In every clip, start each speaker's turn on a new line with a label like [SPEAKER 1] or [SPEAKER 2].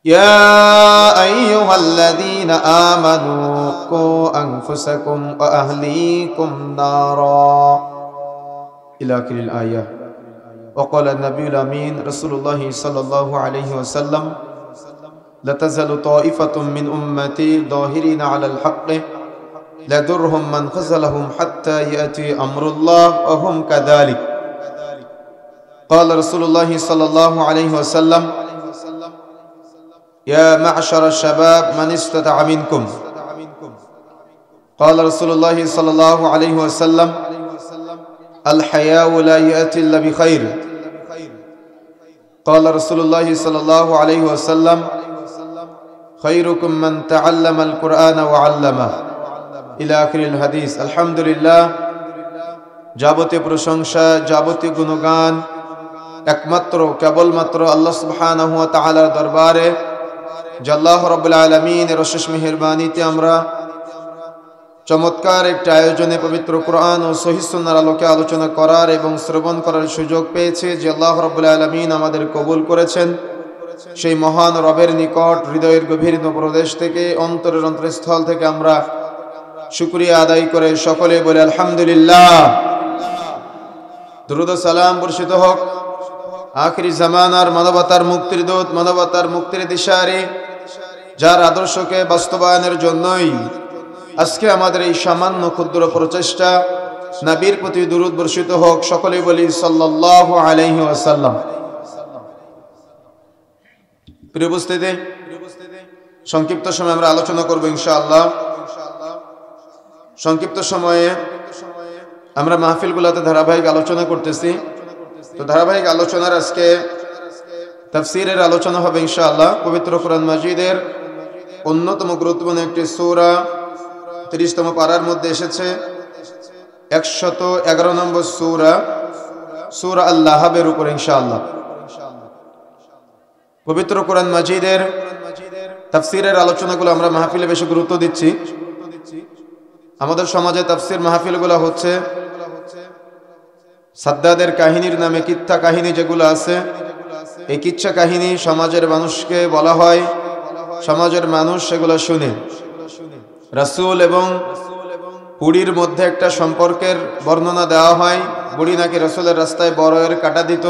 [SPEAKER 1] يا أيها الذين آمنوا قوا أنفسكم وأهليكم نارا إلى آخر الآية. وقال النبي الأمين رسول الله صلى الله عليه وسلم لا تزال طائفة من أمتي ظاهرين على الحق لا يضرهم من خذلهم حتى يأتي أمر الله وهم كذلك. قال رسول الله صلى الله عليه وسلم يا معشر الشباب من استطاع منكم. قال رسول الله صلى الله عليه وسلم الحياء لا يأتي إلا بخير. قال رسول الله صلى الله عليه وسلم خيركم من تعلم القرآن وعلمه إلى آخر الحديث. আলহামদুলিল্লাহ, যাবতীয় প্রশংসা, যাবতীয় গুণগান একমাত্র কেবলমাত্র আল্লাহ সুবহানাহু ওয়া তাআলার দরবারে। যে আল্লাহ রাব্বুল আলামিনের অশেষ মেহেরবানিতে আমরা চমৎকার একটা আয়োজনে পবিত্র কোরআন ও সহিহ সুন্নাহর আলোকে আলোচনা করার এবং শ্রবণ করার সুযোগ পেয়েছে, যে আল্লাহ রাব্বুল আলামিন আমাদের কবুল করেছেন, সেই মহান রবের নিকট হৃদয়ের গভীর প্রদেশ থেকে, অন্তরের অন্তরস্থল থেকে আমরা শুকরিয়া আদায় করে সকলে বলে আলহামদুলিল্লাহ। দুরূদ ও সালাম বর্ষিত হোক আখিরি জামানার মানবতার মুক্তির দূত, মানবতার মুক্তির দিশারি, যার আদর্শকে বাস্তবায়নের জন্যই আজকে আমাদের এই সামান্য ক্ষুদ্র প্রচেষ্টা। নবীর প্রতি দুরূদ বর্ষিত হোক, সকলে বলি সাল্লাল্লাহু আলাইহি ওয়াসাল্লাম। প্রিয় উপস্থিতি, সংক্ষিপ্ত সময় আমরা আলোচনা করব ইনশাআল্লাহ। সংক্ষিপ্ত সময়ে আমরা মাহফিলগুলোতে ধারাবাহিক আলোচনা করতেছি। তো ধারাবাহিক আলোচনার আজকে তাফসীরের আলোচনা হবে ইনশাআল্লাহ। পবিত্র কোরআন মাজিদের অন্যতম গুরুত্বপূর্ণ একটি সূরা 30তম পারার মধ্যে এসেছে 111 নম্বর সূরা আল-লাহাবের উপর ইনশাআল্লাহ। পবিত্র কোরআন মাজিদের তাফসীরের আলোচনাগুলো আমরা মাহফিলে বেশি গুরুত্ব দিচ্ছি। আমাদের সমাজে তাফসীর মাহফিলগুলো হচ্ছে সাদ্দাদের কাহিনীর নামে কিচ্ছা কাহিনী যেগুলো আছে, এই কিচ্ছা কাহিনী সমাজের মানুষকে বলা হয়, সমাজের মানুষ সেগুলো শুনে। রাসূল এবং বুড়ির মধ্যে একটা সম্পর্কের বর্ণনা দেওয়া হয়, বুড়ি নাকি রাসূলের রাস্তায় বড়য়ের কাটা দিত।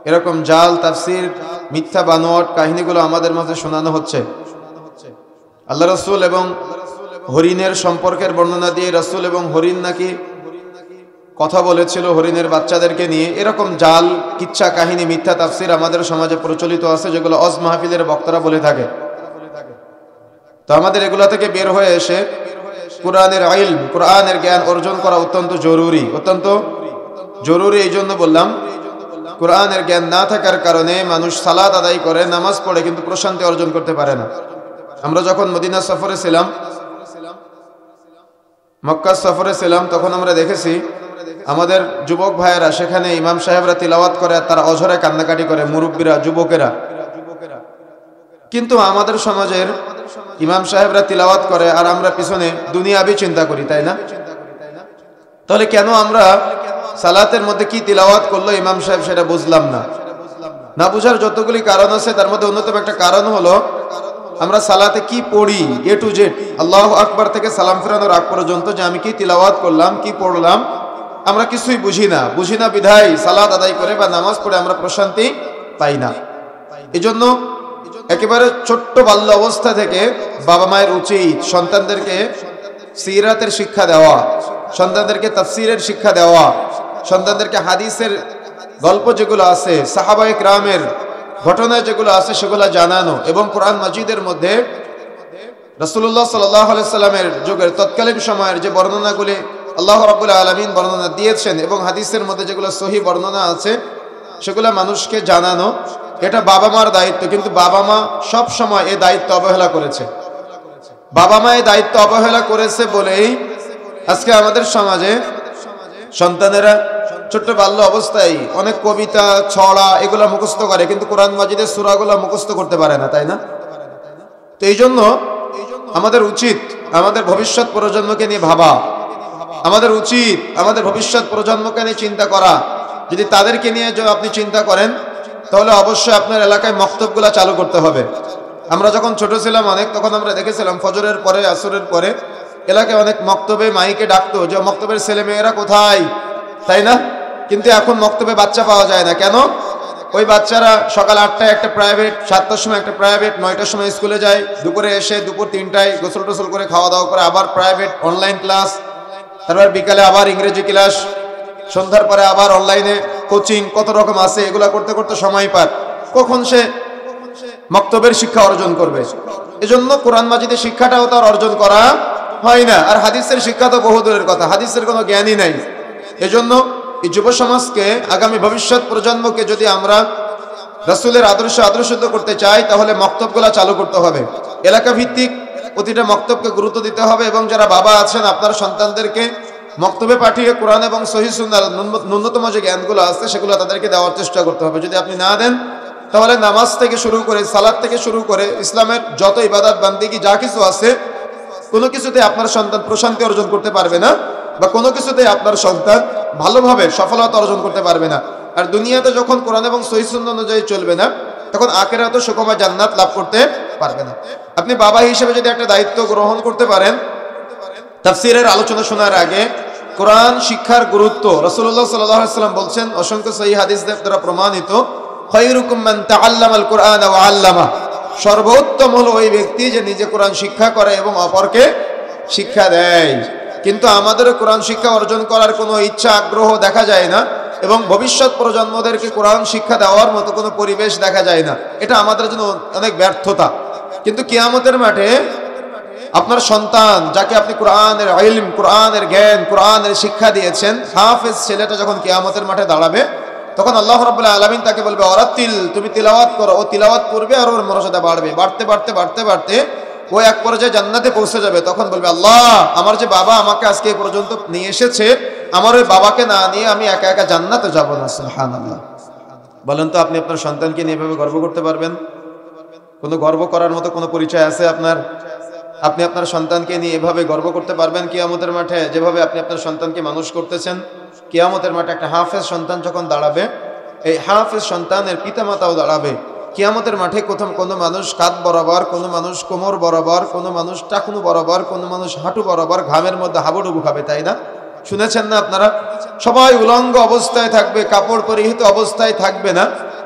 [SPEAKER 1] এরকম জাল তাফসীর, মিথ্যা বানোয়াট কাহিনীগুলো আমাদের মাঝে শোনানো হচ্ছে। আল্লাহ রাসূল এবং হরিণের সম্পর্কের বর্ণনা দিয়ে রাসূল এবং হরিণ নাকি কথা বলেছিল হরিণের বাচ্চাদেরকে নিয়ে। এরকম জাল কিচ্ছা কাহিনী, মিথ্যা তাফসীর আমাদের সমাজে প্রচলিত আছে, যেগুলো অজ মাহফিলের বক্তারা বলে থাকে। তো আমাদের এগুলা থেকে বের হয়ে এসে কোরআনের ইলম, কোরআনের জ্ঞান অর্জন করা অত্যন্ত জরুরি, অত্যন্ত জরুরি। এই জন্য বললাম, কোরআনের জ্ঞান না থাকার কারণে মানুষ সালাত আদায় করে, নামাজ পড়ে, কিন্তু প্রশান্তি অর্জন করতে পারে না। আমরা যখন মদিনা সফরে ছিলাম, মক্কা সফরে ছিলাম, তখন আমরা দেখেছি আমাদের যুবক ভাইয়েরা সেখানে ইমাম সাহেবরা তিলাওয়াত করে, তারা অঝরে কান্নাকাটি করে, মুরব্বীরা, যুবকেরা। কিন্তু আমাদের সমাজের ইমাম সাহেবরা তিলাওয়াত করে আর আমরা পিছনে দুনিয়াবি চিন্তা করি, তাই না? তাহলে কেন আমরা সালাতের মধ্যে কি তিলাওয়াত করলো ইমাম সাহেব, সেটা বুঝলাম না। না বুঝার যতগুলি কারণ আছে, তার মধ্যে অন্যতম একটা কারণ হলো আমরা সালাতে কি পড়ি, এ টু জেড, আল্লাহু আকবার থেকে সালাম ফেরানোর আগ পর্যন্ত যে আমি কি তিলাওয়াত করলাম, কি পড়লাম, আমরা কিছুই বুঝি না বিধায় সালাত আদায় করে বা নামাজ পড়ে আমরা প্রশান্তি পাই না। এজন্য একেবারে ছোট্ট বাল্য অবস্থা থেকে বাবা মায়ের উচিত সন্তানদেরকে সিরাতের শিক্ষা দেওয়া, সন্তানদেরকে তাফসীরের শিক্ষা দেওয়া, সন্তানদেরকে হাদিসের গল্প যেগুলো আছে, সাহাবায়ে কেরামের ঘটনা যেগুলো আছে সেগুলো জানানো, এবং কোরআন মাজিদের মধ্যে রাসূলুল্লাহ সাল্লাল্লাহু আলাইহি সাল্লামের যুগের তৎকালীন সময়ের যে বর্ণনাগুলি আল্লাহ রাব্বুল আলামিন বর্ণনা দিয়েছেন এবং হাদিসের মধ্যে যেগুলো সহিহ বর্ণনা আছে সেগুলো মানুষকে জানানো, এটা বাবা মার দায়িত্ব। কিন্তু বাবা মা সব সময় এই দায়িত্ব অবহেলা করেছে। বাবা মা এই দায়িত্ব অবহেলা করেছে বলেই আজকে আমাদের সমাজে সন্তানেরা ছোট্ট বাল্য অবস্থায় অনেক কবিতা, ছড়া এগুলা মুখস্থ করে, কিন্তু কোরআন মাজিদের সূরাগুলো মুখস্থ করতে পারে না, তাই না? তো এই জন্য আমাদের উচিত আমাদের ভবিষ্যৎ প্রজন্মকে নিয়ে ভাবা, আমাদের উচিত আমাদের ভবিষ্যৎ প্রজন্মকে নিয়ে চিন্তা করা। যদি তাদেরকে নিয়ে আপনি চিন্তা করেন, তাহলে অবশ্যই আপনার এলাকায় মক্তবগুলা চালু করতে হবে। আমরা যখন ছোট ছিলাম অনেক, তখন আমরা দেখেছিলাম ফজরের পরে আসরের পরে এলাকায় অনেক মক্তবে মাইকে ডাকতো যে মক্তবের ছেলে মেয়েরা কোথায়, তাই না? কিন্তু এখন মক্তবে বাচ্চা পাওয়া যায় না। কেন? ওই বাচ্চারা সকাল 8টায় একটা প্রাইভেট, 7টার সময় একটা প্রাইভেট, 9টার সময় স্কুলে যায়, দুপুরে এসে দুপুর 3টায় গোসল টোসল করে খাওয়া দাওয়া করে আবার প্রাইভেট অনলাইন ক্লাস, তারপর বিকালে আবার ইংরেজি ক্লাস, সন্ধ্যার পরে আবার অনলাইনে কোচিং, কত রকম আছে, এগুলা করতে করতে সময় পার, কখন সে মক্তবের শিক্ষা অর্জন করবে? এজন্য কোরআন মাজিদের শিক্ষাটাও তার অর্জন করা হয় না। আর হাদিসের শিক্ষা তো বহু দূরের কথা, হাদিসের কোনো জ্ঞানই নাই। এজন্য এই যুব সমাজকে, আগামী ভবিষ্যৎ প্রজন্মকে যদি আমরা রাসূলের আদর্শিত করতে চাই, তাহলে মক্তবগুলা চালু করতে হবে। এলাকা ভিত্তিক প্রতিটা মক্তবকে গুরুত্ব দিতে হবে, এবং যারা বাবা আছেন আপনার সন্তানদেরকে মক্তবে পাঠিয়ে কোরআন এবং সহিহ সুন্নাহর ন্যূনতম যে জ্ঞানগুলো আছে সেগুলো তাদেরকে দেওয়ার চেষ্টা করতে হবে। যদি আপনি না দেন, তাহলে নামাজ থেকে শুরু করে, সালাত থেকে শুরু করে ইসলামের যত ইবাদত বান্দিগি যা কিছু আছে, কোনো কিছুতে আপনার সন্তান প্রশান্তি অর্জন করতে পারবে না, বা কোনো কিছুতে আপনার সন্তান ভালোভাবে সফলতা অর্জন করতে পারবে না। আর দুনিয়াতে যখন কোরআন এবং সহিহ সুন্নাহ অনুযায়ী চলবে না, তখন আখিরাতে সুখময় জান্নাত লাভ করতে পারবে না। আপনি বাবা হিসেবে যদি একটা দায়িত্ব গ্রহণ করতে পারেন, তাফসীরের আলোচনা শোনার আগে কোরআন শিক্ষার গুরুত্ব রাসূলুল্লাহ সাল্লাল্লাহু আলাইহি ওয়াসাল্লাম বলছেন, অসংখ্য সহিহ হাদিস দ্বারা প্রমাণিত, খায়রুকুম মান তাআল্লামাল কুরআন ওয়া আল্লামা, সর্বোত্তম হলো ওই ব্যক্তি যে নিজে কোরআন শিক্ষা করে এবং অপরকে শিক্ষা দেয়। কিন্তু আমাদের কোরআন শিক্ষা অর্জন করার কোনো ইচ্ছা আগ্রহ দেখা যায় না, এবং ভবিষ্যৎ প্রজন্মদেরকে কোরআন শিক্ষা দেওয়ার মতো কোনো পরিবেশ দেখা যায় না। এটা আমাদের জন্য অনেক ব্যর্থতা। কিন্তু কিয়ামতের মাঠে আপনার সন্তান, যাকে আপনি কোরআনের ইলম, কোরআনের জ্ঞান, কোরআনের শিক্ষা দিয়েছেন, হাফেজ ছেলেটা যখন কিয়ামতের মাঠে দাঁড়াবে, তখন আল্লাহ রাব্বুল আলামিন তাকে বলবে, ওয়ারাতিল, তুমি তিলাওয়াত করো। ও তিলাওয়াত করবে আর ওর মর্যাদা বাড়বে, বাড়তে বাড়তে বাড়তে বাড়তে ও এক পর্যায়ে জান্নাতে পৌঁছে যাবে। তখন বলবে, আল্লাহ, আমার যে বাবা আমাকে আজকে এই পর্যন্ত নিয়ে এসেছে, আমার ওই বাবাকে না নিয়ে আমি একা একা জান্নাতে যাব না। সুবহানাল্লাহ। বলেন তো, আপনি আপনার সন্তানকে নিয়ে এভাবে গর্ব করতে পারবেন? কোনো গর্ব করার মতো কোনো পরিচয় আছে আপনার? আপনি আপনার সন্তানকে নিয়ে এভাবে গর্ব করতে পারবেন কিয়ামতের মাঠে? যেভাবে আপনি আপনার সন্তানকে মানুষ করতেছেন, কিয়ামতের মাঠে একটা হাফেজ সন্তান যখন দাঁড়াবে, এই হাফেজ সন্তানের পিতামাতাও দাঁড়াবে কিয়ামতের মাঠে। কোনো মানুষ কাঁধ বরাবর, কোনো মানুষ কোমর বরাবর, কোনো মানুষ টাকনু বরাবর, কোনো মানুষ হাঁটু বরাবর ঘামের মধ্যে হাবুডুবু খাবে, তাই না? শুনেছেন না আপনারা? সবাই উলঙ্গ অবস্থায় থাকবে, কাপড় পরিহিত অবস্থায় থাকবে না,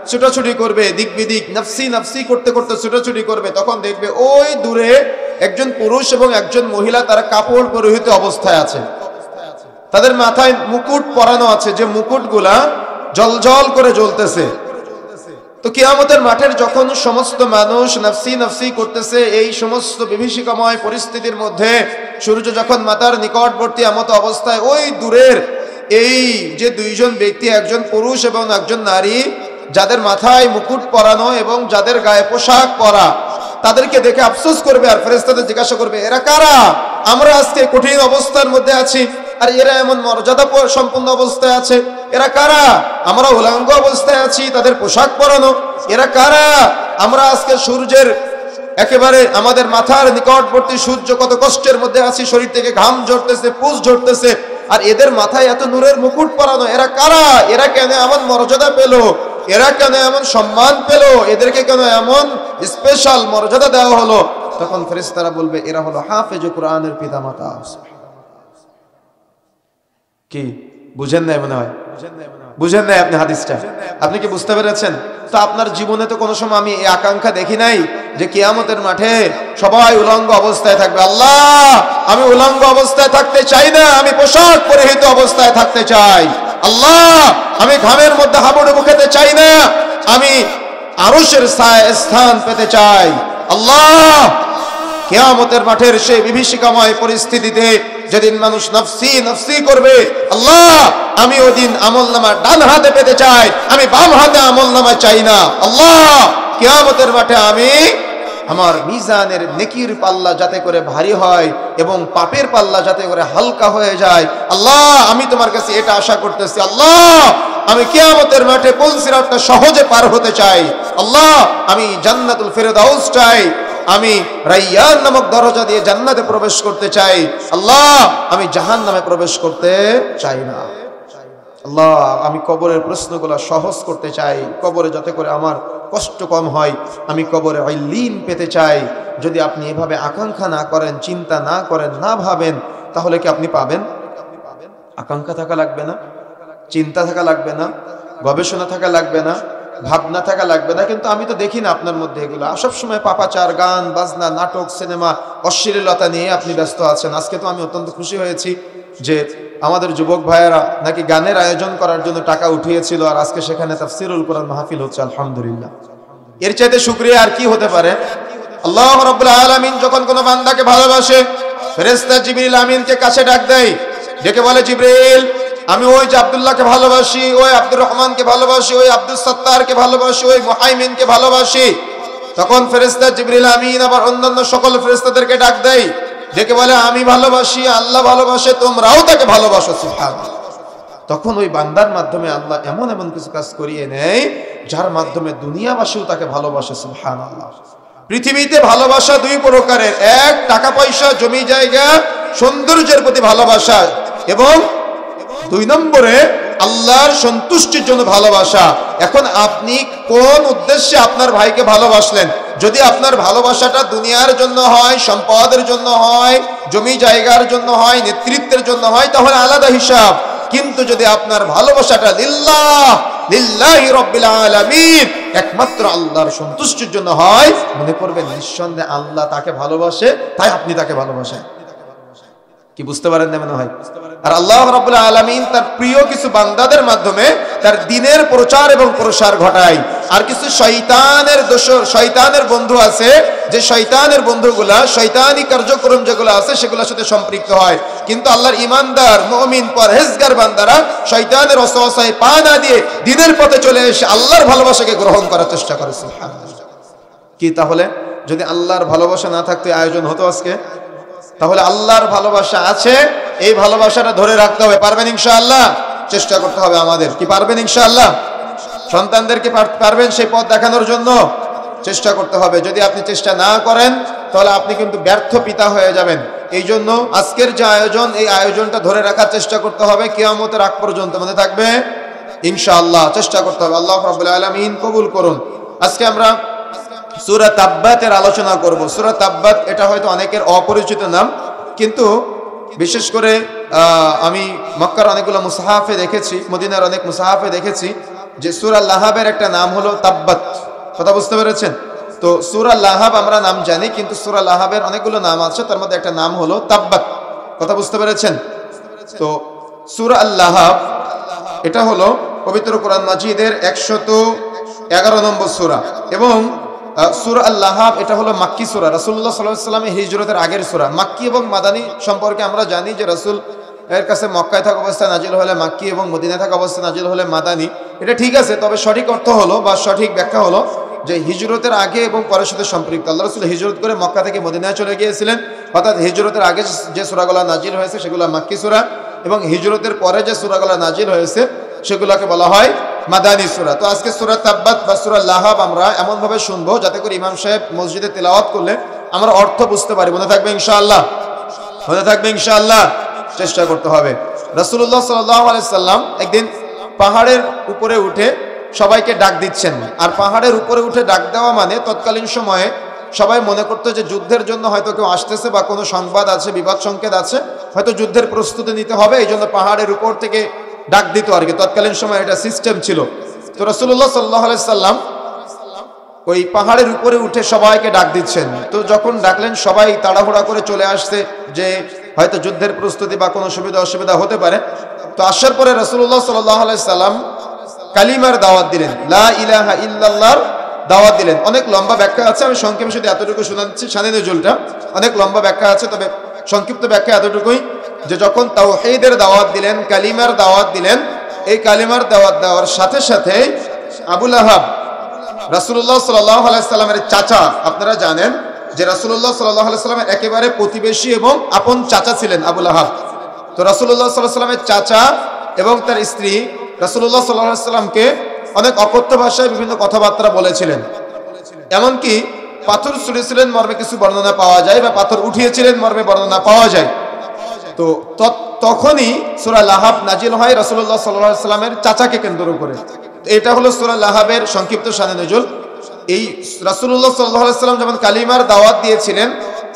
[SPEAKER 1] ছুটাছুটি করবে দিক বিদিক, নাফসি নাফসি করতে করতে ছুটাছুটি করবে। তখন দেখবে ওই দূরে একজন পুরুষ এবং একজন মহিলা, তারা কাপড় পরিহিত অবস্থায় আছে, তাদের মাথায় মুকুট পরানো আছে, যে মুকুটগুলা জলজল করে জ্বলতেছে। তো কিয়ামতের মাঠের যখন সমস্ত মানুষ নাফসি নাফসি করতেছে, এই সমস্ত বিভীষিকাময় পরিস্থিতির মধ্যে সূর্য যখন মাথার নিকটবর্তী এমত অবস্থায়, ওই দূরের এই যে দুইজন ব্যক্তি, একজন পুরুষ এবং একজন নারী, যাদের মাথায় মুকুট পরানো এবং যাদের গায়ে পোশাক পরা, তাদেরকে দেখে আফসোস করবে আর ফেরেশতাদের জিজ্ঞাসা করবে, এরা কারা? আমরা আজকে কঠিন অবস্থার মধ্যে আছি, আর এরা এমন মর্যাদা সম্পন্ন অবস্থায় আছে। এরা কারা? আমরা উলঙ্গ অবস্থায় আছি, তাদের পোশাক পরানো। এরা কারা? আমরা আজকে সূর্যের একেবারে আমাদের মাথার নিকটবর্তী সূর্য, কত কষ্টের মধ্যে আছি, শরীর থেকে ঘাম ঝরতেছে, পুষ ঝরতেছে, আর এদের মাথায় এত নূরের মুকুট পরানো। এরা কারা? এরা কেন এমন মর্যাদা পেল? এরা কেন এমন সম্মান পেল? এদেরকে কেন এমন স্পেশাল মর্যাদা দেওয়া হলো? তখন ফেরেশতারা বলবে, এরা হলো হাফেজ কোরআনের পিতামাতা। কি বুঝেন নাই? মনে হয় বুঝেন নাই আপনি হাদিসটা? আপনি কি বুঝতে পেরেছেন? তো আপনার জীবনে তো কোনো সময় আমি এই আকাঙ্ক্ষা দেখি নাই যে কিয়ামতের মাঠে সবাই উলঙ্গ অবস্থায় থাকবে। আল্লাহ, আমি উলঙ্গ অবস্থায় থাকতে চাই না, আমি পোশাক পরিহিত অবস্থায় থাকতে চাই। আল্লাহ, আমি ঘামের মধ্যে হাবুডুবু খেতে চাই না, আমি আরশের স্থান পেতে চাই। আল্লাহ, কিয়ামতের মাঠের সেই বিভীষিকাময় পরিস্থিতিতে যেদিন মানুষ নফসি নফসি করবে, আল্লাহ, আমি ওই দিন আমলনামা ডান হাতে পেতে চাই, আমি বাম হাতে আমলনামা চাই না। আল্লাহ, কিয়ামতের মাঠে আমি আমার মিজানের নেকির পাল্লা যাতে করে ভারী হয় এবং পাপের পাল্লা যাতে করে হালকা হয়ে যায়। আল্লাহ, আমি তোমার কাছে এটা আশা করতেছি। আল্লাহ, আমি কিয়ামতের মাঠে পুলসিরাতটা সহজে পার হতে চাই। আল্লাহ, আমি জান্নাতুল ফেরদাউস চাই, আমি রাইয়ান নামক দরজা দিয়ে জান্নাতে প্রবেশ করতে চাই। আল্লাহ, আমি জাহান্নামে প্রবেশ করতে চাই না। আল্লাহ, আমি কবরের প্রশ্নগুলো সহজ করতে চাই, কবরে যাতে করে আমার কষ্ট কম হয়, আমি কবরে ইল্লিন পেতে চাই। যদি আপনি এভাবে আকাঙ্ক্ষা না করেন, চিন্তা না করেন, না ভাবেন, তাহলে কি আপনি পাবেন? আকাঙ্ক্ষা থাকা লাগবে না, চিন্তা থাকা লাগবে না, গবেষণা থাকা লাগবে না, ভাবনা থাকা লাগবে না। কিন্তু আমি তো দেখি না আপনার মধ্যে এগুলো। সবসময় পাপাচার, গান বাজনা, নাটক, সিনেমা, অশ্লীলতা নিয়ে আপনি ব্যস্ত আছেন। আজকে তো আমি অত্যন্ত খুশি হয়েছি যে আমাদের যুবক ভাইয়েরা নাকি গানের আয়োজন করার জন্য টাকা উঠিয়েছিল, আর আজকে সেখানে তাফসীরুল কোরআন মাহফিল হচ্ছে। আলহামদুলিল্লাহ, এর চাইতে শুকরিয়া আর কি হতে পারে? আল্লাহ রাব্বুল আলামিন যখন কোনো বান্দাকে ভালোবাসে, ফেরেশতা জিবরিল আমিনকে কাছে ডাক দেয়, ডেকে বলে, জিবরিল, আমি ওই যে আব্দুল্লাহকে ভালোবাসি, ওই আব্দুর রহমানকে ভালোবাসি, ওই আব্দুল সত্তারকে ভালোবাসি, ওই মুহাইমিনকে ভালোবাসি। তখন ফেরেশতা জিবরিল আমিন আবার অন্যান্য সকল ফেরেশতাদেরকে ডাক দেয়, ডেকে বলে, আমি ভালোবাসি, আল্লাহ ভালোবাসে, তোমরাও তাকে ভালোবাসো। সুবহানাল্লাহ। তখন ওই বান্দার মাধ্যমে আল্লাহ এমন এমন কিছু কাজ করিয়ে নেয় যার মাধ্যমে দুনিয়াবাসীও তাকে ভালোবাসে। সুবহানাল্লাহ। পৃথিবীতে ভালোবাসা দুই প্রকারের, এক টাকা পয়সা, জমি জায়গা, সৌন্দর্যের প্রতি ভালোবাসা, এবং দুই নম্বরে আল্লাহর সন্তুষ্টির জন্য ভালোবাসা। এখন আপনি কোন উদ্দেশ্যে আপনার ভাইকে ভালোবাসলেন? যদি আপনার ভালোবাসাটা দুনিয়ার জন্য হয়, সম্পদের জন্য হয়, জমি জায়গার জন্য হয়, নেতৃত্বের জন্য হয়, তাহলে আলাদা হিসাব। কিন্তু যদি আপনার ভালোবাসাটা লিল্লাহি রাব্বিল আলামিন, একমাত্র আল্লাহর সন্তুষ্টির জন্য হয়, মনে করবেন নিঃসন্দেহে আল্লাহ তাকে ভালোবাসে, তাই আপনি তাকে ভালোবাসেন। কি বুঝতে পারেন না মনে হয়? আর আল্লাহ রাব্বুল আলামিন তার প্রিয় কিছু বান্দাদের মাধ্যমে তার দ্বীনের প্রচার এবং প্রসার ঘটায়। আর কিছু শয়তানের দোসর, শয়তানের বন্ধু আছে, যে শয়তানের বন্ধুগুলা শয়তানি কার্যক্রম যেগুলো আছে সেগুলোর সাথে সম্পৃক্ত হয়। কিন্তু আল্লাহর ঈমানদার, মুমিন, পরহেজগার বান্দারা শয়তানের ওয়াসওয়াসায় পা না দিয়ে দ্বীনের পথে চলে এসে আল্লাহর ভালোবাসাকে গ্রহণ করার চেষ্টা করে। সুবহানাল্লাহ। কি তাহলে যদি আল্লাহর ভালোবাসা না থাকতো আয়োজন হতো আজকে? তাহলে আল্লাহর ভালোবাসা আছে, এই ভালোবাসাটা ধরে রাখতে হবে। পারবেন ইনশাআল্লাহ? চেষ্টা করতে হবে আমাদের। কি পারবেন ইনশাআল্লাহ? সন্তানদেরকে পারবেন সেই পথ দেখানোর জন্য চেষ্টা করতে হবে। যদি আপনি চেষ্টা না করেন তাহলে আপনি কিন্তু ব্যর্থ পিতা হয়ে যাবেন। এই জন্য আজকের যে আয়োজন, এই আয়োজনটা ধরে রাখার চেষ্টা করতে হবে কিয়ামতের আগ পর্যন্ত। মনে থাকবে ইনশাআল্লাহ, চেষ্টা করতে হবে। আল্লাহ রাব্বুল আলামিন কবুল করুন। আজকে আমরা সূরা তাব্বাতের আলোচনা করব। সূরা তাব্বাত এটা হয়তো অনেকের অপরিচিত নাম, কিন্তু বিশেষ করে আমি মক্কার অনেকগুলো মুসাহাফে দেখেছি, মদিনার অনেক মুসাহাফে দেখেছি যে সূরা লাহাবের একটা নাম হলো তাব্বাত। কথা বুঝতে পেরেছেন? তো সূরা লাহাব আমরা নাম জানি, কিন্তু সূরা লাহাবের অনেকগুলো নাম আছে, তার মধ্যে একটা নাম হলো তাব্বাত। কথা বুঝতে পেরেছেন? তো সূরা লাহাব এটা হলো পবিত্র কোরআন মাজিদের 111 নম্বর সূরা, এবং সূরা লাহাব এটা হলো মাক্কি সূরা। রাসূলুল্লাহ সাল্লাল্লাহু আলাইহি ওয়াসাল্লামের হিজরতের আগের সূরা। মাক্কি এবং মাদানী সম্পর্কে আমরা জানি যে রাসূল এর কাছে মক্কায় থাকা অবস্থায় নাজিল হলে মাক্কি এবং মদিনায় থাকা অবস্থায় নাজিল হলে মাদানী। এটা ঠিক আছে, তবে সঠিক অর্থ হলো বা সঠিক ব্যাখ্যা হলো যে হিজরতের আগে এবং পরের সাথে সম্পৃক্ত। আল্লাহ রাসূল হিজরত করে মক্কা থেকে মদিনায় চলে গিয়েছিলেন, অর্থাৎ হিজরতের আগে যে সূরাগুলো নাজিল হয়েছে সেগুলো মাক্কি সূরা, এবং হিজরতের পরে যে সূরাগুলো নাজিল হয়েছে সেগুলোকে বলা হয় মাদানী সূরা। তো আজকে সূরা তাব্বাত বা সূরা লাহাব আমরা এমন ভাবে শুনবো যাতে করে ইমাম সাহেব মসজিদে তেলাওয়াত করলে আমরা অর্থ বুঝতে পারি। মনে থাকবে ইনশাআল্লাহ? মনে থাকবে ইনশাআল্লাহ? চেষ্টা করতে হবে। রাসূলুল্লাহ সাল্লাল্লাহু আলাইহি সাল্লাম একদিন পাহাড়ের উপরে উঠে সবাইকে ডাক দিচ্ছেন। আর পাহাড়ের উপরে উঠে ডাক দেওয়া মানে তৎকালীন সময়ে সবাই মনে করতো যে যুদ্ধের জন্য হয়তো কেউ আসতেছে বা কোনো সংবাদ আছে, বিবাদ সংকেত আছে, হয়তো যুদ্ধের প্রস্তুতি নিতে হবে, এই জন্য পাহাড়ের উপর থেকে ডাক দিত আর কি। তৎকালীন সময় এটা সিস্টেম ছিল। তো রাসূলুল্লাহ সাল্লাল্লাহু আলাইহি সাল্লাম ওই পাহাড়ের উপরে উঠে সবাইকে ডাক দিচ্ছেন। তো যখন ডাকলেন সবাই তাড়াহুড়া করে চলে আসছে যে হয়তো যুদ্ধের প্রস্তুতি বা কোনো সুবিধা অসুবিধা হতে পারে। তো আসার পরে রাসূলুল্লাহ সাল্লাল্লাহু আলাইহি সাল্লাম কালিমার দাওয়াত দিলেন, লা ইলাহা ইল্লাল্লাহর দাওয়াত দিলেন। অনেক লম্বা ব্যাখ্যা আছে, আমি সংক্ষেপে শুধু এতটুকু শোনাচ্ছি। শানে নজুলটা অনেক লম্বা ব্যাখ্যা আছে, তবে সংক্ষিপ্ত ব্যাখ্যা এতটুকুই যে যখন তাওহীদের দাওয়াত দিলেন, কালিমার দাওয়াত দিলেন, এই কালিমার দাওয়াত দেওয়ার সাথে সাথে আবু লাহাব রাসূলুল্লাহ সাল্লাল্লাহু আলাইহি সাল্লামের চাচা, আপনারা জানেন যে রাসূলুল্লাহ সাল্লাল্লাহু আলাইহি সাল্লামের একেবারে প্রতিবেশী এবং আপন চাচা ছিলেন আবু লাহাব। তো রাসূলুল্লাহ সাল্লাল্লাহু আলাইহি সাল্লামের চাচা এবং তার স্ত্রী রাসূলুল্লাহ সাল্লাল্লাহু আলাইহি সাল্লামকে অনেক অকথ্য ভাষায় বিভিন্ন কথাবার্তা বলেছিলেন। এমনকি পাথর ছুঁড়েছিলেন মর্মে কিছু বর্ণনা পাওয়া যায়, বা পাথর উঠিয়েছিলেন মর্মে বর্ণনা পাওয়া যায়। তো তখনই সূরা লাহাব নাজিল হয় রাসূলুল্লাহ সাল্লাল্লাহু আলাইহি সাল্লামের চাচাকে কেন্দ্র করে। এটা হলো সূরা লাহাবের সংক্ষিপ্ত শানে নজুল। এই রাসূলুল্লাহ সাল্লাল্লাহু আলাইহি সাল্লাম যেমন কালিমার দাওয়াত দিয়েছিলেন,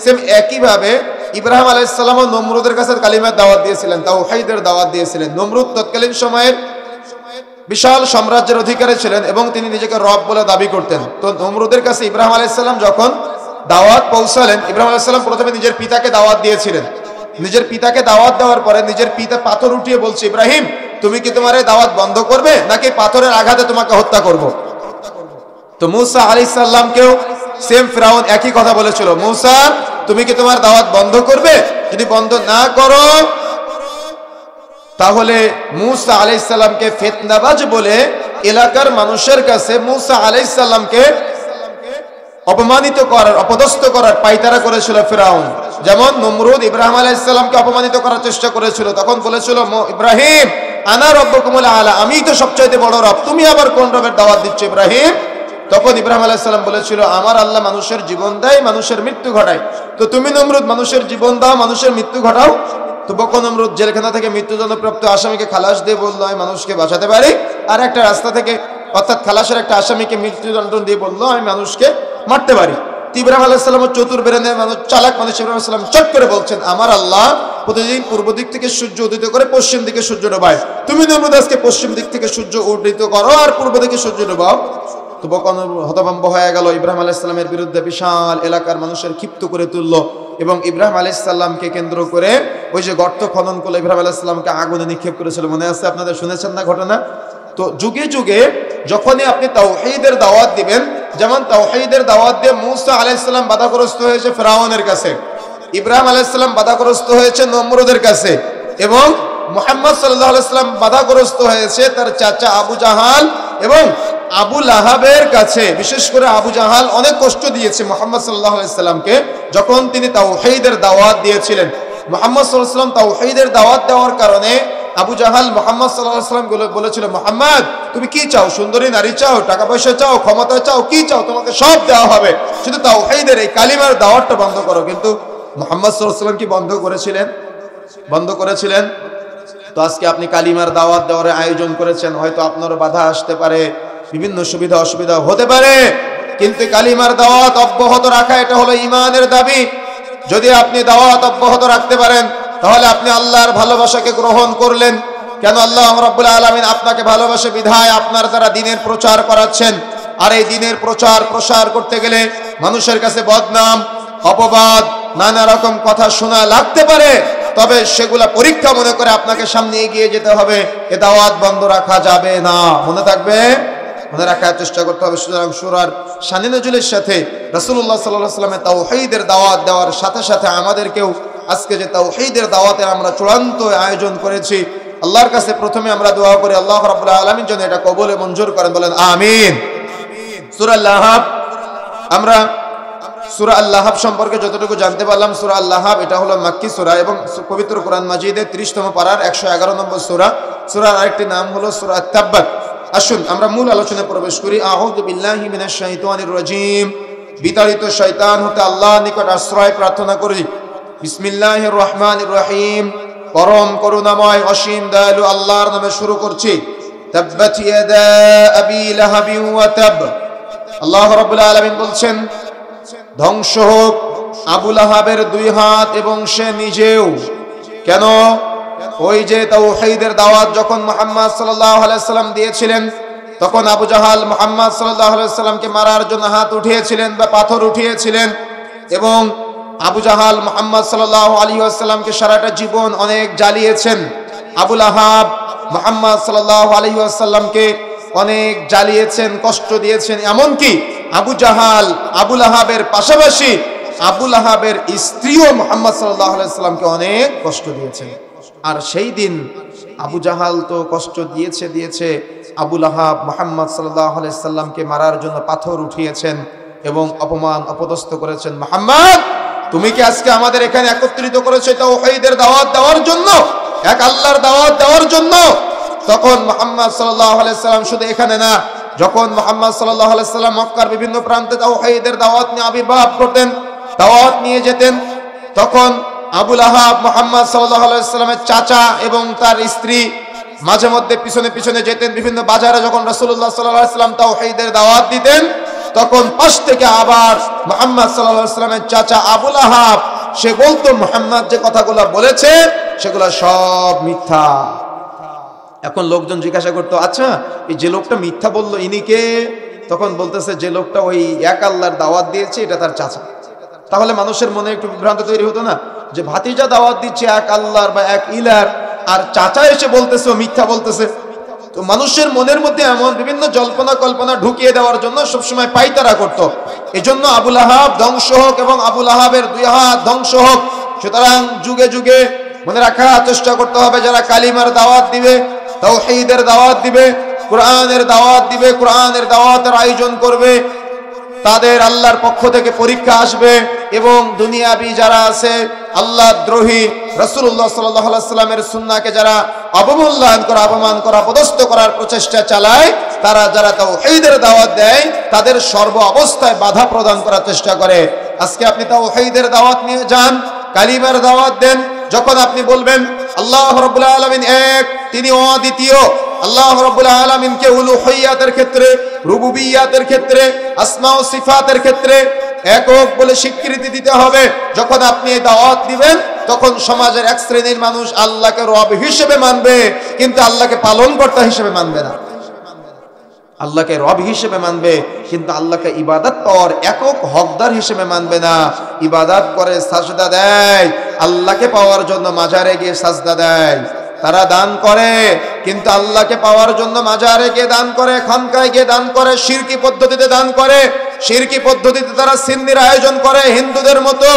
[SPEAKER 1] সেম একইভাবে ইব্রাহিম আলাইহিস সালামও নমরুদের কাছে কালিমার দাওয়াত দিয়েছিলেন, তাওহীদের দাওয়াত দিয়েছিলেন। নমরুদ তৎকালীন সময়ে বিশাল সাম্রাজ্যের অধিকারী ছিলেন এবং তিনি নিজেকে রব বলে দাবি করতেন। তো নমরুদের কাছে ইব্রাহিম আলাইহিস সালাম যখন দাওয়াত পৌঁছালেন, ইব্রাহিম আলাইহিস সালাম প্রথমে নিজের পিতাকে দাওয়াত দিয়েছিলেন। নিজের পিতাকে দাওয়াত দেওয়ার পরে নিজের পিতা পাথর উঠিয়ে বলছে, ইব্রাহিম তুমি কি তোমার এই দাওয়াত বন্ধ করবে নাকি পাথরের আঘাতে তোমাকে হত্যা করব? তো মূসা আলাইহিস সালামকেও সেম ফিরাউন একই কথা বলেছিল, মূসা তুমি কি তোমার দাওয়াত বন্ধ করবে? যদি বন্ধ না করো তাহলে মূসা আলাইহিস সালামকে ফিতনাবাজ বলে এলাকার মানুষের কাছে মূসা আলাইহিস সালামকে অপমানিত করার, অপদস্থ করার পায়তারা করেছিল ফিরাউন। যেমন নমরুদ ইব্রাহিম আলাইহিস সালামকে অপমানিত করার চেষ্টা করেছিল, তখন বলেছিল ইব্রাহিম আনা রব্বুকুমুল আলা, আমিই তো সবচাইতে বড় রব, তুমি আবার কোন রবের দাওয়াত দিচ্ছ ইব্রাহিম? তখন ইব্রাহিম আলাইহিস সালাম বলেছিল, আমার আল্লাহ মানুষের জীবন দেয়, মানুষের মৃত্যু ঘটায়, তো তুমি নমরুদ মানুষের জীবন দাও, মানুষের মৃত্যু ঘটাও। তো বকন নমরুদ জেলখানা থেকে মৃত্যুদণ্ডপ্রাপ্ত আসামিকে খালাস দিয়ে বলল আমি মানুষকে বাঁচাতে পারি, আর একটা রাস্তা থেকে অর্থাৎ খালাসের একটা আসামিকে মৃত্যুদণ্ড দিয়ে বলল আমি মানুষকে মারতে পারি। ইব্রাহিম আলাইহিস সালাম চতুর বেরেনে মানুষ, চালাক মানুষ ইব্রাহিম আলাইহিস সালাম চট করে বলছেন, আমার আল্লাহ প্রতিদিন পূর্ব দিক থেকে সূর্য উদিত করে পশ্চিম দিকে সূর্য ডোবায়, তুমি নমরুদ আজকে পশ্চিম দিক থেকে সূর্য উদিত করো আর পূর্ব দিকে সূর্য ডোবাও। তো বকন হতভম্ব হয়ে গেল, ইব্রাহিম আলাইহিস সালামের বিরুদ্ধে বিশাল এলাকার মানুষের ক্ষিপ্ত করে তুললো এবং ইব্রাহিম আলাইহিস সালামকে কেন্দ্র করে ওই যে গর্ত খনন করলো, ইব্রাহিম আলাইহিস সালামকে আগুনে নিক্ষেপ করেছিল, মনে আছে আপনাদের, শুনেছেন না ঘটনা? তো যুগে যুগে যখনই আপনি তাওহীদের দাওয়াত দিবেন, যেমন তাওহীদের দাওয়াত দিয়ে মূসা আলাইহিস সালাম বাধাগ্রস্ত হয়েছে ফিরাউনের কাছে, ইব্রাহিম আলাইহিস সালাম বাধাগ্রস্ত হয়েছে নমরুদের কাছে, এবং মুহাম্মদ সাল্লাল্লাহু আলাইহি সাল্লাম বাধাগ্রস্ত হয়েছে তার চাচা আবু জাহাল এবং আবু লাহাবের কাছে। বিশেষ করে আবু জাহাল অনেক কষ্ট দিয়েছে মুহাম্মদ সাল্লাল্লাহু আলাইহি সাল্লামকে যখন তিনি তাওহীদের দাওয়াত দিয়েছিলেন। মুহাম্মদ সাল্লাল্লাহু আলাইহি সাল্লাম তাওহীদের দাওয়াত দেওয়ার কারণে আবু জাহাল মুহাম্মদ সাল্লাল্লাহু আলাইহি সাল্লাম বলেছিল, মুহাম্মদ তুমি কি চাও? সুন্দরী নারী চাও, টাকা পয়সা চাও, ক্ষমতা চাও, কি চাও? তোমাকে সব দেওয়া হবে, শুধু তাওহীদের এই কালিমার দাওয়াতটা বন্ধ করো। কিন্তু মুহাম্মদ সাল্লাল্লাহু আলাইহি সাল্লাম কি বন্ধ করেছিলেন? বন্ধ করেছিলেন? তো আজকে আপনি কালিমার দাওয়াত দেওয়ার আয়োজন করেছেন, হয়তো আপনারও বাধা আসতে পারে, বিভিন্ন সুবিধা অসুবিধা হতে পারে, কিন্তু কালিমার দাওয়াত অব্যাহত রাখা এটা হলো ঈমানের দাবি। যদি আপনি দাওয়াত অব্যাহত রাখতে পারেন তাহলে আপনি আল্লাহর ভালোবাসাকে গ্রহণ করলেন। কেন? আল্লাহ রাব্বুল আলামিন আপনাকে ভালোবাসে বিধায় আপনার দ্বারা দ্বীনের প্রচার করাচ্ছেন। আর এই দ্বীনের প্রচার প্রসার করতে গেলে মানুষের কাছে বদনাম, অপবাদ, নানা রকম কথা শোনা লাগতে পারে, তবে সেগুলা পরীক্ষা মনে করে আপনাকে সামনে এগিয়ে যেতে হবে। এ দাওয়াত বন্ধ রাখা যাবে না, মনে থাকবে, মনে রাখার চেষ্টা করতে হবে। সুতরাং সূরার শানে নজুলের সাথে রাসূলুল্লাহ সাল্লাল্লাহু আলাইহি ওয়াসাল্লামের তাওহীদের দাওয়াত দেওয়ার সাথে সাথে আমাদেরকেও আজকে যে তাওহীদের দাওয়াতের আমরা চূড়ান্ত আয়োজন করেছি, আল্লাহর কাছে প্রথমে আমরা দোয়া করি আল্লাহ রাব্বুল আলামিন যেন এটা কবুল ও মঞ্জুর করেন, বলেন আমিন। সূরা আল-লাহাব, আমরা সূরা আল-লাহাব সম্পর্কে যতটুকু জানতে পারলাম, সূরা আল-লাহাব এটা হলো মাক্কি সূরা এবং পবিত্র কোরআন মাজিদের 30তম পারার 111 নম্বর সূরা। সূরার আরেকটি নাম হলো সূরা আত-তাব্বাত। আসুন আমরা মূল আলোচনায় প্রবেশ করি। আউযু বিল্লাহি মিনাশ শাইতানির রাজীম। বিতাড়িত শয়তান হতে আল্লাহর নিকট আশ্রয় প্রার্থনা করি। বিসমিল্লাহির রহমানির রহিম। পরম করুণাময় অসীম দয়ালু আল্লাহর নামে শুরু করছি। তাব্বাত ইয়াদা আবি লাহাবি ওয়া তাব। আল্লাহ রাব্বুল আলামিন বলছেন, ধ্বংস হোক আবু লাহাবের দুই হাত এবং সে নিজেও। কেন? ওই যে তাওহীদের দাওয়াত যখন মুহাম্মদ সাল্লাল্লাহু আলাইহি সাল্লাম দিয়েছিলেন, তখন আবু জাহাল মুহাম্মদ সাল্লাল্লাহু আলাইহি সাল্লামকে মারার জন্য হাত উঠিয়েছিলেন বা পাথর উঠিয়েছিলেন, এবং আবু জাহাল মুহাম্মদ সাল্লাল্লাহু আলাইহি ওয়াসাল্লামকে সারাটা জীবন অনেক জ্বালিয়েছেন। আবু লাহাব মুহাম্মদ সাল্লাল্লাহু আলাইহি ওয়াসাল্লামকে অনেক জ্বালিয়েছেন, কষ্ট দিয়েছেন। এমনকি আবু জাহাল আবু লাহাবের পাশাপাশি আবু লাহাবের স্ত্রীও মুহাম্মদ সাল্লাল্লাহু আলাইহি ওয়াসাল্লামকে অনেক কষ্ট দিয়েছেন। আর সেই দিন আবু জাহাল তো কষ্ট দিয়েছে, আবু লাহাব মুহাম্মদ সাল্লাল্লাহু আলাইহি ওয়াসাল্লামকে মারার জন্য পাথর উঠিয়েছেন এবং অপমান অপদস্থ করেছেন। মুহাম্মদ, তুমি কি আজকে আমাদের এখানে একত্রিত করেছো তাওহীদের দাওয়াত দেওয়ার জন্য, এক আল্লাহর দাওয়াত দেওয়ার জন্য? তখন মুহাম্মদ সাল্লাল্লাহু আলাইহি ওয়াসাল্লাম শুধু এখানে না, যখন মুহাম্মদ সাল্লাল্লাহু আলাইহি ওয়াসাল্লাম মক্কার বিভিন্ন প্রান্তে তাওহীদের দাওয়াত নিয়ে আবির্ভাব করতেন, দাওয়াত নিয়ে যেতেন, তখন আবু লাহাব মুহাম্মদ সাল্লাল্লাহু আলাইহি ওয়াসাল্লামের চাচা এবং তার স্ত্রী মাঝে মধ্যে পিছনে পিছনে যেতেন। বিভিন্ন বাজারে যখন রাসূলুল্লাহ সাল্লাল্লাহু আলাইহি ওয়াসাল্লাম তাওহীদের দাওয়াত দিতেন, তখন পাশ থেকে আবার মুহাম্মদ সাল্লাল্লাহু আলাইহি ওয়াসাল্লামের চাচা আবু লাহাব সে বলতো মুহাম্মদ যে কথাগুলো বলেছে সেগুলো সব মিথ্যা। এখন লোকজন জিজ্ঞাসা করতো, আচ্ছা এই যে লোকটা মিথ্যা বললো ইনি কে? তখন বলতেছে যে লোকটা ওই এক আল্লাহর দাওয়াত দিয়েছে এটা তার চাচা। তাহলে মানুষের মনে একটু বিভ্রান্ত তৈরি হতো না যে ভাতিজা দাওয়াত দিচ্ছে এক আল্লাহর বা এক ইলার, আর চাচা এসে বলতেছে ও মিথ্যা বলতেছে। তো মানুষের মনের মধ্যে এমন বিভিন্ন জল্পনা কল্পনা ঢুকিয়ে দেওয়ার জন্য সবসময় পাইতারা করত। এজন্য আবু লাহাব ধ্বংস হোক এবং আবু লাহাবের দুই হাত ধ্বংস হোক। সুতরাং যুগে যুগে মনে রাখা চেষ্টা করতে হবে, যারা কালিমার দাওয়াত দিবে, তাওহীদের দাওয়াত দিবে, কোরআনের দাওয়াত দিবে, কোরআনের দাওয়াতের আয়োজন করবে, তাদের আল্লাহর পক্ষ থেকে পরীক্ষা আসবে। এবং দুনিয়াবি যারা আছে আল্লাহ দ্রোহী, রাসূলুল্লাহ সাল্লাল্লাহু আলাইহি ওয়াসাল্লামের সুন্নাহকে যারা অবমূল্যায়ন করা, অপমান করা, অপদস্থ করার প্রচেষ্টা চালায়, তারা যারা তাওহীদের দাওয়াত দেয় তাদের সর্ব অবস্থায় বাধা প্রদান করার চেষ্টা করে। আজকে আপনি তাওহীদের দাওয়াত নিয়ে যান, কালিমার দাওয়াত দেন, যখন আপনি বলবেন আল্লাহ রাব্বুল আলামিন এক, তিনি অদ্বিতীয়, আল্লাহ রাব্বুল আলামিনকে উলুহিয়াতের ক্ষেত্রে, রুবুবিয়াতের ক্ষেত্রে, আসমা ও সিফাতের ক্ষেত্রে একক বলে স্বীকৃতি দিতে হবে, যখন আপনি এই দাওয়াত দিবেন তখন সমাজের এক শ্রেণীর মানুষ আল্লাহকে রব হিসেবে মানবে, কিন্তু আল্লাহকে পালনকর্তা হিসেবে মানবে না। আল্লাহকে রব হিসেবে মানবে কিন্তু আল্লাহকে ইবাদত পাওয়ার একক হকদার হিসেবে মানবে না। ইবাদত করে, সাজদা দেয়, আল্লাহকে পাওয়ার জন্য মাজারে গিয়ে সাজদা দেয়। তারা দান করে কিন্তু আল্লাহকে পাওয়ার জন্য মাজারে গিয়ে দান করে, খানকায় গিয়ে দান করে, শিরকি পদ্ধতিতে দান করে, শিরকি পদ্ধতিতে তারা সিন্নির আয়োজন করে হিন্দুদের মতো।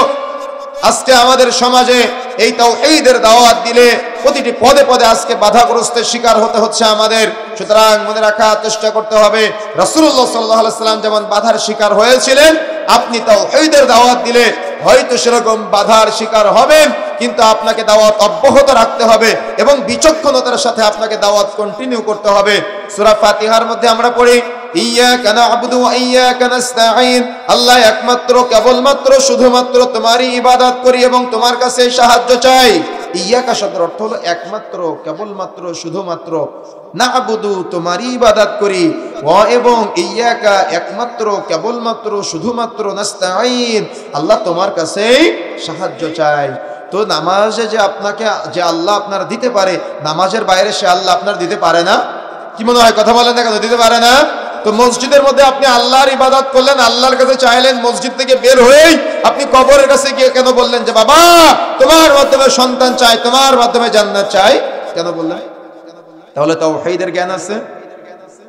[SPEAKER 1] আজকে আমাদের সমাজে এই তাওহীদের দাওয়াত দিলে প্রতিটি পদে পদে আজকে বাধাগ্রস্তের শিকার হতে হচ্ছে আমাদের। সুতরাং মনে রাখার চেষ্টা করতে হবে, রাসূলুল্লাহ সাল্লাল্লাহু আলাইহি ওয়াসাল্লাম যেমন বাধার শিকার হয়েছিলেন, আপনি তাওহীদের দাওয়াত দিলে হয়তো সেরকম বাধার শিকার হবেন, কিন্তু আপনাকে দাওয়াত অব্যাহত রাখতে হবে এবং বিচক্ষণতার সাথে আপনাকে দাওয়াত কন্টিনিউ করতে হবে। সূরা ফাতিহার মধ্যে আমরা পড়ি ইয়াকা না'বুদু ওয়া ইয়াকা নাস্তাঈন, আল্লাহ একমাত্র কেবলমাত্র শুধুমাত্র তোমারই ইবাদত করি এবং তোমার কাছে সাহায্য চাই। ইয়াকা শব্দের অর্থ হলো একমাত্র, কেবলমাত্র, শুধুমাত্র, না'বুদু তোমারই ইবাদত করি, ওয়া এবং ইয়াকা একমাত্র, কেবলমাত্র, শুধুমাত্র, নাস্তাঈন আল্লাহ তোমার কাছেই সাহায্য চাই। তো নামাজে যে আপনাকে যে আল্লাহ আপনার দিতে পারে, নামাজের বাইরে সে আল্লাহ আপনার দিতে পারে না? কি মনে হয়, কথা বলেন না কেন? দিতে পারে না? তো মসজিদের মধ্যে আপনি আল্লাহর ইবাদত করলেন, আল্লাহর কাছে চাইলেন, মসজিদ থেকে বের হয়েই আপনি কবরের কাছে গিয়ে কেন বললেন যে বাবা তোমার মাধ্যমে সন্তান চাই, তোমার মাধ্যমে জান্নাত চাই, কেন বললেন? তাহলে তাওহীদের জ্ঞান আছে?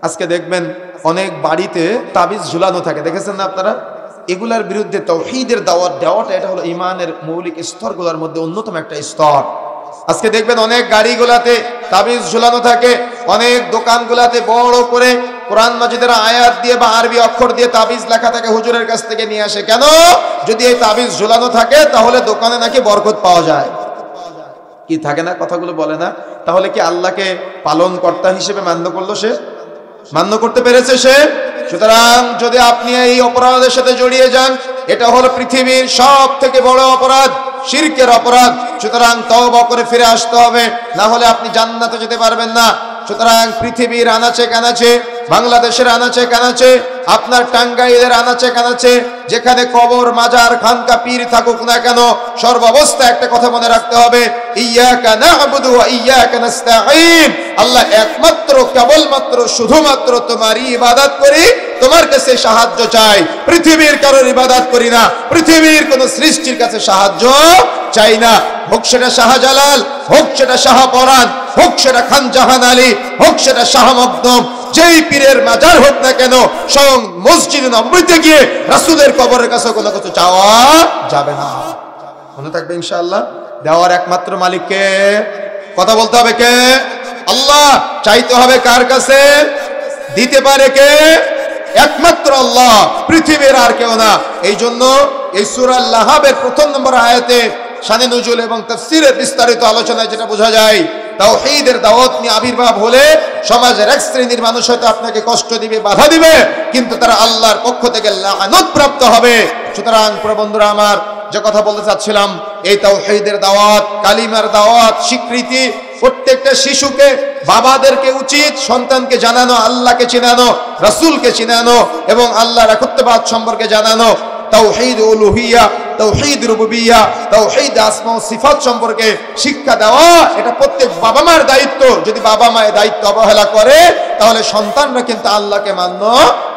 [SPEAKER 1] আজকে দেখবেন অনেক বাড়িতে তাবিজ ঝুলানো থাকে, দেখেছেন না আপনারা? এগুলার বিরুদ্ধে তাওহীদের দাওয়াত দেওয়াটা এটা হলো ঈমানের মৌলিক স্তরগুলোর মধ্যে অন্যতম একটা স্তর। আজকে দেখবেন অনেক গাড়িগুলাতে তাবিজ ঝুলানো থাকে, অনেক দোকানগুলাতে বড় করে কোরআন মাজিদের আয়াত দিয়ে বা আরবি অক্ষর দিয়ে তাবিজ লেখা থাকে, হুজুরের কাছ থেকে নিয়ে আসে। কেন? যদি এই তাবিজ ঝুলানো থাকে তাহলে দোকানে নাকি বরকত পাওয়া যায়। কি থাকে না, কথাগুলো বলে না? তাহলে কি আল্লাহকে পালন কর্তা হিসেবে মান্য করলো সে? মান্য করতে পেরেছে সে? সুতরাং যদি আপনি এই অপরাধের সাথে জড়িয়ে যান, এটা হলো পৃথিবীর সব থেকে বড় অপরাধ, শিরকের অপরাধ। সুতরাং তওবা করে ফিরে আসতে হবে, না হলে আপনি জান্নাতে যেতে পারবেন না। সুতরাং পৃথিবীর আনাচে কানাচে, বাংলাদেশের আনাচে কানাচে, আপনার টাঙ্গাইলের আনাচে কানাচে, যেখানে কবর, মাজার, খানকা, পীর থাকুক না কেন, সর্বাবস্থা একটা কথা মনে রাখতে হবে, ইয়াকা না'বুদু ওয়া ইয়াকা নাস্তাঈন, আল্লাহ একমাত্র, কেবলমাত্র, শুধুমাত্র তোমারই ইবাদত করি, তোমার কাছে সাহায্য চাই। পৃথিবীর কারোর ইবাদত করি না, পৃথিবীর কোন সৃষ্টির কাছে সাহায্য চাই না। হোক সেটা শাহজালাল, হোক সেটা শাহপরাণ, হোক সেটা খান জাহান আলী, হোক সেটা শাহ মখদুম, যেই পীরের মাজার হোক না কেন, স্বয়ং মসজিদ নববীতে গিয়ে রাসূলের কবরের কাছে কোনো কিছু চাওয়া যাবে না। মনে থাকবে ইনশাআল্লাহ। দেওয়ার একমাত্র মালিককে, কথা বলতে হবে কে? আল্লাহ। চাইতে হবে কার কাছে? দিতে পারে কে? একমাত্র আল্লাহ, পৃথিবীর আর কেউ না। এই জন্য এই সূরা লাহাবের প্রথম নম্বর আয়াতে শানে নুজুল এবং তাফসীরের বিস্তারিত আলোচনায় যেটা বোঝা যায়, তাওহীদের দাওয়াত নিয়ে আবির্ভাব হলে সমাজের এক শ্রেণীর মানুষ হয়তো আপনাকে কষ্ট দিবে, বাধা দিবে, কিন্তু তারা আল্লাহর পক্ষ থেকে লাআনত প্রাপ্ত হবে। সুতরাং বন্ধুরা আমার, যে কথা বলতে চাচ্ছিলাম, এই তাওহীদের দাওয়াত, কালিমার দাওয়াত, স্বীকৃতি, প্রত্যেকটা শিশুকে বাবাদেরকে উচিত সন্তানকে জানানো, আল্লাহকে চিনানো, রাসূলকে চিনানো এবং আল্লাহর একত্ববাদ সম্পর্কে জানানো, তাওহীদ উলুহিয়া, তাওহীদ রুবুবিয়্যাহ, তাওহীদ আসমা ও সিফাত সম্পর্কে শিক্ষা দেওয়া এটা প্রত্যেক বাবা মার দায়িত্ব। যদি বাবা মায়ের দায়িত্ব অবহেলা করে তাহলে সন্তানরা কিন্তু আল্লাহকে মান্য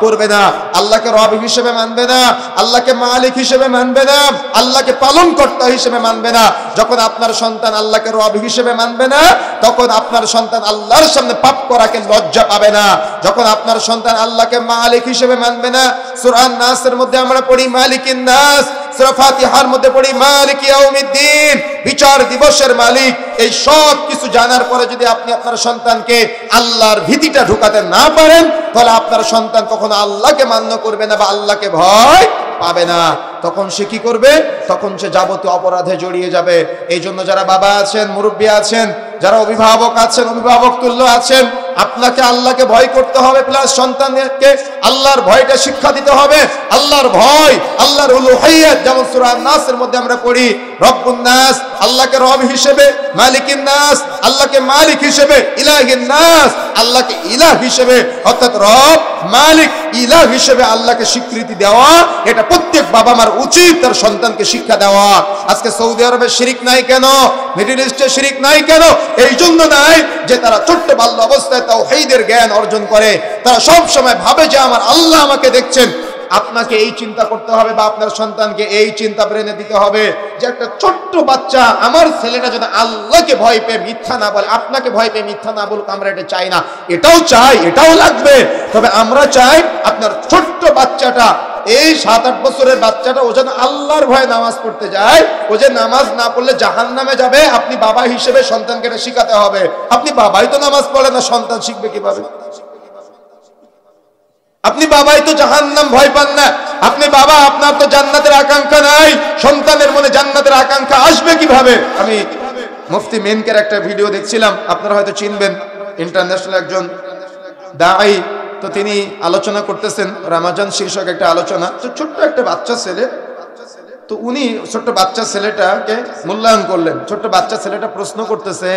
[SPEAKER 1] করবে না, আল্লাহকে রব হিসেবে মানবে না, আল্লাহকে মালিক হিসেবে মানবে না, আল্লাহকে পালনকর্তা হিসেবে মানবে না। যখন আপনার সন্তান আল্লাহকে রব হিসেবে মানবে না, তখন আপনার সন্তান আল্লাহর সামনে পাপ করাকে লজ্জা পাবে না। যখন আপনার সন্তান আল্লাহকে মালিক হিসেবে মানবে না, সূরা নাসের মধ্যে আমরা পড়ি মালিকিন নাস, সূরা ফাতিহার মধ্যে পড়ি মালিক ইয়াউমিদ্দিন, বিচার দিবসের মালিক। এই সব কিছু জানার পরে যদি আপনি আপনার সন্তানকে আল্লাহর ভীতিটা ঢুকাতে না পারেন, তাহলে আপনার সন্তান কখনো আল্লাহকে মান্য করবে না বা আল্লাহকে ভয় পাবে না। তখন সে কি করবে? তখন সে যাবতীয় অপরাধে জড়িয়ে যাবে। এই জন্য যারা বাবা আছেন, মুরব্বী আছেন, যারা অভিভাবক আছেন, অভিভাবক তুল্য আছেন, আপনাকে আল্লাহকে ভয় করতে হবে, প্লাস সন্তানকে আল্লাহর ভয়টা শিক্ষা দিতে হবে। আল্লাহর ভয়, আল্লাহর উলুহিয়্যাত, যেমন সূরা নাসের মধ্যে আমরা পড়ি রব্বুন নাস, আল্লাহকে রব হিসেবে, মালিকিন নাস, আল্লাহকে মালিক হিসেবে, ইলাহিন নাস, আল্লাহকে ইলাহ হিসেবে, অর্থাৎ রব, মালিক, ইলাহ হিসেবে আল্লাহকে স্বীকৃতি দেওয়া, এটা প্রত্যেক বাবা মার উচিত তার সন্তানকে শিক্ষা দেওয়া। আজকে সৌদি আরবে শিরিক নাই কেন? মিডল ইস্টে শিরিক নাই কেন? এই জন্য নাই যে তারা ছোট্ট বাল্য অবস্থায় তাওহীদের জ্ঞান অর্জন করে। তারা সব সময় ভাবে যে আমার আল্লাহ আমাকে দেখছেন। আপনাকে এই চিন্তা করতে হবে বা আপনার সন্তানকে এই চিন্তা ব্রেনে দিতে হবে যে একটা ছোট্ট বাচ্চা, আমার ছেলেটা যেন আল্লাহকে ভয় পেয়ে মিথ্যা না বলে, আপনাকে ভয় পেয়ে মিথ্যা না বলুক। আমরা এটা চাই না, এটাও চাই, এটাও লাগবে। তবে আমরা চাই আপনার ছোট্ট বাচ্চাটা, এই 7-8 বছরের বাচ্চাটা, ও যেন আল্লাহর ভয়ে নামাজ পড়তে যায়। ও যে নামাজ না পড়লে জাহান্নামে যাবে, আপনি বাবা হিসেবে সন্তানকে এটা শিখাতে হবে। আপনি বাবাই তো নামাজ পড়ে না, সন্তান শিখবে কিভাবে? আপনি বাবাই তো জাহান্নাম ভয় পান না, আপনি বাবা, আপনার তো জান্নাতের আকাঙ্ক্ষা নাই, সন্তানের মনে জান্নাতের আকাঙ্ক্ষা আসবে কিভাবে? আমি মুফতি মেনকের একটা ভিডিও দেখছিলাম, আপনারা হয়তো চিনবেন, ইন্টারন্যাশনাল একজন দাঈ। তো তিনি আলোচনা করতেছেন, রামাজান শীর্ষক একটা আলোচনা। তো ছোট্ট একটা বাচ্চা ছেলে, তো উনি ছোট্ট বাচ্চা ছেলেটাকে মূল্যায়ন করলেন। ছোট্ট বাচ্চা ছেলেটা প্রশ্ন করতেছে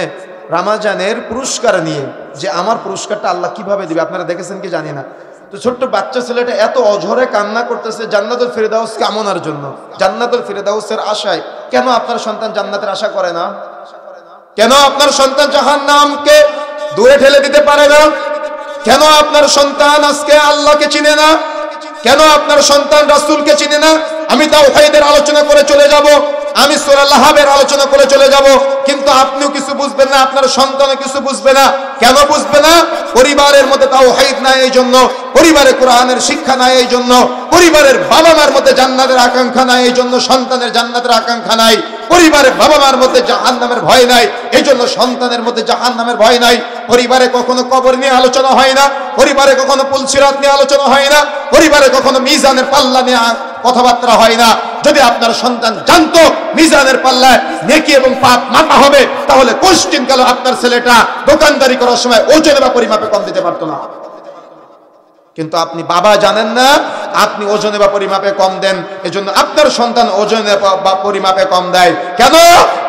[SPEAKER 1] রামাজানের পুরস্কার নিয়ে, যে আমার পুরস্কারটা আল্লাহ কিভাবে দিবে, আপনারা দেখেছেন কি জানি না। তো ছোট্ট বাচ্চা ছেলেটা এত অঝরে কান্না করতেছে জান্নাতুল ফিরদাউস কামনার জন্য, জান্নাতুল ফিরদাউসের আশায়। কেন আপনার সন্তান জান্নাতের আশা করে না? কেন আপনার সন্তান জাহান্নামকে দূরে ঠেলে দিতে পারে না? কেন আপনার সন্তান আজকে আল্লাহকে চিনে না? কেন আপনার সন্তান রাসূলকে চিনে না? আমি তাওহীদের আলোচনা করে চলে যাব, আমি সূরা লাহাবের আলোচনা করে চলে যাব, কিন্তু আপনিও কিছু বুঝবেন না, আপনার সন্তানও কিছু বুঝবে না। কেন বুঝবে না? পরিবারের মধ্যে তাওহীদ নাই এই জন্য, পরিবারে কোরআনের শিক্ষা নাই এই জন্য, পরিবারের বাবা মার মধ্যে জান্নাতের আকাঙ্ক্ষা নাই এই জন্য সন্তানের জান্নাতের আকাঙ্ক্ষা নাই, পরিবারে বাবা মার মধ্যে জাহান্নামের ভয় নাই এই জন্য সন্তানের মধ্যে জাহান্নামের ভয় নাই। পরিবারে কখনো কবর নিয়ে আলোচনা হয় না, পরিবারে কখনো পুলসিরাত নিয়ে আলোচনা হয় না, পরিবারে কখনো মিজানের পাল্লা নিয়ে কথাবার্তা হয় না। যদি আপনার সন্তান জানতো মিজানের পাল্লায় নেকি এবং পাপ মাপা হবে, তাহলে কোশ্চিন কালে আপনার ছেলেটা দোকানদারি করার সময় ওজনে বা পরিমাপে কম দিতে পারতো না। কিন্তু আপনি বাবা জানেন না, আপনি ওজনে বা পরিমাপে কম দেন, এজন্য আপনার সন্তান ওজনে বা পরিমাপে কম দেয়। কেন?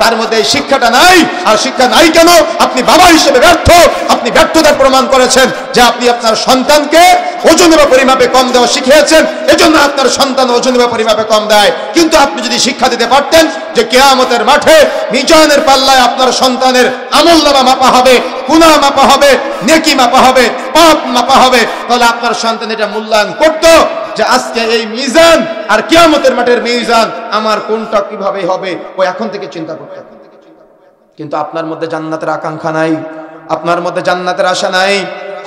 [SPEAKER 1] তার মধ্যে এই শিক্ষাটা নাই। আর শিক্ষা নাই কেন? আপনি বাবা হিসেবে ব্যর্থ, আপনি ব্যর্থতার প্রমাণ করেছেন যে আপনি আপনার সন্তানকে ওজনে বা পরিমাপে কম দেওয়া শিখিয়েছেন, এজন্য আপনার সন্তান ওজনে বা পরিমাপে কম দেয়। কিন্তু আপনি যদি শিক্ষা দিতে পারতেন যে কিয়ামতের মাঠে মিজানের পাল্লায় আপনার সন্তানের আমলনামা মাপা হবে, গুনাহ মাপা হবে, নেকি মাপা হবে, পাপ মাপা হবে, তাহলে আপনার সন্তান এটা মূল্যায়ন করতো যে আজকে এই মিজান আর কিয়ামতের মাঠের মিজান আমার কোনটা কিভাবে হবে, ও এখন থেকে চিন্তা করতে। কিন্তু আপনার মধ্যে জান্নাতের আকাঙ্ক্ষা নাই, আপনার মধ্যে জান্নাতের আশা নাই,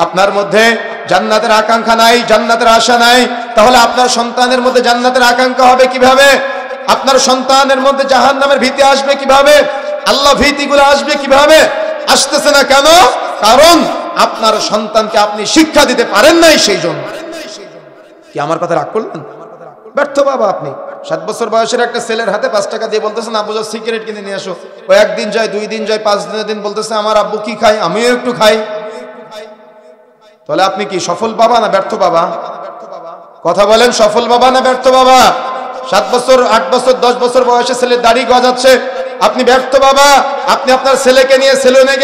[SPEAKER 1] আপনার মধ্যে জান্নাতের আকাঙ্ক্ষা নাই, জান্নাতের আশা নাই, তাহলে আপনার সন্তানের মধ্যে জান্নাতের আকাঙ্ক্ষা হবে কিভাবে? আপনার সন্তানের মধ্যে জাহান্নামের ভীতি আসবে কিভাবে? আল্লাহ ভীতিগুলো আসবে কিভাবে? আসতেছে না কেন? কারণ আপনার সন্তানকে আপনি শিক্ষা দিতে পারেন নাই। সেই জন্য কি আমার কথা রাগ করলেন? ব্যর্থ বাবা আপনি। 7 বছর বয়সের একটা ছেলের হাতে 5 টাকা দিয়ে বলতেছেন আব্বু যা সিগারেট কিনে নিয়ে আসো। ও একদিন যায়, 2 দিন যায়, 5 দিন বলতেছে আমার আব্বু কি খায় আমিও একটু খাই। তাহলে আপনি কি সফল বাবা না ব্যর্থ বাবা? কথা বলেন, সফল বাবা না ব্যর্থ বাবা? 7 বছর, 8 বছর, 10 বছর বয়সে ছেলের দাড়ি গজাচ্ছে, আপনি ব্যর্থ বাবা, আপনি আপনার ছেলেকে নিয়ে সেলুনে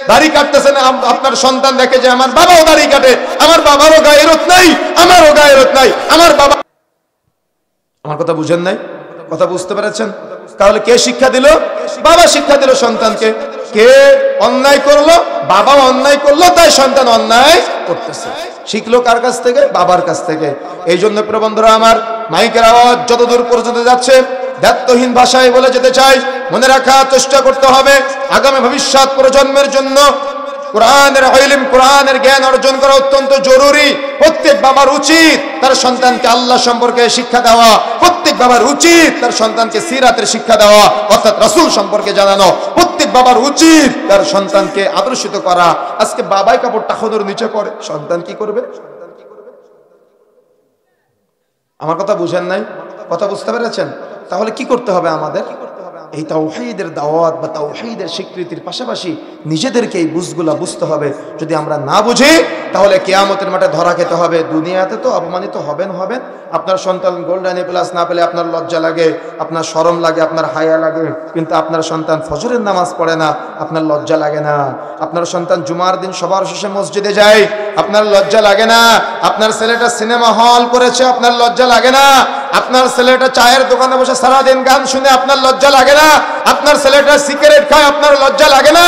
[SPEAKER 1] দাড়ি কাটতেছেন, আপনার সন্তান দেখে যে আমার বাবাও দাড়ি কাটে, আমার বাবারও গায়রত নাই, আমারও গায়রত নাই, আমার বাবা। আমার কথা বুঝেন নাই? কথা বুঝতে পেরেছেন? তাহলে কে শিক্ষা দিল? বাবা শিক্ষা দিল সন্তানকে। কে অন্যায় করলো? বাবা অন্যায় করলো, তাই সন্তান অন্যায় করতেছে। শিখলো কার কাছ থেকে? বাবার কাছ থেকে। এই জন্য প্রিয় বন্ধুরা আমার, মাইকের আওয়াজ যতদূর পর্যন্ত যাচ্ছে, দায়িত্বহীন ভাষায় বলে যেতে চাই, মনে রাখার চেষ্টা করতে হবে আগামী ভবিষ্যৎ প্রজন্মের জন্য কোরআনের ইলম, কোরআনের জ্ঞান অর্জন করা অত্যন্ত জরুরি। প্রত্যেক বাবার উচিত তার সন্তানকে আল্লাহ সম্পর্কে শিক্ষা দেওয়া, প্রত্যেক বাবার উচিত তার সন্তানকে সিরাতের শিক্ষা দেওয়া, অর্থাৎ রাসূল সম্পর্কে জানানো। প্রত্যেক বাবার উচিত তার সন্তানকে আদর্শিত করা। আজকে বাবাই কাপড় টাকানোর নিচে পড়ে, সন্তান কি করবে? আমার কথা বুঝেন নাই? কথা বুঝতে পেরেছেন? তাহলে কি করতে হবে আমাদের? এই তাওহীদের দাওয়াত বা তাওহীদের স্বীকৃতির পাশাপাশি নিজেদেরকে এই বুঝগুলা বুঝতে হবে। যদি আমরা না বুঝি তাহলে কিয়ামতের মাঠে ধরা খেতে হবে। দুনিয়াতে তো অপমানিত হবেন। আপনার সন্তান গোল্ডেন এ প্লাস না পেলে আপনার লজ্জা লাগে, আপনার শরম লাগে, আপনার হায়া লাগে। কিন্তু আপনার সন্তান ফজরের নামাজ পড়ে না, আপনার লজ্জা লাগে না। আপনার সন্তান জুমার দিন সবার শেষে মসজিদে যায়, আপনার লজ্জা লাগে না। আপনার ছেলেটা সিনেমা হল করেছে, আপনার লজ্জা লাগে না। আপনার ছেলেটা চায়ের দোকানে বসে সারাদিন গান শুনে, আপনার লজ্জা লাগে না। আপনার ছেলেটা সিগারেট খায়, আপনার লজ্জা লাগে না।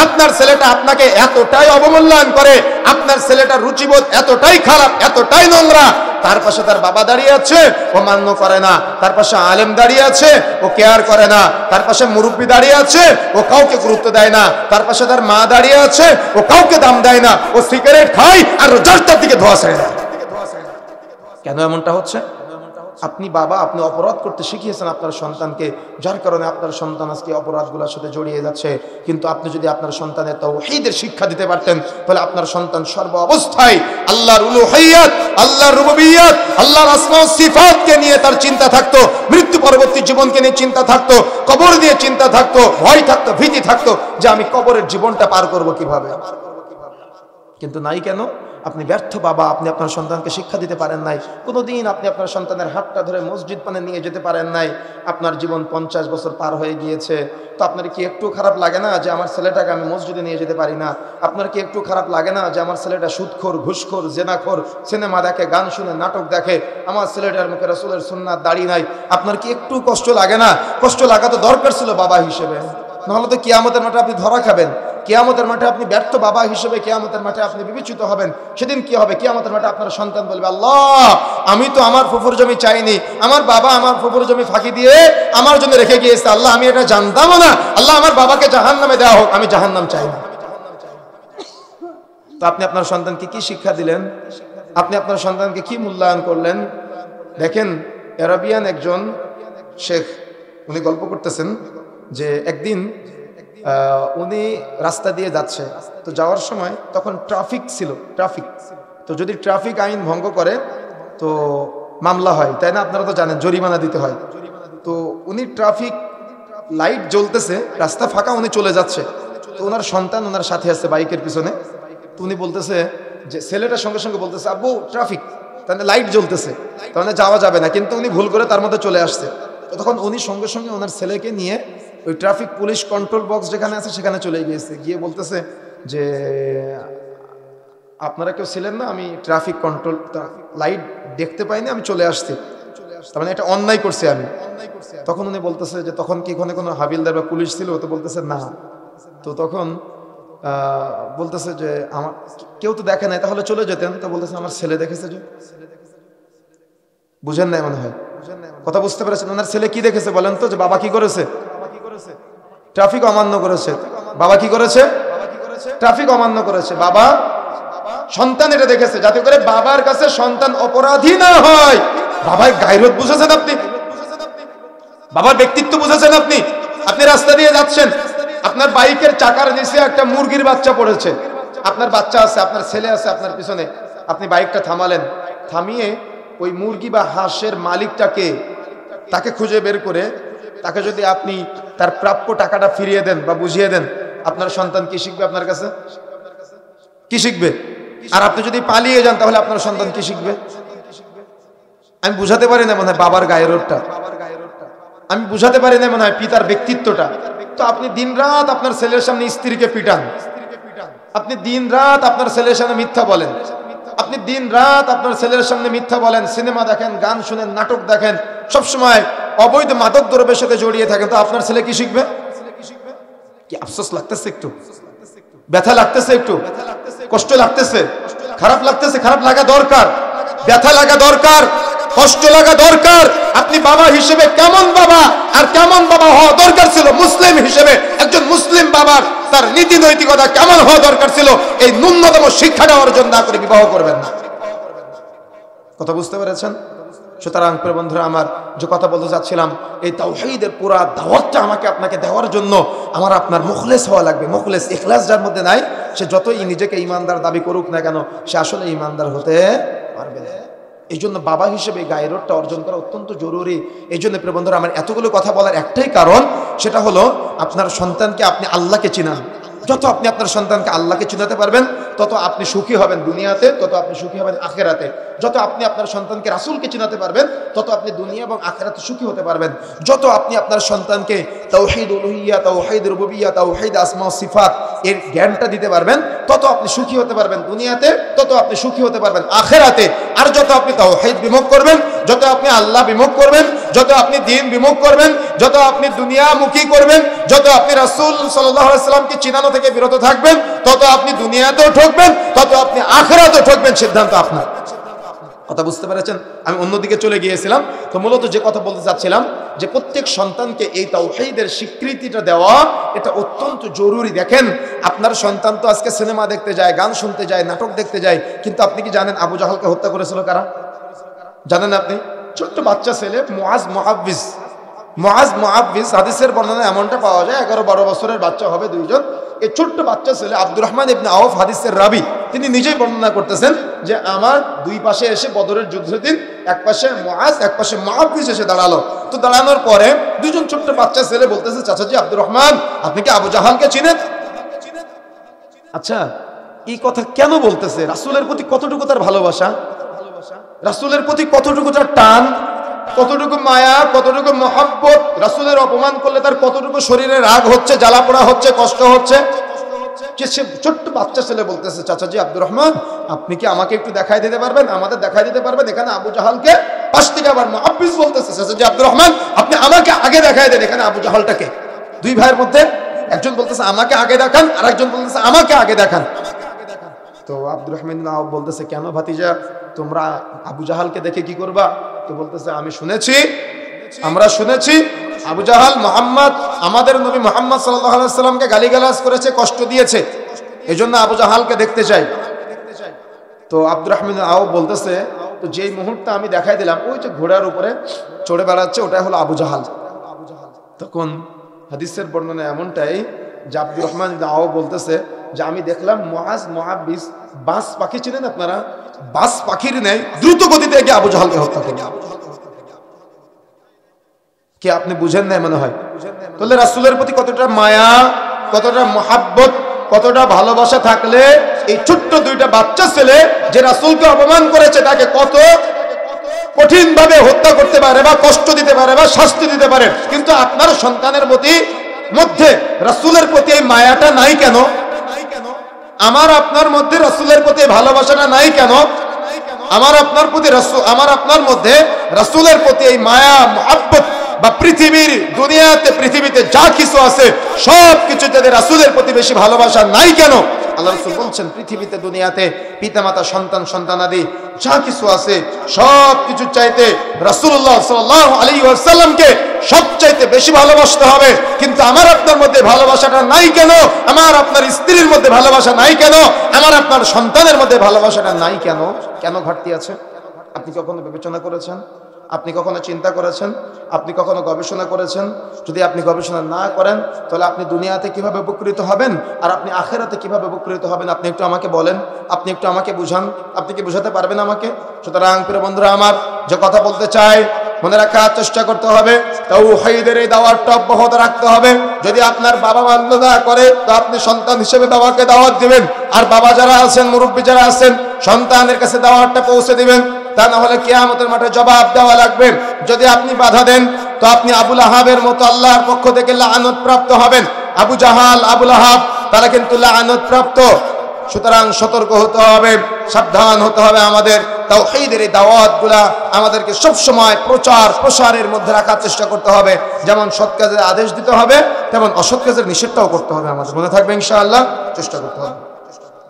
[SPEAKER 1] আপনার ছেলেটা আপনাকে এতটাই অবমূল্যায়ন করে, আপনার ছেলেটা রুচিবোধ এতটাই খারাপ, এতটাই নোংরা, তার পাশে তার বাবা দাঁড়িয়ে আছে, ও মান্য করে না। তার পাশে আলেম দাঁড়িয়ে আছে, ও কেয়ার করে না। তার পাশে মুরব্বী দাঁড়িয়ে আছে, ও কাউকে গুরুত্ব দেয় না। তার পাশে তার মা দাঁড়িয়ে আছে, ও কাউকে দাম দেয় না। ও সিগারেট খায় আর রোজার দিকে ধোয়া ছেড়ে দেয়। কেন এমনটা হচ্ছে? আপনি বাবা, আপনি অপরাধ করতে শিখিয়েছেন আপনার সন্তানকে, যার কারণে আপনার সন্তান আজকে অপরাধগুলোর সাথে জড়িয়ে যাচ্ছে। কিন্তু আপনি যদি আপনার সন্তানের তাওহীদের শিক্ষা দিতে পারতেন, তাহলে আপনার সন্তান সর্ব অবস্থায় আল্লাহর উলুহিয়্যাত, আল্লাহর রুবুবিয়্যাত, আল্লাহর আসমা ও সিফাতকে নিয়ে তার চিন্তা থাকতো, মৃত্যু পরবর্তী জীবনকে নিয়ে চিন্তা থাকতো, কবর নিয়ে চিন্তা থাকতো, ভয় থাকতো, ভীতি থাকতো যে আমি কবরের জীবনটা পার করব কিভাবে। কিন্তু নাই কেন? আপনি ব্যর্থ বাবা, আপনি আপনার সন্তানকে শিক্ষা দিতে পারেন নাই। কোনোদিন আপনি আপনার সন্তানের হাতটা ধরে মসজিদ পানে নিয়ে যেতে পারেন নাই। আপনার জীবন 50 বছর পার হয়ে গিয়েছে। তো আপনার কি একটু খারাপ লাগে না যে আমার ছেলেটাকে আমি মসজিদে নিয়ে যেতে পারি না? আপনার কি একটু খারাপ লাগে না যে আমার ছেলেটা সুদখোর, ঘুষখোর, জেনাখোর, সিনেমা দেখে, গান শুনে, নাটক দেখে, আমার ছেলেটার মুখে রাসূলের সুন্নাত দাড়ি নাই? আপনার কি একটু কষ্ট লাগে না? কষ্ট লাগা তো দরকার ছিল বাবা হিসেবে, নাহলে তো কিয়ামতের মাঠে আপনি ধরা খাবেন। কিয়ামতের মাঠে আপনি ব্যর্থ বাবা হিসেবে কিয়ামতের মাঠে আপনি বিবেচিত হবেন। সেদিন কি হবে? কিয়ামতের মাঠে আপনার সন্তান বলবে, আল্লাহ, আমি তো আমার ফুফুর জমি চাইনি, আমার বাবা আমার ফুফুর জমি ফাঁকি দিয়ে আমার জন্য রেখে গিয়েছে, আল্লাহ আমি এটা জানতামও না, আল্লাহ আমার বাবাকে জাহান্নামে দেওয়া হোক, আমি জাহান্নাম চাই না। তো আপনি আপনার সন্তানকে কি শিক্ষা দিলেন? আপনি আপনার সন্তানকে কি মূল্যায়ন করলেন? দেখেন, আরাবিয়ান একজন শেখ, উনি গল্প করতেছেন যে একদিন উনি রাস্তা দিয়ে যাচ্ছে, তো যাওয়ার সময় তখন ট্রাফিক ছিল, তো যদি ট্রাফিক আইন ভঙ্গ করে তো মামলা হয়, তাই না? আপনারা তো জানেন, জরিমানা দিতে হয়। তো উনি ট্রাফিক লাইট জ্বলতেছে, রাস্তা ফাঁকা, উনি চলে যাচ্ছে, তো ওনার সন্তান ওনার সাথে আছে বাইকের পিছনে। তো উনি বলতেছে যে, ছেলেটার সঙ্গে সঙ্গে বলতেছে, আব্বু ট্রাফিক, তাহলে লাইট জ্বলতেছে, তাহলে যাওয়া যাবে না। কিন্তু উনি ভুল করে তার মধ্যে চলে আসছে। তো তখন উনি সঙ্গে সঙ্গে ওনার ছেলেকে নিয়ে ওই ট্রাফিক পুলিশ কন্ট্রোল বক্স যেখানে আছে সেখানে চলে গিয়েছে, গিয়ে বলতেছে যে, আপনারা কেউ ছিলেন না, আমি ট্রাফিক কন্ট্রোল লাইট দেখতে পাইনি, আমি চলে আসছি, তার মানে এটা অন্যায় করছি আমি। তখন উনি বলতেছে যে, তখন কি কোনো হাবিলদার বা পুলিশ ছিল? তো বলতেছে না। তো তখন বলতেছে যে, আমার কেউ তো দেখে নাই, তাহলে চলে যেতেন। তো বলতেছে, আমার ছেলে দেখেছে। যে বুঝেন নাই মনে হয়, কথা বুঝতে পেরেছেন? ওনার ছেলে কি দেখেছে বলেন তো? যে বাবা কি করেছে? ট্রাফিক অমান্য করেছে। বাবা কি করেছে? ট্রাফিক অমান্য করেছে। বাবা, সন্তান এটা দেখেছে যাতে করে বাবার কাছে সন্তান অপরাধী না হয়। বাবার গায়রত বুঝেছেন আপনি? বাবার ব্যক্তিত্ব বুঝেছেন আপনি? আপনি রাস্তা দিয়ে যাচ্ছেন, আপনার বাইকের চাকার নিচে একটা মুরগির বাচ্চা পড়েছে, আপনার বাচ্চা আছে, আপনার ছেলে আছে আপনার পিছনে, আপনি বাইকটা থামালেন, থামিয়ে ওই মুরগি বা হাঁসের মালিকটাকে, তাকে খুঁজে বের করে তাকে যদি আপনি তার প্রাপ্য টাকাটা ফিরিয়ে দেন বা বুঝিয়ে দেন, আপনার সন্তান কি শিখবে? আপনার কাছে কি শিখবে? আর আপনি যদি পালিয়ে যান তাহলে আপনার সন্তান কি শিখবে? আমি বুঝাতে পারি না মনে হয় বাবার গায়রতটা, আমি বুঝাতে পারি না মনে হয় পিতার ব্যক্তিত্বটা। তো আপনি দিনরাত আপনার ছেলের সামনে স্ত্রীকে পিটান, আপনি দিনরাত আপনার ছেলের সামনে মিথ্যা বলেন, আপনি দিনরাত আপনার ছেলের সামনে মিথ্যা বলেন, সিনেমা দেখেন, গান শুনেন, নাটক দেখেন, সবসময় অবৈধ মাদক দ্রব্যের সাথে জড়িয়ে থাকেন, তো আপনার ছেলে কি শিখবে? কি আফসোস লাগতেছে? একটু ব্যথা লাগতেছে? একটু কষ্ট লাগতেছে? খারাপ লাগতেছে? খারাপ লাগা দরকার, ব্যথা লাগা দরকার, কষ্ট লাগা দরকার। আপনি বাবা হিসেবে কেমন বাবা আর কেমন বাবা হওয়া দরকার ছিল, মুসলিম হিসেবে একজন মুসলিম বাবার তার নীতি নৈতিকতা কেমন হওয়া দরকার ছিল, এই ন্যূনতম শিক্ষাটা অর্জন না করে বিবাহ করবেন না। কথা বুঝতে পেরেছেন? সুতরাং প্রিয় বন্ধুরা আমার, যে কথা বলতে চাচ্ছিলাম, এই তাওহীদের পুরা দাওয়াতটা আমাকে আপনাকে দেওয়ার জন্য আমার আপনার মুখলেস হওয়া লাগবে। মুখলেস, ইখলাস যার মধ্যে নাই, সে যতই নিজেকে ঈমানদার দাবি করুক না কেন, সে আসলে ঈমানদার হতে পারবে না। এই জন্য বাবা হিসেবে গায়রতটা অর্জন করা অত্যন্ত জরুরি। এই জন্য প্রিয় বন্ধুরা আমার এতগুলো কথা বলার একটাই কারণ, সেটা হলো আপনার সন্তানকে আপনি আল্লাহকে চিনান। যত আপনি আপনার সন্তানকে আল্লাহকে চিনাতে পারবেন, তত আপনি সুখী হবেন দুনিয়াতে, তত আপনি সুখী হবেন আখিরাতে। যত আপনি আপনার সন্তানকে রাসূলকে চিনাতে পারবেন, তত আপনি দুনিয়া এবং আখিরাতে সুখী হতে পারবেন। যত আপনি আপনার সন্তানকে তাওহীদ উলুহিয়্যা, তাওহীদ রুবুবিয়্যা, তাওহীদ আসমা ও সিফাত এর জ্ঞানটা দিতে পারবেন, তত আপনি সুখী হতে পারবেন দুনিয়াতে, তত আপনি সুখী হতে পারবেন আখিরাতে। আর যত আপনি তাওহীদ বিমুখ করবেন, যত আপনি আল্লাহ বিমুখ করবেন, যত আপনি দ্বীন বিমুখ করবেন, যত আপনি দুনিয়ামুখী করবেন, যত আপনি রাসূল সাল্লাল্লাহু আলাইহি ওয়াসাল্লামকে চিনানো থেকে বিরত থাকবেন, তত আপনি দুনিয়াতেও ঠকবেন, তত আপনি আখিরাতেও ঠকবেন। সিদ্ধান্ত আপনার। কথা বুঝতে পেরেছেন? আমি অন্যদিকে চলে গিয়েছিলাম। তো মূলত যে কথা বলতে চাচ্ছিলাম, যে প্রত্যেক সন্তানকে এই তাওহীদের স্বীকৃতিটা দেওয়া এটা অত্যন্ত জরুরি। দেখেন, আপনার সন্তান তো আজকে সিনেমা দেখতে যায়, গান শুনতে যায়, নাটক দেখতে যায়, কিন্তু আপনি কি জানেন আবু জাহলকে হত্যা করেছিল কারা? জানেন আপনি? ছোট্ট বাচ্চা ছেলে মুআজ মুআব্বিজ, হাদিসের বর্ণনায় এমনটা পাওয়া যায়, 11-12 বছরের বাচ্চা হবে দুইজন। এই ছোট্ট বাচ্চা ছেলে আব্দুর রহমান ইবনে আওফ, হাদিসের রাবি, তিনি নিজেই বর্ণনা করতেছেন যে আমার দুই পাশে এসে বদরের যুদ্ধের দিন এক পাশে মুআজ, এক পাশে মুআব্বিজ এসে দাঁড়ালো। তো দাঁড়ানোর পরে দুইজন ছোট্ট বাচ্চা ছেলে বলতেছে, চাচাজি আব্দুর রহমান, আপনি কি আবু জাহালকে চিনেন? আচ্ছা, এই কথা কেন বলতেছে? রাসূলের প্রতি কতটুকু তার ভালোবাসা, রাসূলের প্রতি কতটুকু তার টান, কতটুকু মায়া, কতটুকু মহব্বত। রাসূলের অপমান করলে তার কতটুকু শরীরে রাগ হচ্ছে, জ্বালা পোড়া হচ্ছে, কষ্ট হচ্ছে। সে ছোট্ট বাচ্চা ছেলে বলতেছে, চাচাজি আব্দুর রহমান, আপনি কি আমাকে একটু দেখাই দিতে পারবেন, আমাদের দেখাই দিতে পারবেন এখানে আবু জাহালকে? পাশ থেকে আবার মুআব্বিজ বলতেছে, চাচাজি আব্দুর রহমান, আপনি আমাকে আগে দেখাই দেন এখানে আবু জাহালটাকে। দুই ভাইয়ের মধ্যে একজন বলতেছে আমাকে আগে দেখান, আর একজন বলতেছে আমাকে আগে দেখান। তো আব্দুর রহমান নাও বলতেছে, কেন ভাতিজা, তোমরা আবু জাহালকে দেখে কি করবা? তো বলতেছে, আমরা শুনেছি আবু জাহাল মুহাম্মদ, আমাদের নবী মুহাম্মদ সাল্লাল্লাহু আলাইহি ওয়াসাল্লামকে গালিগালাজ করেছে, কষ্ট দিয়েছে, এজন্য আবু জাহালকে দেখতে চাই। তো আব্দুর রহমান আও বলতেছে, তো যেই মুহূর্তে আমি দেখাই দিলাম ওই যে ঘোড়ার উপরে চড়ে বেড়াচ্ছে, ওটাই হলো আবু জাহাল। তখন হাদিসের বর্ণনা এমনটাই যে আব্দুর রহমান আও বলতেছে যে আমি দেখলাম মুআজ মুআব্বিজ বাস পাখি, চিনেন আপনারা? বাস পাখির ন্যায় দ্রুত গতিতে গিয়ে আবু জাহালকে হত্যা করল। কি আপনি বুঝেন না মনে হয়? তাহলে রাসূলের প্রতি কতটা মায়া, কতটা মহাব্বত, কতটা ভালোবাসা থাকলে এই ছোট্ট দুইটা বাচ্চা ছেলে যে রাসূলকে অপমান করেছে তাকে কত কঠিন ভাবে হত্যা করতে পারে বা কষ্ট দিতে পারে বা শাস্তি দিতে পারে, কিন্তু আপনার সন্তানের মধ্যে রাসূলের প্রতি এই মায়াটা নাই কেন? আমার আপনার মধ্যে রাসূলের প্রতি ভালোবাসাটা নাই কেন? আমার আপনার মধ্যে রাসূলের প্রতি এই মায়া মহব্বত বা পৃথিবীতে যা কিছু আছে সব কিছু যাদের রাসূলের প্রতি বেশি ভালোবাসা নাই কেন? আল্লাহ রাসূল বলছেন, পৃথিবীতে দুনিয়াতে পিতামাতা, সন্তান, সন্তানাদি যা কিছু আছে সব কিছু চাইতে রাসূলুল্লাহ সাল্লাল্লাহু আলাইহি ওয়াসাল্লামকে সবচাইতে বেশি ভালোবাসতে হবে। কিন্তু আমার আপনার মধ্যে ভালোবাসাটা নাই কেন? আমার আপনার স্ত্রীর মধ্যে ভালোবাসা নাই কেন? আমার আপনার সন্তানের মধ্যে ভালোবাসাটা নাই কেন? কেন ঘাটতি আছে? আপনি কখনো বিবেচনা করেছেন? আপনি কখনো চিন্তা করেছেন? আপনি কখনো গবেষণা করেছেন? যদি আপনি গবেষণা না করেন তাহলে আপনি দুনিয়াতে কিভাবে উপকৃত হবেন আর আপনি আখিরাতে কিভাবে উপকৃত হবেন? আপনি একটু আমাকে বলেন, আপনি একটু আমাকে বুঝান। আপনি কি বুঝাতে পারবেন আমাকে? সুতরাং প্রিয় বন্ধুরা আমার, যে কথা বলতে চাই মনে রাখার চেষ্টা করতে হবে, তাওহীদের এই দাওয়াতটা অব্যাহত রাখতে হবে। যদি আপনার বাবা মান্য না করে তো আপনি সন্তান হিসেবে বাবাকে দাওয়াত দিবেন, আর বাবা যারা আছেন, মুরব্বী যারা আছেন, সন্তানের কাছে দাওয়াতটা পৌঁছে দিবেন। তা না হলে কিয়ামতের মাঠে জবাব দেওয়া লাগবে। যদি আপনি বাধা দেন, তো আপনি আবুল আহাবের মতো আল্লাহর পক্ষ থেকে লাআনত প্রাপ্ত হবেন। আবু জাহাল, আবুল আহাব তারা কিন্তু লাআনত প্রাপ্ত। সুতরাং সতর্ক হতে হবে, সাবধান হতে হবে। আমাদের তাওহীদের এই দাওয়াতগুলা আমাদেরকে সব সময় প্রচার প্রসারের মধ্যে রাখার চেষ্টা করতে হবে। যেমন সৎ কাজের আদেশ দিতে হবে, তেমন অসৎ কাজের নিষেধটাও করতে হবে। আমাদের মনে থাকবে ইনশাআল্লাহ, চেষ্টা করতে হবে।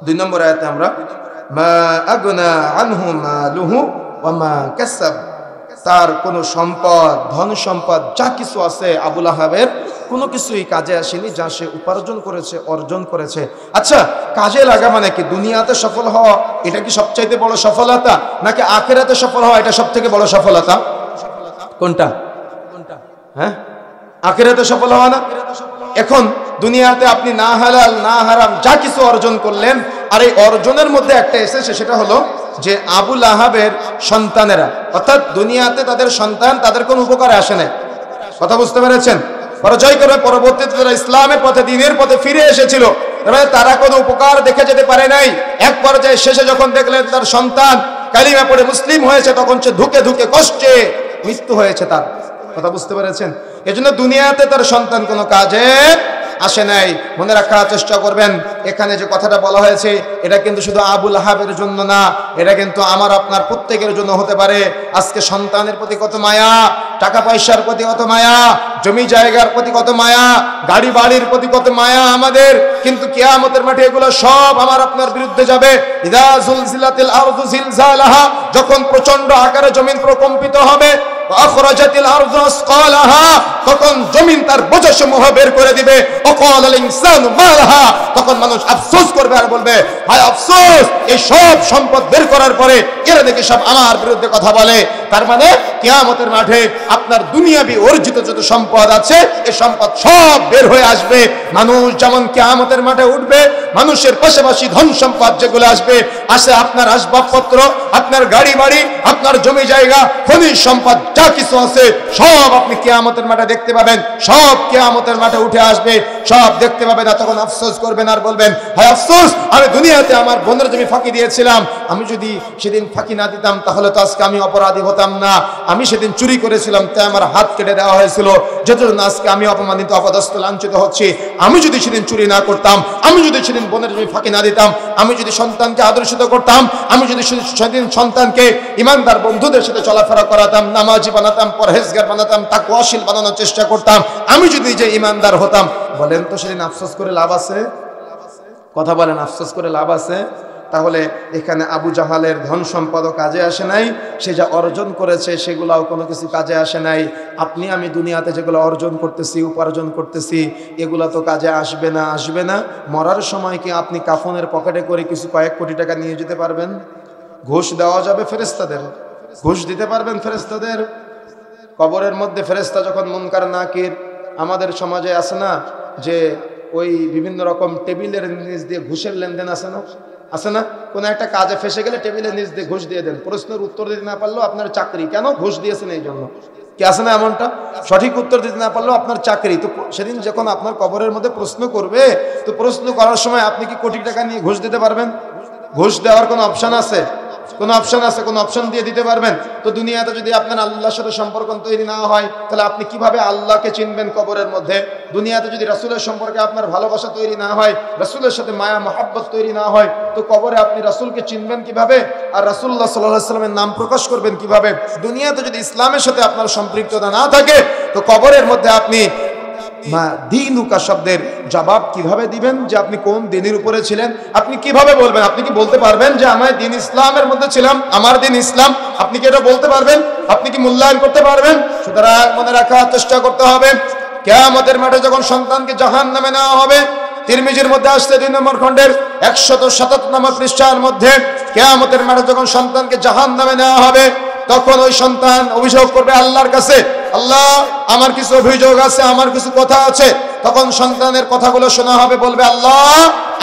[SPEAKER 1] 2 নম্বর আয়াতে আমরা মা আগনা আনহু মালুহু ওয়া মা কাসাব, তার কোনো সম্পদ, ধন সম্পদ যা কিছু আছে আবুল আহাবের কোনো কিছুই কাজে আসেনি যা সে উপার্জন করেছে, অর্জন করেছে। আচ্ছা, কাজে লাগা মানে কি? দুনিয়াতে সফল হওয়া এটা কি সবচাইতে বড় সফলতা, নাকি আখিরাতে সফল হওয়া এটা সবথেকে বড় সফলতা? কোনটা? হ্যাঁ, আখিরাতে সফল হওয়া না? এখন দুনিয়াতে আপনি না হালাল না হারাম যা কিছু অর্জন করলেন, আর এই অর্জনের মধ্যে একটা এসেছে, সেটা হলো যে আবুল আহাবের সন্তানেরা, অর্থাৎ দুনিয়াতে তাদের সন্তান তাদের কোনো উপকারে আসে না। কথা বুঝতে পেরেছেন? পরাজয় করে পরবর্তীতে তারা ইসলামের পথে, দ্বীনের পথে ফিরে এসেছিল, তারা কোনো উপকার দেখে যেতে পারে নাই। এক পর্যায়ে শেষে যখন দেখলেন তার সন্তান কালিমা পড়ে মুসলিম হয়েছে, তখন সে ধুকে ধুকে কষ্টে মৃত্যু হয়েছে তার। কথা বুঝতে পেরেছেন? এজন্য দুনিয়াতে তার সন্তান কোনো কাজে আসে নাই। মনে রাখার চেষ্টা করবেন, এখানে যে কথাটা বলা হয়েছে এটা কিন্তু শুধু আবুল আহাবের জন্য না, এটা কিন্তু আমার আপনার প্রত্যেকের জন্য হতে পারে। আজকে সন্তানের প্রতি কত মায়া, টাকা পয়সার প্রতি কত মায়া, জমি জায়গার প্রতি কত মায়া, গাড়ি বাড়ির প্রতি কত মায়া আমাদের, কিন্তু কিয়ামতের মাঠে এগুলো সব আমার আপনার বিরুদ্ধে যাবে। ইযা যুলজিলাতিল আরদু জিলজালাহা, যখন প্রচন্ড আকারে জমিন প্রকম্পিত হবে, আখরাজাতিল আরদু আসকালাহা, তখন জমিন তার বোঝাসমূহ বের করে দিবে। ওয়াকালাল ইনসানু মা লাহা, তখন মানুষ আফসোস করবে আর বলবে হায় আফসোস, এই সব সম্পদ বের করার পরে এরা দেখি সব আমার বিরুদ্ধে কথা বলে। তার মানে কিয়ামতের মাঠে আপনার দুনিয়াবি অর্জিত যত সম্পদ আছে এই সম্পদ সব বের হয়ে আসবে। মানুষ যেমন কিয়ামতের মাঠে উঠবে, মানুষের পাশাপাশি ধন সম্পদ যেগুলো আসবে, আসে আপনার আসবাবপত্র, আপনার গাড়ি বাড়ি, আপনার জমি জায়গা, খনিজ সম্পদ যা কিছু আছে সব আপনি কিয়ামতের মাঠে দেখতে পাবেন। সব কিয়ামতের মাঠে উঠে আসবে, সব দেখতে পাবেন। আর তখন আফসোস করবেন আর বলবেন হায় আফসোস, আমি দুনিয়াতে আমার বোনের জমি ফাঁকি দিয়েছিলাম, আমি যদি সেদিন ফাঁকি না দিতাম তাহলে তো আজকে আমি অপরাধী হতাম না। আমি সেদিন চুরি করেছিলাম তাই আমার হাত কেটে দেওয়া হয়েছিল, যেজন্য আজকে আমি অপমানিত, অপদস্থ, লাঞ্ছিত হচ্ছি। আমি যদি সেদিন চুরি না করতাম, আমি যদি সেদিন বোনের জমি ফাঁকি না দিতাম, আমি যদি সন্তানকে আদর্শিত করতাম, আমি যদি সেদিন সন্তানকে ইমানদার বন্ধুদের সাথে চলাফেরা করাতাম, নামাজি বানাতাম, পরহেজগার বানাতাম, তাকওয়াশীল বানানোর চেষ্টা করতাম, আমি যদি নিজে ইমানদার হতাম, বলেন তো সেদিন আফসোস করে লাভ আছে? কথা বলেন, আফসোস করে লাভ আছে? তাহলে এখানে আবু জাহালের ধন সম্পদও কাজে আসে নাই, সে যা অর্জন করেছে সেগুলাও কোনো কিছু কাজে আসে নাই। আপনি আমি দুনিয়াতে যেগুলো অর্জন করতেছি, উপার্জন করতেছি, এগুলো তো কাজে আসবে না, আসবে না। মরার সময় কি আপনি কাফনের পকেটে করে কিছু কয়েক কোটি টাকা নিয়ে যেতে পারবেন? ঘুষ দেওয়া যাবে ফেরেশতাদের, ঘুষ দিতে পারবেন ফেরেশতাদের? কবরের মধ্যে ফেরেশতা যখন মুনকার নাকির, আমাদের সমাজে আছে না যে ওই বিভিন্ন রকম টেবিলের নিচ দিয়ে ঘুষের লেনদেন আছে না, আছে না? কোনো একটা কাজে ফেসে গেলে টেবিলের নিচ দিয়ে ঘুষ দিয়ে দেন, প্রশ্নের উত্তর দিতে না পারলেও আপনার চাকরি, কেন ঘুষ দিয়েছেন এই জন্য, কি আছে না এমনটা? সঠিক উত্তর দিতে না পারলেও আপনার চাকরি। তো সেদিন যখন আপনার কবরের মধ্যে প্রশ্ন করবে, তো প্রশ্ন করার সময় আপনি কি কোটি টাকা নিয়ে ঘুষ দিতে পারবেন? ঘুষ দেওয়ার কোনো অপশান আছে? কোনো অপশন আছে? কোনো অপশন দিয়ে দিতে পারবেন? তো দুনিয়াতে যদি আপনার আল্লাহর সাথে সম্পর্ক তৈরি না হয়, তাহলে আপনি কিভাবে আল্লাহকে চিনবেন কবরের মধ্যে? দুনিয়াতে যদি রাসূলের সম্পর্কে আপনার ভালোবাসা তৈরি না হয়, রাসূলের সাথে মায়া মহাব্বত তৈরি না হয়, তো কবরে আপনি রাসূলকে চিনবেন কিভাবে? আর রাসূলুল্লাহ সাল্লাল্লাহু আলাইহি ওয়াসাল্লামের নাম প্রকাশ করবেন কিভাবে? দুনিয়াতে যদি ইসলামের সাথে আপনার সম্পৃক্ততা না থাকে, তো কবরের মধ্যে আপনি মা দীনুকা শব্দের জবাব কিভাবে দিবেন যে আপনি কোন দিনের উপরে ছিলেন? আপনি কিভাবে বলবেন? আপনি কি বলতে পারবেন যে আমি দিন ইসলামের মধ্যে ছিলাম, আমার দিন ইসলাম? আপনি কি এটা বলতে পারবেন? আপনি কি মূল্যায়ন করতে পারবেন? সুতরাং মনে রাখার চেষ্টা করতে হবে, কিয়ামতের মাঠে যখন সন্তানকে জাহান্নামে নেওয়া হবে, তিরমিজির মধ্যে আসছে 2 নম্বর খণ্ডের 177 নম্বর পৃষ্ঠার মধ্যে, কিয়ামতের মাঠে যখন সন্তানকে জাহান্নামে নেওয়া হবে, তখন ওই সন্তান অভিযোগ করবে আল্লাহর কাছে, আল্লাহ আমার কিছু অভিযোগ আছে, আমার কিছু কথা আছে। তখন সন্তানের কথাগুলো শোনা হবে, বলবে আল্লাহ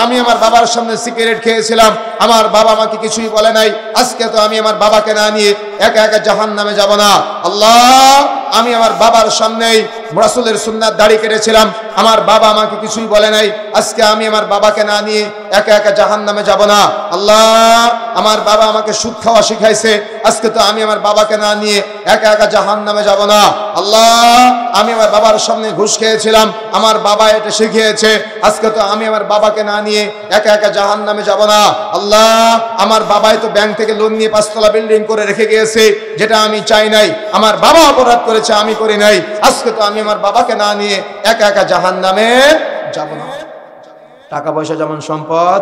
[SPEAKER 1] আমি আমার বাবার সামনে সিগারেট খেয়েছিলাম, আমার বাবা আমাকে কিছুই বলে নাই, আজকে তো আমি আমার বাবাকে না নিয়ে একা একা জাহান্নামে যাব না। আল্লাহ আমি আমার বাবার সামনেই রাসূলের সুন্নাত দাড়ি কেটেছিলাম, আমার বাবা আমাকে কিছুই বলে নাই, আজকে আমি আমার বাবাকে না নিয়ে একা একা জাহান্নামে যাব না। আল্লাহ আমার বাবা আমাকে সুদ খাওয়া শিখাইছে, আজকে তো আমি আমার বাবাকে না নিয়ে একা একা জাহান্নামে যাব না। আল্লাহ আমি আমার বাবার সামনে ঘুষ খেয়েছিলাম, আমার বাবা এটা শিখিয়েছে, আজকে তো আমি আমার বাবাকে না নিয়ে একা একা জাহান্নামে যাব না। আল্লাহ, আমার বাবাই তো ব্যাংক থেকে লোন নিয়ে 5 তলা বিল্ডিং করে রেখে গিয়েছে, যেটা আমি চাই নাই। আমার বাবা অপরাধ করেছে, আমি করি নাই। আজকে তো আমি আমার বাবাকে না নিয়ে একা একা জাহান্নামে যাব না। টাকা পয়সা যেমন সম্পদ,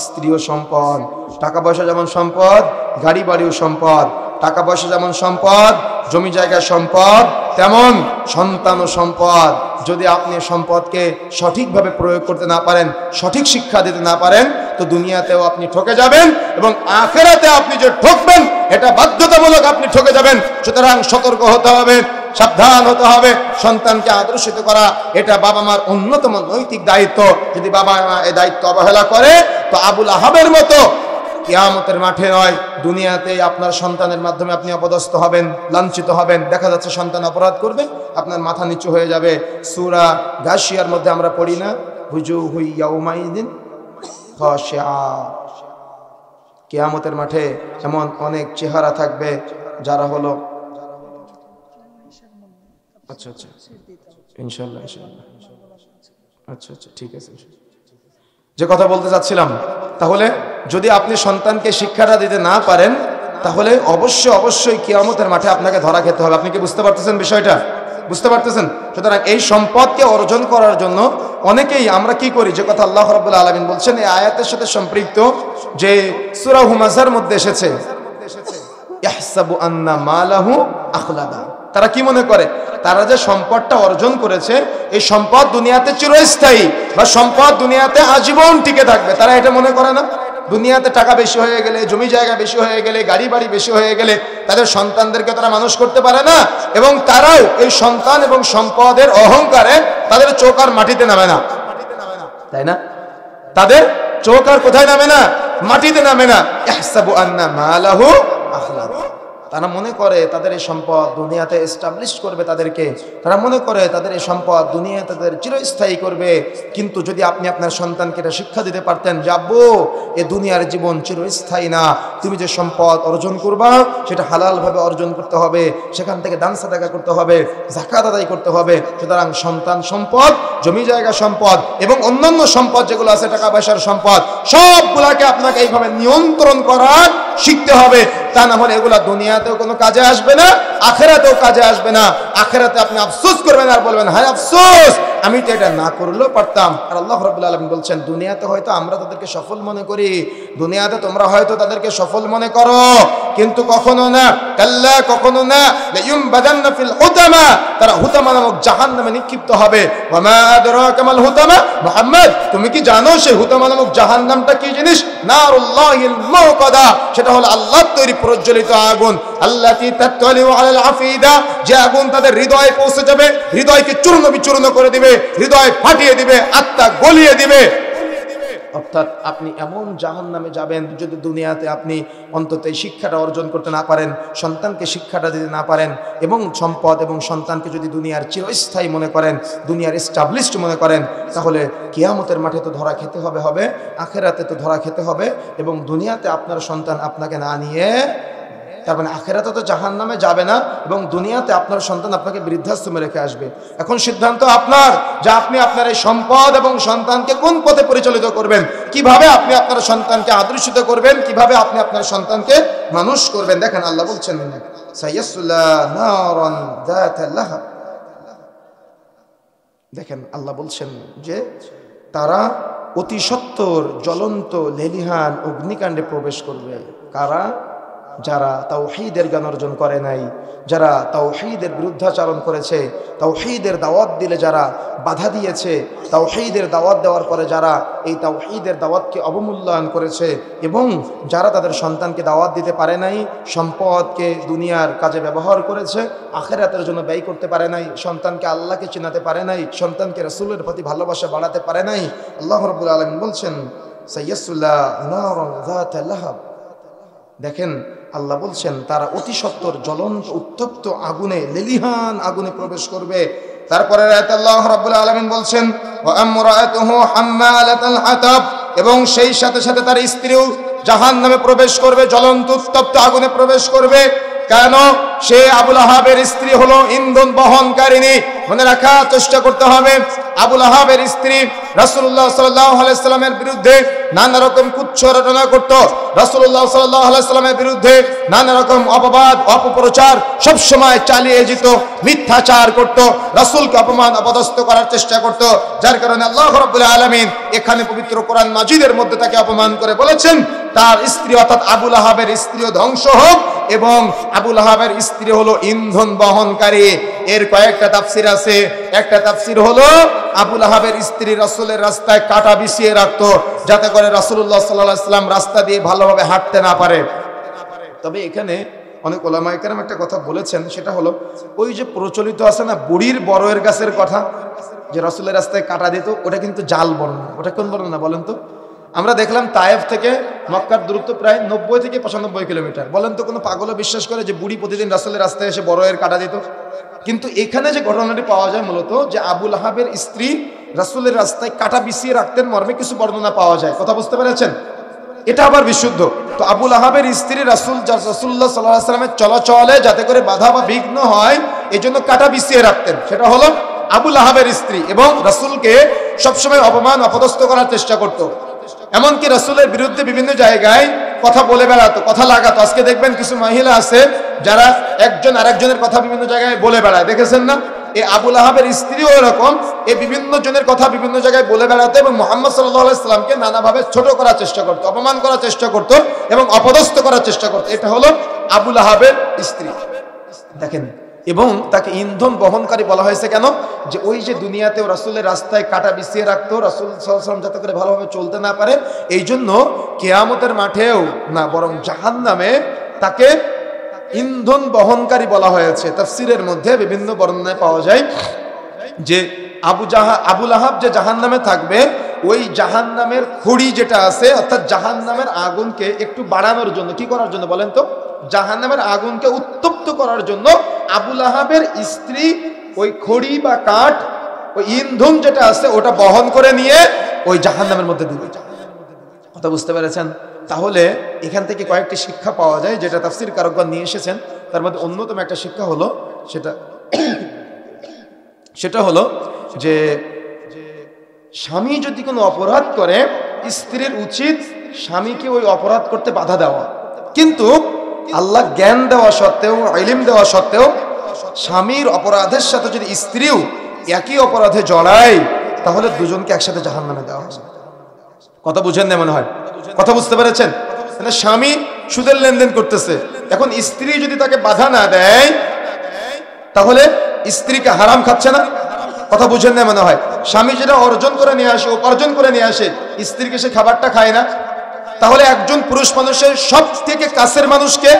[SPEAKER 1] স্ত্রীও সম্পদ। টাকা পয়সা যেমন সম্পদ, গাড়ি বাড়িও সম্পদ। টাকা পয়সা যেমন সম্পদ, জমি জায়গা সম্পদ, তেমন সন্তানও সম্পদ। যদি আপনি সম্পদকে সঠিকভাবে প্রয়োগ করতে না পারেন, সঠিক শিক্ষা দিতে না পারেন, তো দুনিয়াতেও আপনি ঠকে যাবেন এবং আখিরাতে আপনি যে ঠকবেন এটা বাধ্যতামূলক, আপনি ঠকে যাবেন। সুতরাং সতর্ক হতে হবে, সাবধান হতে হবে। সন্তানকে আদর্শিত করা এটা বাবা মার অন্যতম নৈতিক দায়িত্ব। যদি বাবা মা এই দায়িত্ব অবহেলা করে, তো আবুল আহাবের মতো কিয়ামতের মাঠে নয়, দুনিয়াতে আপনার সন্তানের মাধ্যমে আপনি অপদস্থ হবেন, লাঞ্ছিত হবেন। দেখা যাচ্ছে সন্তান অপরাধ করবে, আপনার মাথা নিচু হয়ে যাবে। সূরা গাশিয়ার মধ্যে আমরা পড়ি না, হুজুহু ইয়াউমাইদিন খাশিআ। কিয়ামতের মাঠে এমন অনেক চেহারা থাকবে যারা হলো, আচ্ছা আচ্ছা ইনশাআল্লাহ ইনশাআল্লাহ, আচ্ছা আচ্ছা ঠিক আছে। যে কথা বলতে চাচ্ছিলাম, তাহলে যদি আপনি সন্তানকে শিক্ষাটা দিতে না পারেন, তাহলে অবশ্যই কিয়ামতের মাঠে আপনাকে ধরা খেতে হবে। আপনি কি বুঝতে পারতেছেন বিষয়টা? বুঝতে পারতেছেন? সুতরাং এই সম্পদকে অর্জন করার জন্য অনেকেই আমরা কি করি, যে কথা আল্লাহ রাব্বুল আলামিন বলছেন এই আয়াতের সাথে সম্পৃক্ত, যে সূরা হুমাযার মধ্যে এসেছে, ইয়াহসাবু আন্না মালাহু আখলাদা। তারা কি মনে করে, তারা যে সম্পদটা অর্জন করেছে, এই সম্পদ দুনিয়াতে চিরস্থায়ী বা সম্পদ দুনিয়াতে আজীবন টিকে থাকবে। তারা এটা মনে করে না। দুনিয়াতে টাকা বেশি হয়ে গেলে, জমি জায়গা বেশি হয়ে গেলে, গাড়ি বাড়ি বেশি হয়ে গেলে তাদের সন্তানদেরকে তারা মানুষ করতে পারে না, এবং তারাও এই সন্তান এবং সম্পদের অহংকারে তাদের চোখ আর মাটিতে নামে না, তাই না? তাদের চোখ আর কোথায় নামে না? মাটিতে নামে না। ইয়াহসাবু আন্না মালাহু আখলাদা। তারা মনে করে তাদের এই সম্পদ দুনিয়াতে এস্টাবলিশ করবে তাদেরকে, তারা মনে করে তাদের এই সম্পদ দুনিয়াতে তাদের চিরস্থায়ী করবে। কিন্তু যদি আপনি আপনার সন্তানকে এটা শিক্ষা দিতে পারতেন যে আব্বু, এ দুনিয়ার জীবন চিরস্থায়ী না, তুমি যে সম্পদ অর্জন করবা সেটা হালালভাবে অর্জন করতে হবে, সেখান থেকে দান সাদাকা করতে হবে, যাকাত আদায় করতে হবে। সুতরাং সন্তান সম্পদ, জমি জায়গা সম্পদ এবং অন্যান্য সম্পদ যেগুলো আছে, টাকা পয়সার সম্পদ, সবগুলাকে আপনাকে এইভাবে নিয়ন্ত্রণ করা শিখতে হবে। তা না হলে এগুলা দুনিয়াতেও কোনো কাজে আসবে না, আখিরাতেও কাজে আসবে না। আখিরাতে আপনি আফসোস করবেন আর বলবেন, হায় আফসোস, আমি তো এটা না করলেও পারতাম। আর আল্লাহ রাব্বুল আলামিন বলছেন, দুনিয়াতে হয়তো আমরা তাদেরকে সফল মনে করি, দুনিয়াতে তোমরা হয়তো তাদেরকে সফল মনে করো, কিন্তু কখনো না, কাল্লা, কখনো না, লায়ুমবাদান্না ফিল হুতামা, তারা হুতামা নামক জাহান্নামে নিক্ষিপ্ত হবে। ওয়া মা আদরাকা মাল হুতামা, মুহাম্মদ তুমি কি জানো সেই হুতামা নামক জাহান্নামটা কি জিনিস? নারুল্লাহিল মুকাদা, সেটা হলো আল্লাহর তৈরি প্রজ্বলিত আগুন। আল্লাতী তাত্তালিউ আলাল আফিদা, যে আগুন তাদের হৃদয়ে পৌঁছে যাবে, হৃদয়কে চূর্ণ বিচূর্ণ করে দিবে, হৃদয় ফাটিয়ে দিবে, আত্মা গলিয়ে দিবে। অর্থাৎ আপনি এমন জাহান্নামে যাবেন যদি দুনিয়াতে আপনি অন্তত এই শিক্ষাটা অর্জন করতে না পারেন, সন্তানকে শিক্ষাটা দিতে না পারেন, এবং সম্পদ এবং সন্তানকে যদি দুনিয়ার চিরস্থায়ী মনে করেন, দুনিয়ার এস্টাবলিশড মনে করেন, তাহলে কিয়ামতের মাঠে তো ধরা খেতে হবে, আখিরাতে তো ধরা খেতে হবে। এবং দুনিয়াতে আপনার সন্তান আপনাকে না নিয়ে, তার মানে আখিরাতে তো জাহান্নামে যাবে না, এবং দুনিয়াতে আপনার সন্তান আপনাকে বৃদ্ধাশ্রমে রেখে আসবে। এখন সিদ্ধান্ত আপনার, যে আপনি আপনার এই সম্পদ এবং সন্তানকে কোন পথে পরিচালিত করবেন, কিভাবে আপনি আপনার সন্তানকে আদর্শিত করবেন, কিভাবে আপনি আপনার সন্তানকে মানুষ করবেন। দেখেন আল্লাহ বলছেন, সায়াসলা নারান যাতা লাহাব। দেখেন আল্লাহ বলছেন যে তারা অতি সত্বর জ্বলন্ত লেলিহান অগ্নিকাণ্ডে প্রবেশ করবে। কারা? যারা তাওহীদের জ্ঞান অর্জন করে নাই, যারা তাওহীদের বিরুদ্ধাচরণ করেছে, তাওহীদের দাওয়াত দিলে যারা বাধা দিয়েছে, তাওহীদের দাওয়াত দেওয়ার পরে যারা এই তাওহীদের দাওয়াতকে অবমূল্যায়ন করেছে, এবং যারা তাদের সন্তানকে দাওয়াত দিতে পারে নাই, সম্পদকে দুনিয়ার কাজে ব্যবহার করেছে, আখিরাতের জন্য ব্যয় করতে পারে নাই, সন্তানকে আল্লাহকে চিনাতে পারে নাই, সন্তানকে রাসূলের প্রতি ভালোবাসা বাড়াতে পারে নাই, আল্লাহ রাব্বুল আলামিন বলছেন সায়াসলা নারান যাতা লাহাব। দেখেন আল্লাহ বলছেন তারা অতি সত্বর জ্বলন্ত উত্তপ্ত আগুনে, লেলিহান আগুনে প্রবেশ করবে। তারপরে আয়াতে আল্লাহ রাব্বুল আলামিন বলছেন ওয়া আমরাতুহু হাম্মালাতাল হাতাব, এবং সেই সাথে সাথে তার স্ত্রীও জাহান্নামে প্রবেশ করবে, জ্বলন্ত উত্তপ্ত আগুনে প্রবেশ করবে। কেন? সে আবুল আহাবের স্ত্রী হলো ইন্ধন বহনকারিণী। মনে রাখার চেষ্টা করতে হবে, আবুল আহাবের স্ত্রী রাসূলুল্লাহ সাল্লাল্লাহু আলাইহি সাল্লামের বিরুদ্ধে নানা রকম কুচ্ছ রটনা করত, রাসূলুল্লাহ সাল্লাল্লাহু আলাইহি সাল্লামের বিরুদ্ধে নানা রকম অপবাদ অপপ্রচার সব সময় চালিয়ে যেত, মিথ্যাচার করত, রাসূলকে অপমান অপদস্থ করার চেষ্টা করত। যার কারণে আল্লাহ রাব্বুল আলামিন এখানে পবিত্র কোরআন মাজিদের মধ্যে তাকে অপমান করে বলেছেন তার স্ত্রী অর্থাৎ আবুল আহাবের স্ত্রীও ধ্বংস হোক এবং আবুল আহাবের স্ত্রী হলো ইন্ধন বহনকারী। এর কয়েকটা তাফসির আছে। একটা তাফসির হলো আবুল আহাবের স্ত্রী রাসূলের রাস্তায় কাঁটা বিছিয়ে রাখতো যাতে করে রাসূলুল্লাহ সাল্লাল্লাহু আলাইহি সাল্লাম রাস্তা দিয়ে ভালোভাবে হাঁটতে না পারে। তবে এখানে অনেক ওলামায়ে কেরাম একটা কথা বলেছেন, সেটা হলো ওই যে প্রচলিত আছে না বুড়ির বড়ের গাছের কথা, যে রাসূলের রাস্তায় কাঁটা দিত, ওটা কিন্তু জাল বর্ণনা। ওটা কোন বর্ণনা বলেন তো? আমরা দেখলাম তায়েফ থেকে মক্কার দূরত্ব প্রায় 90 থেকে 95 কিলোমিটার। বলেন তো কোনো পাগলও বিশ্বাস করে যে বুড়ি প্রতিদিন রাসূলের রাস্তায় এসে বড়ের কাঁটা দিত? কিন্তু এখানে যে ঘটনাটি পাওয়া যায় মূলত যে আবুল আহাবের স্ত্রী রাসূলের রাস্তায় কাঁটা বিছিয়ে রাখতেন মর্মে কিছু বর্ণনা পাওয়া যায়। কথা বুঝতে পেরেছেন? এটা আবার বিশুদ্ধ। তো আবুল আহাবের স্ত্রী রাসূলুল্লাহ সাল্লাল্লাহু আলাইহি ওয়াসাল্লামের চলাচলে যাতে করে বাধা বা বিঘ্ন হয় এই জন্য কাঁটা বিছিয়ে রাখতেন। সেটা হলো আবুল আহাবের স্ত্রী, এবং রাসূলকে সবসময় অপমান অপদস্থ করার চেষ্টা করত। এমনকি রাসূলের বিরুদ্ধে বিভিন্ন জায়গায় কথা বলে বেড়াতো, কথা লাগাতো। আজকে দেখবেন কিছু মহিলা আছে যারা একজন আরেকজনের কথা বিভিন্ন জায়গায় বলে বেড়ায়, দেখেছেন না? এই আবুল আহাবের স্ত্রীও এরকম এই বিভিন্ন জনের কথা বিভিন্ন জায়গায় বলে বেড়াতো এবং মুহাম্মদ সাল্লাল্লাহু আলাইহি সাল্লামকে নানাভাবে ছোট করার চেষ্টা করতো, অপমান করার চেষ্টা করতো এবং অপদস্থ করার চেষ্টা করতো। এটা হলো আবুল আহাবের স্ত্রী। দেখেন, এবং তাকে ইন্ধন বহনকারী বলা হয়েছে কেন? যে ওই যে দুনিয়াতেও রাসূলের রাস্তায় কাঁটা বিছিয়ে রাখতো, রাসূল সাল্লাল্লাহু আলাইহি ওয়াসাল্লাম যাতে করে ভালোভাবে চলতে না পারে, এই জন্য কিয়ামতের মাঠেও না বরং জাহান্নামে তাকে ইন্ধন বহনকারী বলা হয়েছে। তাফসীরের মধ্যে বিভিন্ন বর্ণনায় পাওয়া যায় যে আবুল আহাব যে জাহান্নামে থাকবে, ওই জাহান্নামের খড়ি যেটা আছে অর্থাৎ জাহান্নামের আগুনকে একটু বাড়ানোর জন্য, কি করার জন্য বলেন তো? জাহান্নামের আগুনকে উত্তপ্ত করার জন্য আবুল আহাবের স্ত্রী ওই খড়ি বা কাঠ, ওই ইন্ধন যেটা আছে ওটা বহন করে নিয়ে ওই জাহান্নামের মধ্যে দিবে। কথা বুঝতে পেরেছেন? তাহলে এখান থেকে কয়েকটি শিক্ষা পাওয়া যায় যেটা তাফসীর কারকগণ নিয়ে এসেছেন। তার মধ্যে অন্যতম একটা শিক্ষা হলো সেটা হলো যে স্বামী যদি কোনো অপরাধ করে স্ত্রীর উচিত স্বামীকে ওই অপরাধ করতে বাধা দেওয়া। কিন্তু আল্লাহ জ্ঞান দেওয়া সত্ত্বেও, ইলম দেওয়া সত্ত্বেও স্বামীর অপরাধের সাথে যদি স্ত্রীও একই অপরাধে জড়ায় তাহলে দুজনকে একসাথে জাহান্নামে দেওয়া হবে। কথা বুঝেন না মনে হয়? কথা বুঝতে পেরেছেন? মানে স্বামী সুদের লেনদেন করতেছে, এখন স্ত্রী যদি তাকে বাধা না দেয় তাহলে স্ত্রীকে হারাম খাচ্ছে না? কথা বুঝেন না মনে হয়? স্বামী যেটা অর্জন করে নিয়ে আসে, উপার্জন করে নিয়ে আসে, স্ত্রীকে সে খাবারটা খায় না। তাহলে একজন পুরুষ মানুষের সব থেকে কাছের মানুষকে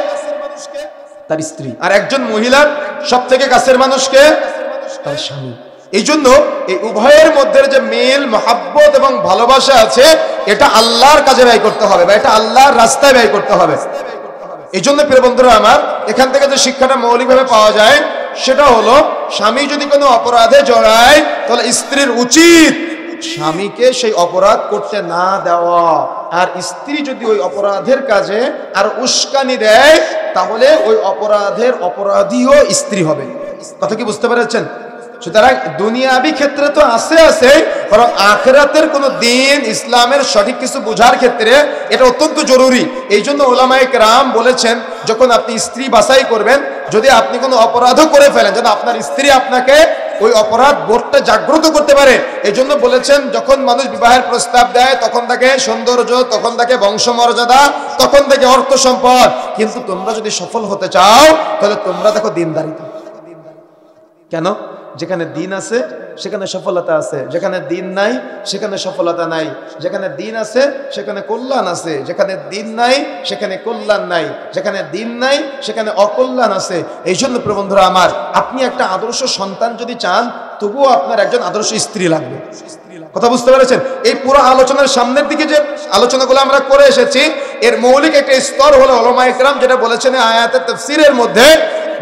[SPEAKER 1] তার স্ত্রী, আর একজন মহিলার সব থেকে কাছের মানুষকে তার স্বামী। এই জন্য এই উভয়ের মধ্যে যে মিল, মহাব্বত এবং ভালোবাসা আছে এটা আল্লাহর কাজে ব্যয় করতে হবে বা এটা আল্লাহর রাস্তায় ব্যয় করতে হবে। এই জন্য প্রিয় বন্ধুরা আমার, এখান থেকে যে শিক্ষাটা মৌলিকভাবে পাওয়া যায় সেটা হলো স্বামী যদি কোনো অপরাধে জড়ায় তাহলে স্ত্রীর উচিত স্বামীকে সেই অপরাধ করতে না দেওয়া, আর স্ত্রী যদি ওই অপরাধের কাজে আর উস্কানি দেয় তাহলে ওই অপরাধের অপরাধীও স্ত্রী হবে। কথা কি বুঝতে পেরেছেন? সুতরাং দুনিয়াবি ক্ষেত্রে তো আছে, বরং আখিরাতের কোন দিন ইসলামের সঠিক কিছু বোঝার ক্ষেত্রে এটা অত্যন্ত জরুরি। এই জন্য উলামায়ে কেরাম বলেছেন যখন আপনি স্ত্রী বাছাই করবেন, যদি আপনি কোনো অপরাধও করে ফেলেন যেন আপনার স্ত্রী আপনাকে ওই অপরাধ বোধটা জাগ্রত করতে পারে। এই জন্য বলেছেন যখন মানুষ বিবাহের প্রস্তাব দেয় তখন তাকে সৌন্দর্য, তখন তাকে বংশমর্যাদা, তখন তাকে অর্থ সম্পদ, কিন্তু তোমরা যদি সফল হতে চাও তাহলে তোমরা দেখো দিনদারিতা। কেন? যেখানে দিন আছে সেখানে সফলতা আছে, যেখানে দিন নাই সেখানে সফলতা নাই, যেখানে দিন আছে সেখানে কল্যাণ আছে, যেখানে দিন নাই সেখানে কল্যাণ নাই, যেখানে দিন নাই সেখানে অকল্যাণ আছে। এই জন্য প্রিয় বন্ধুরা আমার, আপনি একটা আদর্শ সন্তান যদি চান তবুও আপনার একজন আদর্শ স্ত্রী লাগবে। কথা বুঝতে পেরেছেন? এই পুরো আলোচনার সামনের দিকে যে আলোচনাগুলো আমরা করে এসেছি এর মৌলিক একটা স্তর হলো উলামায়ে কেরাম যেটা বলেছেন আয়াতের তাফসীরের মধ্যে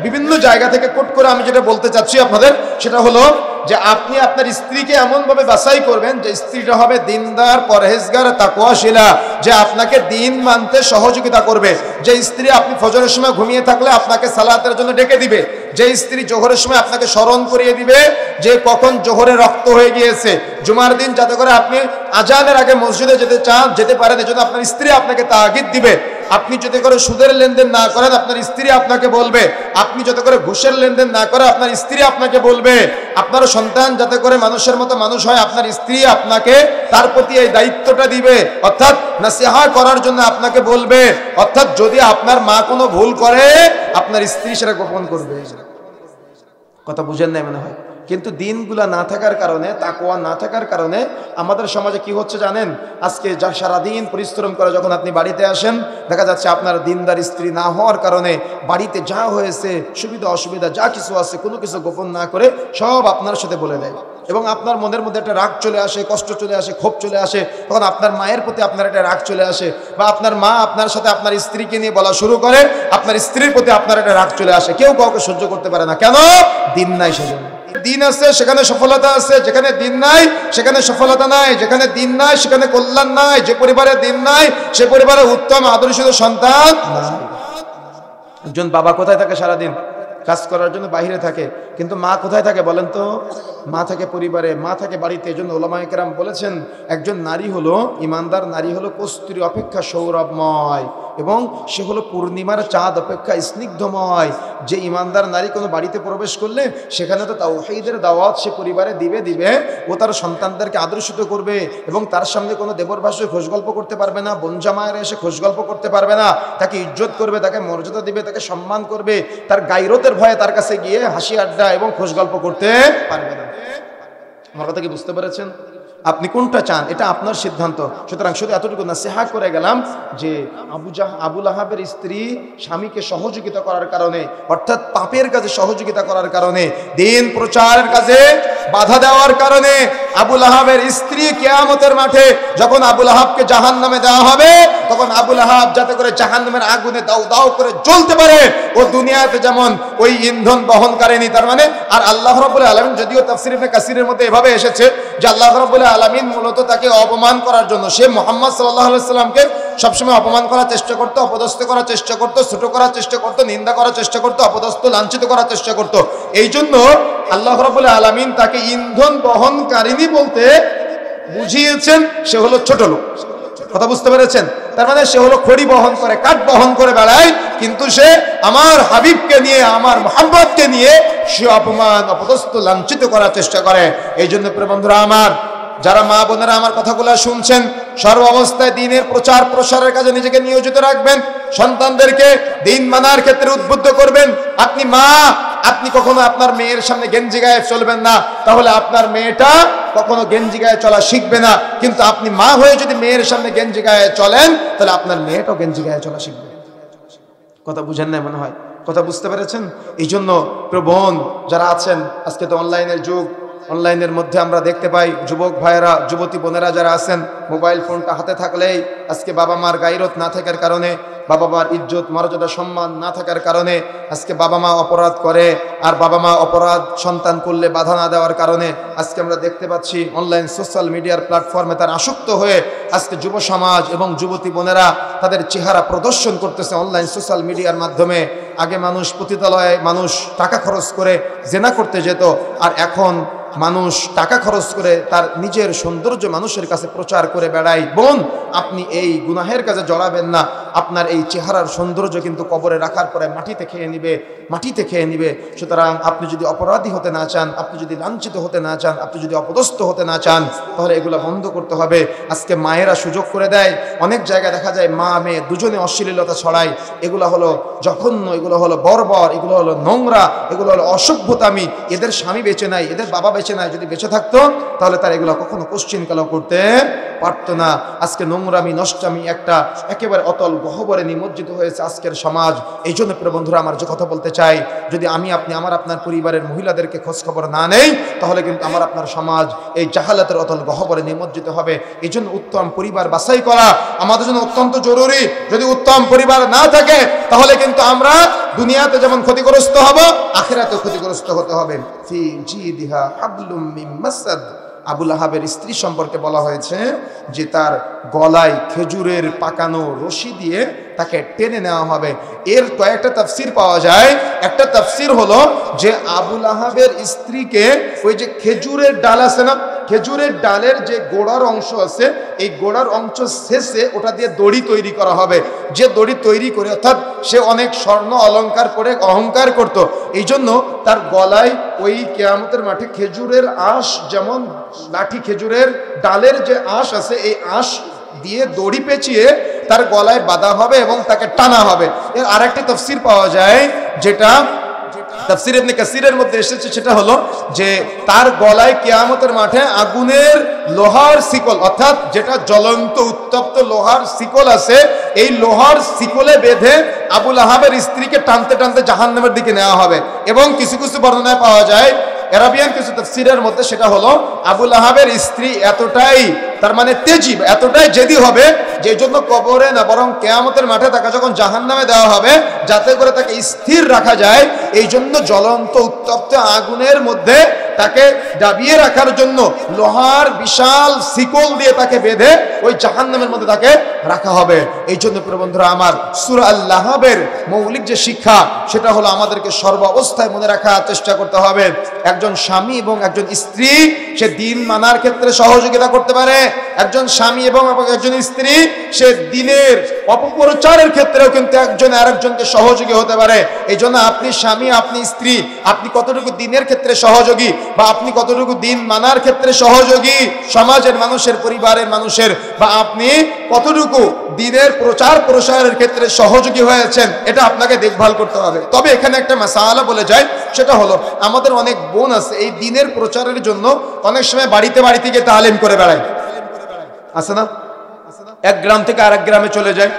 [SPEAKER 1] বিভিন্ন জায়গা থেকে কোট করে আমি যেটা বলতে চাচ্ছি আপনাদের সেটা হলো যে আপনি আপনার স্ত্রীকে এমনভাবে বাছাই করবেন যে স্ত্রীটা হবে দিনদার, পরহেজগার, তাকওয়াশীলা, যে আপনাকে দিন মানতে সহযোগিতা করবে। যে স্ত্রী আপনি ফজরের সময় ঘুমিয়ে থাকলে আপনাকে সালাতের জন্য ডেকে দিবে, যে স্ত্রী জোহরের সময় আপনাকে স্মরণ করিয়ে দিবে যে কখন জোহরে রক্ত হয়ে গিয়েছে, জুমার দিন যাতে করে আপনি আজানের আগে মসজিদে যেতে চান যেতে পারেন, এজন্য আপনার স্ত্রী আপনাকে তাগিদ দিবে। আপনি যাতে করে সুদের লেনদেন না করেন আপনার স্ত্রী আপনাকে বলবে, আপনি যাতে করে ঘুষের লেনদেন না করে আপনার স্ত্রী আপনাকে বলবে, আপনার সন্তান যাতে করে মানুষের মতো মানুষ হয় আপনার স্ত্রী আপনাকে তার প্রতি এই দায়িত্বটা দিবে, অর্থাৎ নাসিহা করার জন্য আপনাকে বলবে। অর্থাৎ যদি আপনার মা কোনো ভুল করে আপনার স্ত্রী সেটা গোপন করবে। কথা বুঝেন নাই মনে হয়। কিন্তু দিনগুলা না থাকার কারণে, তাকওয়া না থাকার কারণে আমাদের সমাজে কি হচ্ছে জানেন, আজকে যা সারাদিন পরিশ্রম করে যখন আপনি বাড়িতে আসেন দেখা যাচ্ছে আপনার দিনদার স্ত্রী না হওয়ার কারণে বাড়িতে যা হয়েছে সুবিধা অসুবিধা যা কিছু আছে কোনো কিছু গোপন না করে সব আপনার সাথে বলে দেয়, এবং আপনার মনের মধ্যে একটা রাগ চলে আসে, কষ্ট চলে আসে, ক্ষোভ চলে আসে। তখন আপনার মায়ের প্রতি আপনার একটা রাগ চলে আসে, বা আপনার মা আপনার সাথে আপনার স্ত্রীকে নিয়ে বলা শুরু করে, আপনার স্ত্রীর প্রতি আপনার একটা রাগ চলে আসে। কেউ কাউকে সহ্য করতে পারে না, কেন? দিন নাই সেজন্য। দিন আছে সেখানে সফলতা আছে, যেখানে দিন নাই সেখানে সফলতা নাই, যেখানে দিন নাই সেখানে কল্যাণ নাই, যে পরিবারে দিন নাই সে পরিবারে উত্তম আদর্শিত সন্তান নাই। একজন বাবা কোথায় থাকে? সারাদিন কাজ করার জন্য বাইরে থাকে, কিন্তু মা কোথায় থাকে বলেন তো? মা থাকে পরিবারে, মা থাকে বাড়িতে। এই জন্য ওলামায়ে কেরাম বলেছেন একজন নারী হলো, ইমানদার নারী হলো কস্তুরী অপেক্ষা সৌরভময়, এবং সে হলো পূর্ণিমার চাঁদ অপেক্ষা স্নিগ্ধময়। যে ইমানদার নারী কোনো বাড়িতে প্রবেশ করলে সেখানে তো তাওহীদের দাওয়াত সে পরিবারে দিবে, ও তার সন্তানদেরকে আদর্শিত করবে, এবং তার সামনে কোনো দেবর ভাষায় খোঁজ গল্প করতে পারবে না, বনজামায়ের এসে খোঁজ গল্প করতে পারবে না, তাকে ইজ্জত করবে, তাকে মর্যাদা দিবে, তাকে সম্মান করবে, তার গায়রতের ভয়ে তার কাছে গিয়ে হাসি আড্ডা এবং খোঁজ গল্প করতে পারবে না। আমার কথা কি বুঝতে পেরেছেন? আপনি কোনটা চান এটা আপনার সিদ্ধান্ত। সুতরাং শুধু এতটুকু নাসিহা করে গেলাম যে আবু লাহাবের স্ত্রী স্বামীকে সহযোগিতা করার কারণে, অর্থাৎ পাপের কাজে সহযোগিতা করার কারণে, দিন প্রচারের কাজে বাধা দেওয়ার কারণে আবু লাহাবের স্ত্রী কিয়ামতের মাঠে যখন আবু লাহাবকে জাহান্নামে দেওয়া হবে তখন আবু লাহাব যাতে করে জাহান্নামের আগুনে দাউ দাউ করে জ্বলতে পারে, ও দুনিয়াতে যেমন ওই ইন্ধন বহনকারিনী। তার মানে আর আল্লাহ রাব্বুল আলামিন, যদিও তাফসীর ইবনে কাসিরের মধ্যে এভাবে এসেছে যে আল্লাহ রাব্বুল আলামিন মূলত তাকে অপমান করার জন্য, সে মুহাম্মদ সাল্লাল্লাহু আলাইহি সাল্লামকে সবসময় অপমান করার চেষ্টা করতো, অপদস্থ করার চেষ্টা করতো, ছোট করার চেষ্টা করতো, নিন্দা করার চেষ্টা করতো, অপদস্থ লাঞ্ছিত করার চেষ্টা করতো। এই জন্য আল্লাহ রাব্বুল আলামিন তাকে ইন্ধন বহনকারিনী বলতে বুঝিয়েছেন সে হলো ছোট লোক। কথা বুঝতে পেরেছেন? তার মানে সে হলো খড়ি বহন করে, কাঠ বহন করে বেড়ায়, কিন্তু সে আমার হাবিবকে নিয়ে, আমার মুহাম্মদকে নিয়ে সে অপমান, অপদস্থ, লাঞ্ছিত করার চেষ্টা করে। এই জন্য প্রিয় বন্ধুরা আমার, যারা মা বোনেরা আমার কথাগুলো শুনছেন, সর্ব অবস্থায় দ্বীনের প্রচার প্রসারের কাজে নিজেকে নিয়োজিত রাখবেন, সন্তানদেরকে দ্বীন মানার ক্ষেত্রে উদ্বুদ্ধ করবেন। আপনি মা, আপনি কখনো আপনার মেয়ের সামনে গেঞ্জি গায়ে চলবেন না, তাহলে আপনার মেয়েটা কখনো গেঞ্জি গায়ে চলা শিখবে না। কিন্তু আপনি মা হয়ে যদি মেয়ের সামনে গেঞ্জি গায়ে চলেন তাহলে আপনার মেয়েটাও গেঞ্জি গায়ে চলা শিখবে। কথা বুঝেন না মনে হয়? কথা বুঝতে পেরেছেন? এই জন্য প্রিয় বোন যারা আছেন, আজকে তো অনলাইনের যুগ, অনলাইনের মধ্যে আমরা দেখতে পাই যুবক ভাইয়েরা, যুবতী বোনেরা যারা আছেন, মোবাইল ফোনটা হাতে থাকলেই আজকে বাবা মার গায়রত না থাকার কারণে, বাবা মার ইজ্জত মর্যাদা সম্মান না থাকার কারণে আজকে বাবা মা অপরাধ করে, আর বাবা মা অপরাধ সন্তান করলে বাধা না দেওয়ার কারণে আজকে আমরা দেখতে পাচ্ছি অনলাইন সোশ্যাল মিডিয়ার প্ল্যাটফর্মে তারা আসক্ত হয়ে আজকে যুব সমাজ এবং যুবতী বোনেরা তাদের চেহারা প্রদর্শন করতেছে অনলাইন সোশ্যাল মিডিয়ার মাধ্যমে। আগে মানুষ পতিতালয়ে মানুষ টাকা খরচ করে জেনা করতে যেত, আর এখন মানুষ টাকা খরচ করে তার নিজের সৌন্দর্য মানুষের কাছে প্রচার করে বেড়ায়। বোন, আপনি এই গুনাহের কাজে জড়াবেন না। আপনার এই চেহারার সৌন্দর্য কিন্তু কবরে রাখার পরে মাটিতে খেয়ে নিবে। সুতরাং আপনি যদি অপরাধী হতে না চান, আপনি যদি লাঞ্ছিত হতে না চান, আপনি যদি অপদস্থ হতে না চান, তাহলে এগুলো বন্ধ করতে হবে। আজকে মায়েরা সুযোগ করে দেয়, অনেক জায়গায় দেখা যায় মা মেয়ে দুজনে অশ্লীলতা ছড়ায়। এগুলো হলো জঘন্য, এগুলো হলো বর্বর, এগুলো হলো নোংরা, এগুলো হলো অসভ্যতামি। এদের স্বামী বেঁচে নাই, এদের বাবা বেঁচে নাই, যদি বেঁচে থাকতো তাহলে তারা এগুলো কখনো কোশ্চিনকালও করতে পারতো না। আজকে নোংরামি নষ্টামি একটা একেবারে অতল গহ্বরে নিমজ্জিত হয়েছে আজকের সমাজ। এই জন্য প্রিয় বন্ধুরা আমার যে কথা বলতে চাই, যদি আমি আপনি আপনার পরিবারের মহিলাদেরকে খোঁজখবর না নেই, তাহলে কিন্তু আপনার সমাজ এই জাহালাতের অতল গহ্বরে নিমজ্জিত হবে। এই জন্য উত্তম পরিবার বাছাই করা আমাদের জন্য অত্যন্ত জরুরি। যদি উত্তম পরিবার না থাকে, তাহলে কিন্তু আমরা দুনিয়াতে যেমন ক্ষতিগ্রস্ত হব, আখিরাতেও ক্ষতিগ্রস্ত হতে হবে। ফি জিদিহা হাবলুম মিন মাসাদ। আবু লাহাবের স্ত্রী সম্পর্কে বলা হয়েছে যে তার গলায় খেজুরের পাকানো রশি দিয়ে তাকে টেনে নেওয়া হবে। এর কয়েকটা তাফসির পাওয়া যায়। একটা তাফসির হলো যে আবু লাহাবের স্ত্রীকে ওই যে খেজুরের ডাল আছে না, খেজুরের ডালের যে গোড়ার অংশ আছে, এই গোড়ার অংশ শেষে ওটা দিয়ে দড়ি তৈরি করা হবে। যে দড়ি তৈরি করে, অর্থাৎ সে অনেক স্বর্ণ অলংকার করে অহংকার করত, এই জন্য তার গলায় ওই কিয়ামতের মাঠে খেজুরের আঁশ, যেমন লাঠি খেজুরের ডালের যে আঁশ আছে, এই আঁশ দিয়ে দড়ি পেঁচিয়ে তার গলায় বাঁধা হবে এবং তাকে টানা হবে। এর আরেকটি তাফসীর পাওয়া যায়, যেটা তাফসীর ইবনে কাসীরের মধ্যে এসেছে, সেটা হলো যে তার গলায় কিয়ামতের মাঠে আগুনের লোহার শিকল, অর্থাৎ যেটা জ্বলন্ত উত্তপ্ত লোহার শিকল আছে, এই লোহার শিকলে বেঁধে আবু লাহাবের স্ত্রীকে টানতে টানতে জাহান্নামের দিকে নেওয়া হবে। এবং কিছু কিছু বর্ণনায় পাওয়া যায়, আরাবিয়ান কিছু তাফসীরের মধ্যে, সেটা হলো আবু লাহাবের স্ত্রী এতটাই, তার মানে তেজি, এতটাই জেদি হবে যে জন্য কবরে না বরং কিয়ামতের মাঠে তাকে যখন জাহান্নামে দেওয়া হবে, যাতে করে তাকে স্থির রাখা যায়, এই জন্য জ্বলন্ত উত্তপ্ত আগুনের মধ্যে তাকে দাবিয়ে রাখার জন্য লোহার বিশাল শিকল দিয়ে তাকে বেঁধে ওই জাহান্নামের মধ্যে তাকে রাখা হবে। এই জন্য প্রিয় বন্ধুরা আমার, সূরা আল লাহাবের মৌলিক যে শিক্ষা, সেটা হলো আমাদেরকে সর্ব অবস্থায় মনে রাখার চেষ্টা করতে হবে। একজন স্বামী এবং একজন স্ত্রী সে দিন মানার ক্ষেত্রে সহযোগিতা করতে পারে। একজন স্বামী এবং একজন স্ত্রী সে দিনের অপপ্রচারের ক্ষেত্রেও কিন্তু একজন আরেকজনকে সহযোগী হতে পারে। এই জন্য আপনি স্বামী, আপনি স্ত্রী, আপনি কতটুকু দিনের ক্ষেত্রে সহযোগী বা আপনি কতটুকু দিন মানার ক্ষেত্রে সহযোগী সমাজের মানুষের, পরিবারের মানুষের, বা আপনি কতটুকু দিনের প্রচার প্রসারের ক্ষেত্রে সহযোগী হয়েছেন, এটা আপনাকে দেখভাল করতে হবে। তবে এখানে একটা মাসালা বলে যায়, সেটা হলো আমাদের অনেক বোন আছে এই দিনের প্রচারের জন্য অনেক সময় বাড়িতে বাড়িতে গিয়ে তালিম করে বেড়ায়, আছে না? এক গ্রাম থেকে আরেক গ্রামে চলে যায়,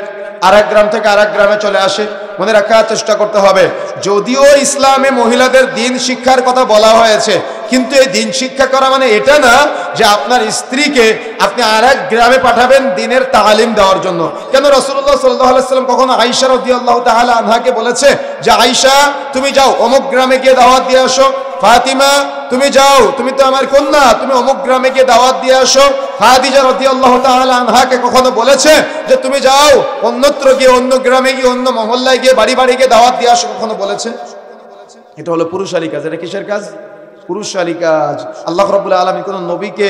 [SPEAKER 1] আরেক গ্রাম থেকে আরেক গ্রামে চলে আসে। মনে রাখার চেষ্টা করতে হবে, যদিও ইসলামে মহিলাদের দিন শিক্ষার কথা বলা হয়েছে, কিন্তু এই দিন শিক্ষা করা মানে এটা না যে আপনার স্ত্রীকে আপনি আরেক গ্রামে পাঠাবেন দিনের তালিম দেওয়ার জন্য। কেন রাসূলুল্লাহ সাল্লাল্লাহু আলাইহি ওয়াসাল্লাম কখনো আয়েশা রাদিয়াল্লাহু তাআলা আনহাকে বলেছে যে আয়েশা তুমি যাও অমুক গ্রামে গিয়ে দাওয়াত দিয়ে আসো, ফাতিমা তুমি যাও, তুমি তো আমার কন্যা, তুমি অমুক গ্রামে গিয়ে দাওয়াত দিয়ে আসো। খাদিজা রাদিয়াল্লাহু তাআলা আনহাকে কখনো বলেছে যে তুমি যাও অন্যত্র গিয়ে, অন্য গ্রামে গিয়ে, অন্য মহল্লায় গিয়ে, বাড়ি বাড়ি গিয়ে দাওয়াত দিয়ে আসো, কখনো বলেছে? এটা হলো পুরুষালী কাজ। এটা কিসের কাজ? পুরুষালী কাজ। আল্লাহ রাব্বুল আলামিন কোন নবীকে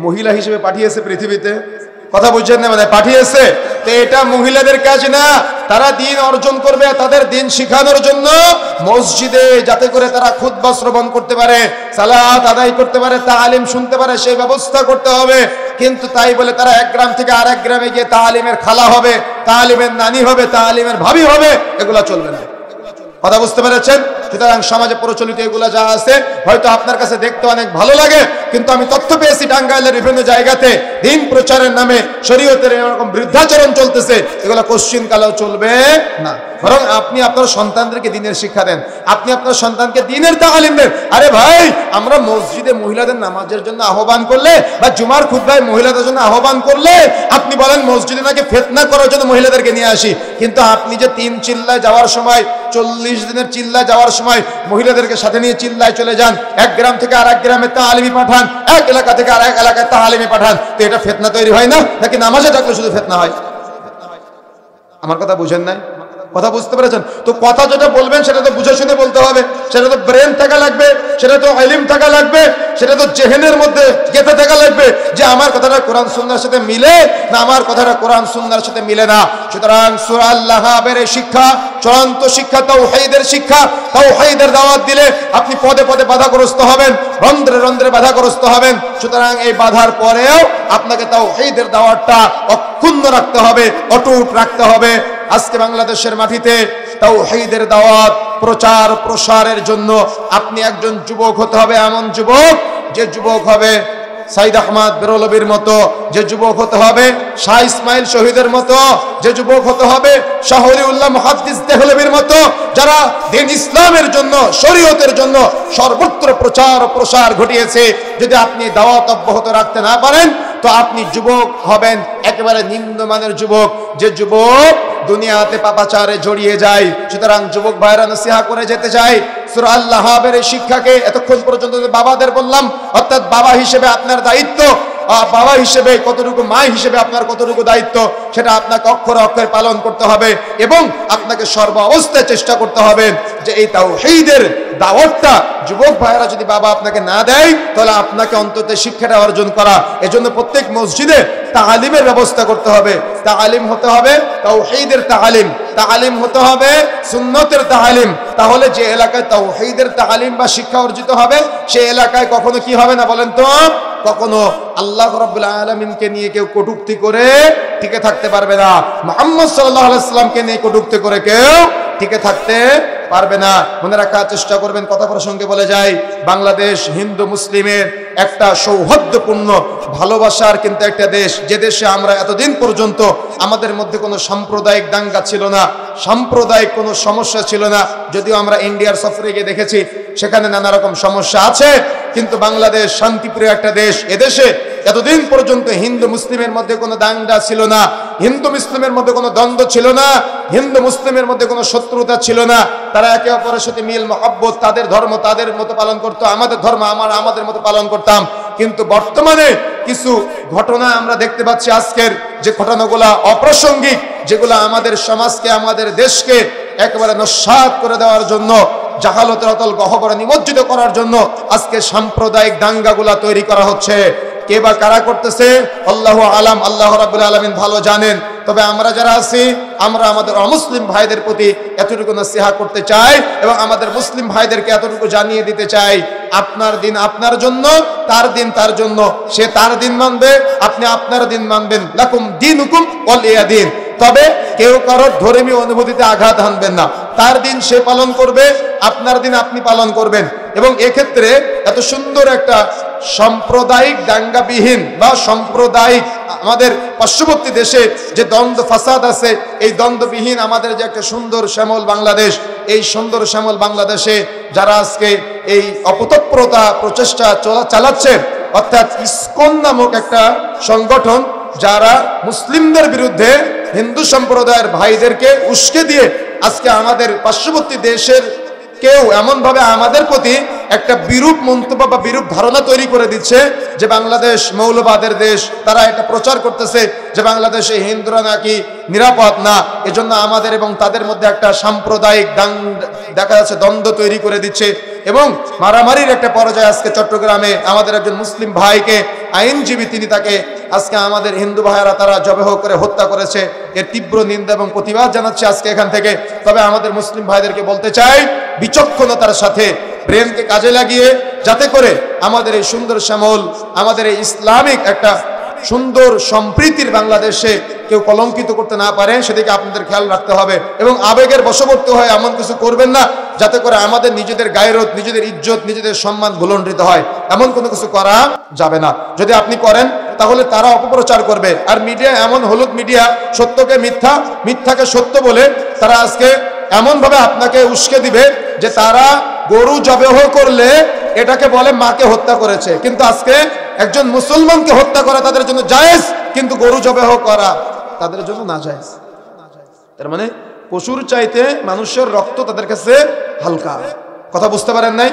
[SPEAKER 1] মহিলা হিসেবে পাঠিয়েছে পৃথিবীতে? কথা বুঝছেন না? মানে পাঠিয়েছে, তো এটা মহিলাদের কাজ না। তারা দিন অর্জন করবে, তাদের দিন শিখানোর জন্য মসজিদে, যাতে করে তারা খুতবা শ্রবণ করতে পারে, সালাত আদায় করতে পারে, তালিম শুনতে পারে, সেই ব্যবস্থা করতে হবে। কিন্তু তাই বলে তারা এক গ্রাম থেকে আরেক গ্রামে গিয়ে তালিমের খালা হবে, তালিমের নানি হবে, তালিমের ভাবি হবে, এগুলা চলবে না। কথা বুঝতে পেরেছেন? সুতরাং সমাজে প্রচলিত এগুলা যা আছে, হয়তো আপনার কাছে দেখতে অনেক ভালো লাগে, কিন্তু আমি তথ্য পেয়েছি টাঙ্গাইলের বিভিন্ন জায়গাতে দিন প্রচারের নামে শরীয়তের এরকম বৃদ্ধাচরণ চলতেছে। এগুলো কোশ্চিন কালেও চলবে না। বরং আপনি আপনার সন্তানদেরকে দিনের শিক্ষা দেন, আপনি আপনার সন্তানকে দিনের তালিম দেন। আরে ভাই, আমরা মসজিদে মহিলাদের নামাজের জন্য আহ্বান করলে বা জুমার খুতবায় মহিলাদের জন্য আহ্বান করলে আপনি বলেন মসজিদে নাকি ফিতনা করার জন্য মহিলাদেরকে নিয়ে আসি। কিন্তু আপনি যে 3 চিল্লায় যাওয়ার সময়, 40 দিনের চিল্লায় যাওয়ার সময় মহিলাদেরকে সাথে নিয়ে চিল্লায় চলে যান, এক গ্রাম থেকে আরেক গ্রামে তালিমি পাঠান, এক এলাকা থেকে আরেক এলাকায় তালিমি পাঠান, তো এটা ফিতনা তৈরি হয় না? নাকি নামাজে থাকলে শুধু ফিতনা হয়? আমার কথা বুঝেন নাই? কথা বুঝতে পেরেছেন তো? কথা যেটা বলবেন সেটা তো বুঝে শুনে বলতে হবে, সেটা তো ব্রেন থাকা লাগবে, সেটা তো ইলম থাকা লাগবে, সেটা তো জেহেনের মধ্যে গেঁথে থাকা লাগবে যে আমার কথাটা কোরআন সুন্নাহর সাথে মিলে না, আমার কথাটা কোরআন সুন্নাহর সাথে মিলে না। সুতরাং সূরা আল লাহাবের শিক্ষা চূড়ান্ত শিক্ষা, তাওহীদের শিক্ষা। তাওহীদের দাওয়াত দিলে আপনি পদে পদে বাধাগ্রস্ত হবেন, রন্ধ্রে রন্ধ্রে বাধাগ্রস্ত হবেন। সুতরাং এই বাধার পরেও আপনাকে তাওহীদের দাওয়াতটা অক্ষুণ্ণ রাখতে হবে, অটুট রাখতে হবে। আজকে বাংলাদেশের মাটিতে তাওহীদের দাওয়াত প্রচার প্রসারের জন্য আপনি একজন যুবক হতে হবে, এমন যুবক যে যুবক হবে সাইদ আহমদ বেরলভীর মতো যে যুবক হতে হবে, শাহ ইসমাইল শহীদের মতো যে যুবক হতে হবে, শাহ ওলিউল্লাহ মুহাদ্দিস দেহলভীর মতো যারা দিন ইসলামের জন্য, শরীয়তের জন্য সর্বত্র প্রচার ও প্রসার ঘটিয়েছে। যদি আপনি দাওয়াত অব্যাহত রাখতে না পারেন তো আপনি যুবক হবেন একেবারে নিম্নমানের যুবক, যে যুবক দুনিয়াতে পাপাচারে জড়িয়ে যায়। সুতরাং যুবক ভাইরা নসিহা করে যেতে চাই, সূরা আল-লাহাবের এই শিক্ষাকে এতক্ষণ পর্যন্ত বাবাদের বললাম, অর্থাৎ বাবা হিসেবে আপনার দায়িত্ব, বাবা হিসেবে কতটুকু, মা হিসেবে আপনার কতটুকু দায়িত্ব, সেটা আপনাকে অক্ষরে অক্ষরে পালন করতে হবে এবং আপনাকে সর্ব অবস্থায় চেষ্টা করতে হবে যে এই তাওহীদের দাওয়াতটা যুবক ভাইয়েরা যদি বাবা আপনাকে না দেয় তাহলে আপনাকে অন্তত শিক্ষাটা অর্জন করা। এজন্য প্রত্যেক মসজিদে তালিমের ব্যবস্থা করতে হবে। তালিম হতে হবে তাওহীদের তালিম, তালিম হতে হবে সুন্নতের তালিম। তাহলে যে এলাকায় তাওহীদের তালিম বা শিক্ষা অর্জিত হবে সেই এলাকায় কখনো কি হবে না বলেন তো, কখনো আল্লাহ রাব্বুল আলামিনকে নিয়ে কেউ কটূক্তি করে টিকে থাকতে পারবে না, মুহাম্মদ সাল্লাল্লাহু আলাইহি ওয়াসাল্লামকে নিয়ে কটূক্তি করে কেউ টিকে থাকতে পারবে না। মনে রাখার চেষ্টা করবেন। কথা প্রসঙ্গে বলে যায়, বাংলাদেশ হিন্দু মুসলিমের একটা সৌহার্দ্যপূর্ণ ভালোবাসার কিন্তু একটা দেশ, যে দেশে আমরা এতদিন পর্যন্ত আমাদের মধ্যে কোনো সাম্প্রদায়িক দাঙ্গা ছিল না, সাম্প্রদায়িক কোনো সমস্যা ছিল না। যদিও আমরা ইন্ডিয়ার সফরে গিয়ে দেখেছি সেখানে নানা রকম সমস্যা আছে, কিন্তু বাংলাদেশ শান্তিপ্রিয় একটা দেশ। এদেশে এতদিন পর্যন্ত হিন্দু মুসলিমের মধ্যে কোনো দাঙ্গা ছিল না, হিন্দু মুসলিমের মধ্যে কোনো দ্বন্দ্ব ছিল না, হিন্দু মুসলিমের মধ্যে কোনো শত্রুতা ছিল না। তারা একে অপরের সাথে মিল মহব্বত, তাদের ধর্ম তাদের মতো পালন করতো, আমাদের ধর্ম আমাদের মতো পালন করতাম। কিন্তু বর্তমানে কিছু ঘটনা আমরা দেখতে পাচ্ছি, আজকের যে ঘটনাগুলা অপ্রাসঙ্গিক, যেগুলো আমাদের সমাজকে, আমাদের দেশকে একেবারে নস্যাৎ করে দেওয়ার জন্য, জাহালতের অতল গহ্বরে নিমজ্জিত করার জন্য আজকে সাম্প্রদায়িক দাঙ্গাগুলা তৈরি করা হচ্ছে। কে বা কারা করতেছে আল্লাহু আলাম, আল্লাহ রাব্বুল আলামিন ভালো জানেন। তবে আমরা যারা আছি, আমরা আমাদের অমুসলিম ভাইদের প্রতি এতটুকু নসিহা করতে চাই এবং আমাদের মুসলিম ভাইদেরকে এতটুকু জানিয়ে দিতে চাই, আপনার দিন আপনার জন্য, তার দিন তার জন্য। সে তার দিন মানবে, আপনি আপনার দিন মানবেন। লাকুম দীনুকুম ওয়ালিয়া দীন। তবে কেউ কারোর ধর্মীয় অনুভূতিতে আঘাত হানবেন না। তার দিন সে পালন করবে, আপনার দিন আপনি পালন করবেন। এবং এক্ষেত্রে এত সুন্দর একটা সাম্প্রদায়িক দাঙ্গাবিহীন বা সাম্প্রদায়িক, আমাদের পার্শ্ববর্তী দেশে যে দ্বন্দ্ব ফাসাদ আছে, এই দ্বন্দ্ববিহীন আমাদের যে একটা সুন্দর শ্যামল বাংলাদেশ, এই সুন্দর শ্যামল বাংলাদেশে যারা আজকে এই অপতৎপরতা প্রচেষ্টা চালাচ্ছে, অর্থাৎ ইসকন নামক একটা সংগঠন, যারা মুসলিমদের বিরুদ্ধে হিন্দু সম্প্রদায়ের ভাইদেরকে উস্কে দিয়ে আজকে আমাদের পার্শ্ববর্তী দেশের কেউ এমনভাবে আমাদের প্রতি একটা বিরূপ মন্তব্য বা বিরূপ ধারণা তৈরি করে দিচ্ছে যে বাংলাদেশ মৌলবাদের দেশ। তারা এটা প্রচার করতেছে যে বাংলাদেশে হিন্দুরা নাকি নিরাপদ না, এজন্য আমাদের এবং তাদের মধ্যে একটা সাম্প্রদায়িক দেখা যাচ্ছে দ্বন্দ্ব তৈরি করে দিচ্ছে। এবং মারামারির একটা পর্যায়ে আজকে চট্টগ্রামে আমাদের একজন মুসলিম ভাইকে আইনজীবী, তিনি তাকে আজকে আমাদের হিন্দু ভাইয়েরা তারা জবেহ করে হত্যা করেছে। এর তীব্র নিন্দা এবং প্রতিবাদ জানাচ্ছে আজকে এখান থেকে। তবে আমাদের মুসলিম ভাইদেরকে বলতে চাই, বিচক্ষণতার সাথে ব্রেনকে কাজে লাগিয়ে যাতে করে আমাদের এই সুন্দর শ্যামল, আমাদের এই ইসলামিক একটা সুন্দর সম্প্রীতির বাংলাদেশে কেউ কলঙ্কিত করতে না পারে, সেদিকে আপনাদের খেয়াল রাখতে হবে। এবং আবেগের বশবর্তী হয়ে এমন কিছু করবেন না যাতে করে আমাদের নিজেদের গায়রত, নিজেদের ইজ্জত, নিজেদের সম্মান ভুলণ্ঠিত হয়। এমন কোনো কিছু করা যাবে না। যদি আপনি করেন তাহলে তারা অপপ্রচার করবে। আর মিডিয়া এমন হলুদ মিডিয়া, সত্যকে মিথ্যা, মিথ্যাকে সত্য বলে তারা আজকে এমনভাবে আপনাকে উস্কে দিবে যে তারা গরু জবেহ করলে এটাকে বলে মাকে হত্যা করেছে, কিন্তু আজকে একজন মুসলমানকে হত্যা করা তাদের জন্য জায়েজ, কিন্তু গরু জবেহ করা তাদের জন্য না জায়েজ। তার মানে পশুর চাইতে মানুষের রক্ত তাদের কাছে হালকা। কথা বুঝতে পারেন নাই?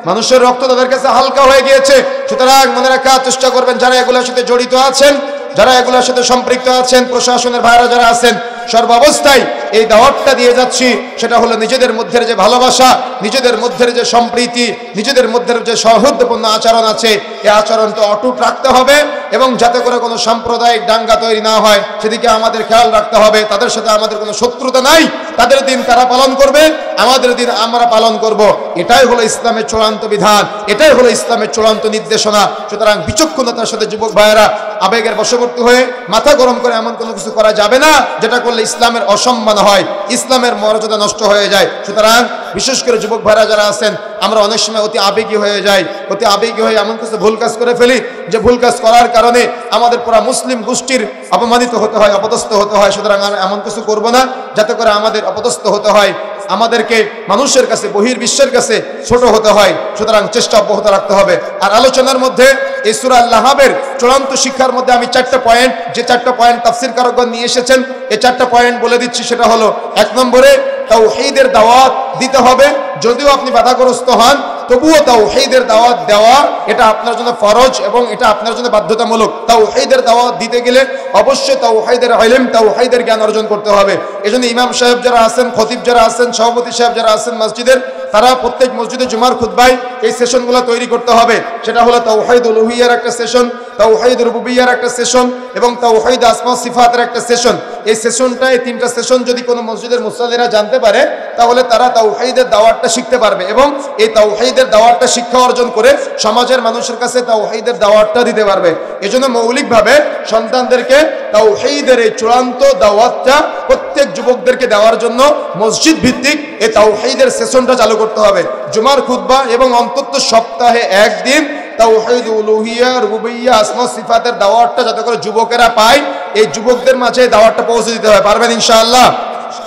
[SPEAKER 1] মানুষের রক্ত তাদের কাছে হালকা হয়ে গিয়েছে। সুতরাং মনে রাখার চেষ্টা করবেন, যারা এগুলোর সাথে জড়িত আছেন, যারা এগুলোর সাথে সম্পৃক্ত আছেন, প্রশাসনের ভাইরা যারা আছেন, সর্বাবস্থায় এই দাওয়াতটা দিয়ে যাচ্ছি, সেটা হলো নিজেদের মধ্যে যে ভালোবাসা, নিজেদের মধ্যে যে সম্প্রীতি, নিজেদের মধ্যে যে সৌহার্দ্যপূর্ণ আচরণ আছে, এই আচরণ তো অটুট রাখতে হবে। এবং যাতে করে কোনো সাম্প্রদায়িক দাঙ্গা তৈরি না হয় সেদিকে আমাদের খেয়াল রাখতে হবে। তাদের সাথে আমাদের কোনো শত্রুতা নাই, তাদের দিন তারা পালন করবে, আমাদের দিন আমরা পালন করব। এটাই হলো ইসলামের চূড়ান্ত বিধান, এটাই হলো ইসলামের চূড়ান্ত নির্দেশনা। সুতরাং বিচক্ষণতার সাথে যুবক ভাইয়েরা আবেগের বশবর্তী হয়ে মাথা গরম করে এমন কোনো কিছু করা যাবে না যেটা করলে ইসলামের অসম্মান হয়, ইসলামের মর্যাদা নষ্ট হয়ে যায়। সুতরাং বিশেষ করে যুবক ভাইরা যারা আছেন, আমরা অনেক সময় অতি আবেগী হয়ে যাই, অতি আবেগী হয়ে এমন কিছু ভুল কাজ করে ফেলি যে ভুল কাজ করার কারণে আমাদের পুরা মুসলিম গোষ্ঠীর অপমানিত হতে হয়, অপদস্থ হতে হয়। সুতরাং আমরা এমন কিছু করব না যাতে করে আমাদের অপদস্থ হতে হয়, আমাদেরকে মানুষের কাছে, বহির্বিশ্বের কাছে ছোট হতে হয়। সুতরাং চেষ্টা অব্যাহত রাখতে হবে। আর আলোচনার মধ্যে এই সূরা আল-লাহাবের চূড়ান্ত শিক্ষার মধ্যে আমি 4টা পয়েন্ট, যে 4টা পয়েন্ট তাফসীর কারকগণ নিয়ে এসেছেন, এই 4টা পয়েন্ট বলে দিচ্ছি। সেটা হলো, 1 নম্বরে তাওহীদের দাওয়াত দিতে হবে। যদিও আপনি বাধাগ্রস্ত হন, তবুও তাওহীদের দাওয়াত দেওয়া এটা আপনার জন্য ফরজ এবং এটা আপনার জন্য বাধ্যতামূলক। তাওহীদের দাওয়াত দিতে গেলে অবশ্যই তাওহীদের ইলম, তাওহীদের জ্ঞান অর্জন করতে হবে। এজন্য ইমাম সাহেব যারা আছেন, খতিব যারা আছেন, সভাপতি সাহেব যারা আছেন মসজিদের, তারা প্রত্যেক মসজিদে জুমার খুতবায় এই সেশনগুলো তৈরি করতে হবে। সেটা হলো তাওহীদ উলুহিয়ার একটা সেশন, তাওহীদ রুবুবিয়্যার একটা সেশন এবং তাওহীদ আসমা সিফাতের একটা সেশন। এই সেশনটা, এই 3টা সেশন যদি কোনো মসজিদের মুসল্লিরা জানতে পারে, তাহলে তারা তাওহীদের দাওয়াতটা শিখতে পারবে এবং এই তাওহীদের দাওয়াতটা শিক্ষা অর্জন করে সমাজের মানুষের কাছে তাওহীদের দাওয়াতটা দিতে পারবে। এজন্য মৌলিকভাবে সন্তানদেরকে তাওহীদের এই চূড়ান্ত দাওয়াতটা প্রত্যেক যুবকদেরকে দেওয়ার জন্য মসজিদ ভিত্তিক এই তাওহীদের সেশনটা চালু করতে হবে। জুমার খুতবা এবং অন্তত সপ্তাহে 1 দিন তাওহীদ উলুহিয়া, রুবুবিয়্যা, আসমা সিফাতের দাওয়াতটা যাতে করে যুবকেরা পায়, এই যুবকদের মাঝে দাওয়াতটা পৌঁছে দিতে হবে। পারবেন ইনশাআল্লাহ?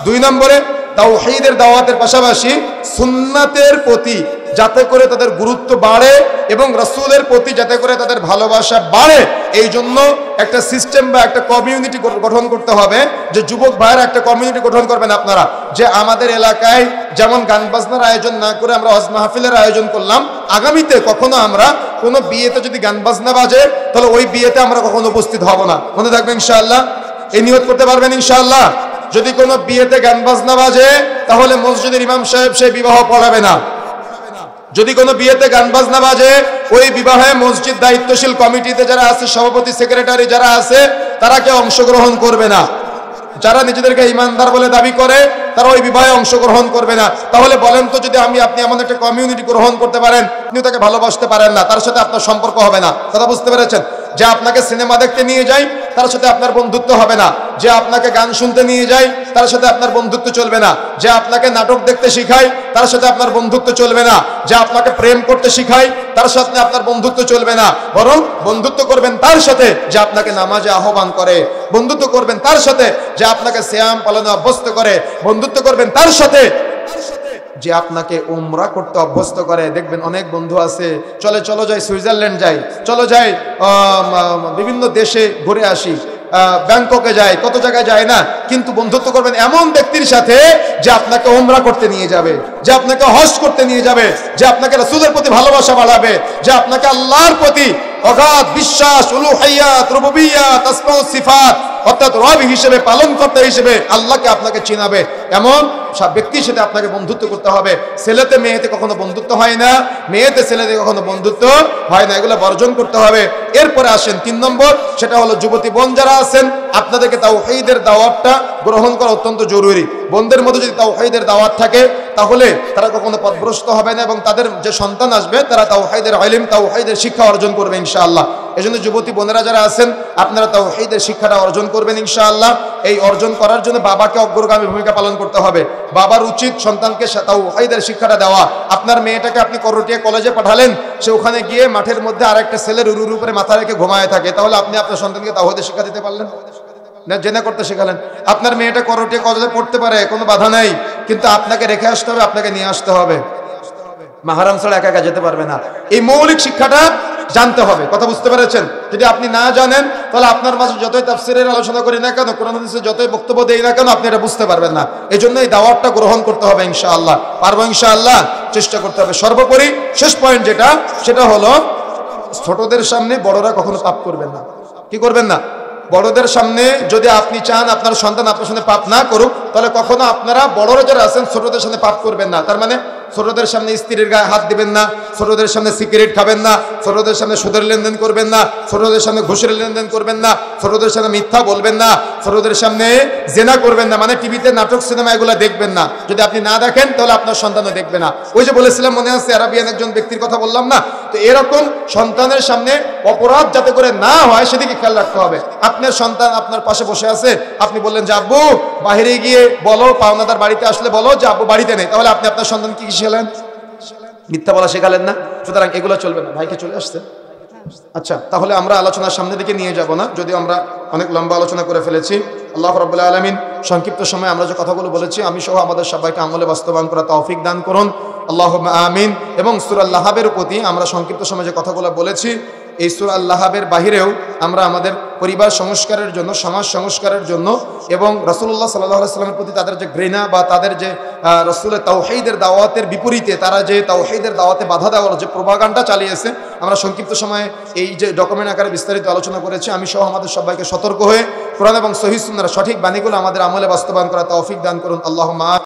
[SPEAKER 1] 2 নম্বরে তাওহীদের দাওয়াতের পাশাপাশি সুন্নাতের প্রতি যাতে করে তাদের গুরুত্ব বাড়ে এবং রাসূলের প্রতি যাতে করে তাদের ভালোবাসা বাড়ে, এই জন্য একটা সিস্টেম বা একটা কমিউনিটি গঠন করতে হবে। যে যুবক ভাইয়েরা একটা কমিউনিটি গঠন করবেন আপনারা, যে আমাদের এলাকায় যেমন গান বাজনার আয়োজন না করে আমরা ওয়াজ মাহফিলের আয়োজন করলাম, আগামীতে কখনো আমরা কোনো বিয়েতে যদি গান বাজনা বাজে, তাহলে ওই বিয়েতে আমরা কখনো উপস্থিত হব না। মনে থাকবে ইনশাআল্লাহ? এই নিয়ত করতে পারবেন ইনশাআল্লাহ? যদি কোনো বিয়েতে গান বাজনা বাজে, তাহলে মসজিদের ইমাম সাহেব সেই বিবাহ পড়াবে না। যদি কোনো বিয়েতে গান বাজনা বাজে, ওই বিবাহে মসজিদ দায়িত্বশীল কমিটিতে যারা আছে, সভাপতি সেক্রেটারি যারা আছে, তারা কেউ অংশগ্রহণ করবে না। যারা নিজেদেরকে ইমানদার বলে দাবি করে, তারা ওই বিবাহে অংশগ্রহণ করবে না। তাহলে বলেন তো, যদি আপনি এমন একটা কমিউনিটি গ্রহণ করতে পারেন, আপনি তাকে ভালোবাসতে পারেন না, তার সাথে আপনার সম্পর্ক হবে না। কথা বুঝতে পেরেছেন? যে আপনাকে সিনেমা দেখতে নিয়ে যায়, তার সাথে আপনার বন্ধুত্ব হবে না। যে আপনাকে গান শুনতে নিয়ে যায়, তার সাথে আপনার বন্ধুত্ব চলবে না। যে আপনাকে নাটক দেখতে শিখায়, তার সাথে আপনার বন্ধুত্ব চলবে না। যে আপনাকে প্রেম করতে শিখায়, তার সাথে আপনার বন্ধুত্ব চলবে না। বরং বন্ধুত্ব করবেন তার সাথে যে আপনাকে নামাজে আহ্বান করে, বন্ধুত্ব করবেন তার সাথে যে আপনাকে সিয়াম পালনে অভ্যস্ত করে, বন্ধুত্ব করবেন তার সাথে যে আপনাকে উমরা করতে অভ্যস্ত করে। দেখবেন অনেক বন্ধু আছে, চলো যাই সুইজারল্যান্ড যাই, চলো যাই বিভিন্ন দেশে ঘুরে আসি, ব্যাংককে যায়, কত জায়গায় যায় না, কিন্তু বন্ধুত্ব করবেন এমন ব্যক্তির সাথে যে আপনাকে উমরা করতে নিয়ে যাবে, যে আপনাকে হজ করতে নিয়ে যাবে, যে আপনাকে রাসূলের প্রতি ভালোবাসা বাড়াবে, যে আপনাকে আল্লাহর প্রতি অগাধ বিশ্বাস, উলুহিয়াত, রুবুবিয়্যাত, আসমা ও সিফাত অর্থাৎ রব হিসেবে, পালনকর্তা হিসেবে আল্লাহকে আপনাকে চিনাবে, এমন সব ব্যক্তির সাথে আপনাকে বন্ধুত্ব করতে হবে। ছেলেতে মেয়েতে কখনো বন্ধুত্ব হয় না, মেয়েতে ছেলেতে কখনো বন্ধুত্ব হয় না, এগুলো বর্জন করতে হবে। এরপরে আসেন 3 নম্বর, সেটা হলো যুবতী বোন যারা আছেন, আপনাদেরকে তাওহীদের দাওয়াতটা গ্রহণ করা অত্যন্ত জরুরি। বোনদের মধ্যে যদি তাওহীদের দাওয়াত থাকে, তাহলে তারা কখনো পথভ্রষ্ট হবে না এবং তাদের যে সন্তান আসবে, তারা তাওহীদের ইলম, তাওহীদের শিক্ষা অর্জন করবে ইনশাআল্লাহ। এজন্য যুবতী বোনেরা যারা আছেন, আপনারা তাওহীদের শিক্ষাটা অর্জন করবেন ইনশাআল্লাহ। এই অর্জন করার জন্য বাবাকে অগ্রগামী ভূমিকা পালন করতে হবে। বাবার উচিত সন্তানকে তাওহীদের শিক্ষাটা দেওয়া। আপনার মেয়েটাকে আপনি করটিয়া কলেজে পাঠালেন, সে ওখানে গিয়ে মাঠের মধ্যে আরেকটা ছেলের উরুর উপরে মাথা রেখে ঘুমায় থাকে, তাহলে আপনি আপনার সন্তানকে তাওহীদের শিক্ষা দিতে পারলেন না? জেনা করতে শেখালেন। আপনার মেয়েটা করটিয়া কলেজে পড়তে পারে, কোনো বাধা নাই, কিন্তু আপনাকে রেখে আসতে হবে, আপনাকে নিয়ে আসতে হবে। মাহরাম ছাড়া একা একা যেতে পারবে না। এই মৌলিক শিক্ষাটা জানতে হবে। কথা বুঝতে পেরেছেন? যদি আপনি না জানেন, তাহলে আপনার মাঝে যতই তাফসীরের আলোচনা করি না কেন, কোরআন হাদিসে যতই বক্তব্য দেই না কেন, আপনি এটা বুঝতে পারবেন না। এই জন্য এই দাওয়াতটা গ্রহণ করতে হবে ইনশাআল্লাহ। পারবো ইনশাআল্লাহ? চেষ্টা করতে হবে। সর্বোপরি শেষ পয়েন্ট যেটা, সেটা হলো ছোটদের সামনে বড়রা কখনো পাপ করবেন না। কি করবেন না? বড়দের সামনে যদি আপনি চান আপনার সন্তান আপনার সামনে পাপ না করুক, তাহলে কখনো আপনারা বড়রা যারা আছেন ছোটদের সামনে পাপ করবেন না। তার মানে ছোটদের সামনে স্ত্রীর গায়ে হাত দিবেন না, ছোটদের সামনে সিগারেট খাবেন না, ছোটদের সামনে সুদের লেনদেন করবেন না, ছোটদের সামনে ঘুষের লেনদেন করবেন না, ছোটদের সামনে মিথ্যা বলবেন না, ছোটদের সামনে জেনা করবেন না, মানে টিভিতে নাটক সিনেমা এগুলো দেখবেন না। যদি আপনি না দেখেন তাহলে আপনার সন্তানও দেখবে না। ওই যে বলেছিলাম মনে আছে আরাবিয়ান একজন ব্যক্তির কথা বললাম না, তো এরকম সন্তানের সামনে অপরাধ যাতে করে না হয় সেদিকে খেয়াল রাখতে হবে। আপনার সন্তান আপনার পাশে বসে আছে, আপনি বললেন যে আব্বু বাইরে গিয়ে বলো, পাওনাদার বাড়িতে আসলে বলো যে আব্বু বাড়িতে নেই, তাহলে আপনি আপনার সন্তানকে কি শেখালেন? মিথ্যা বলা শেখালেন না। সুতরাং এগুলো চলবে না। ভাইকে চলে আসছে? আচ্ছা, তাহলে আমরা আলোচনার সামনের দিকে নিয়ে যাব না, যদিও আমরা অনেক লম্বা আলোচনা করে ফেলেছি। আল্লাহ রাব্বুল আলামিন সংক্ষিপ্ত সময়ে আমরা যে কথাগুলো বলেছি আমি সহ আমাদের সবাইকে আমলে বাস্তবায়ন করা তৌফিক দান করুন, আল্লাহুম্মা আমিন। এবং সূরা আল-লাহাবের প্রতি আমরা সংক্ষিপ্ত সময়ে যে কথাগুলো বলেছি, এই সূরা আল-লাহাবের বাহিরেও আমরা আমাদের পরিবার সংস্কারের জন্য, সমাজ সংস্কারের জন্য এবং রাসূলুল্লাহ সাল্লাল্লাহু আলাইহি ওয়াসাল্লামের প্রতি তাদের যে ঘৃণা বা তাদের যে রাসূলের তাওহীদের দাওয়াতের বিপরীতে তারা যে তাওহীদের দাওয়াতে বাধা দেওয়ার যে প্রোপাগান্ডা চালিয়েছে, আমরা সংক্ষিপ্ত সময়ে এই যে ডকুমেন্ট আকারে বিস্তারিত আলোচনা করেছি। আমি সহ আমাদের সবাইকে সতর্ক হয়ে কোরআন এবং সহিহ সুন্নাহর সঠিক বাণীগুলো আমাদের আমলে বাস্তবায়ন করা তৌফিক দান করুন, আল্লাহুম্মা।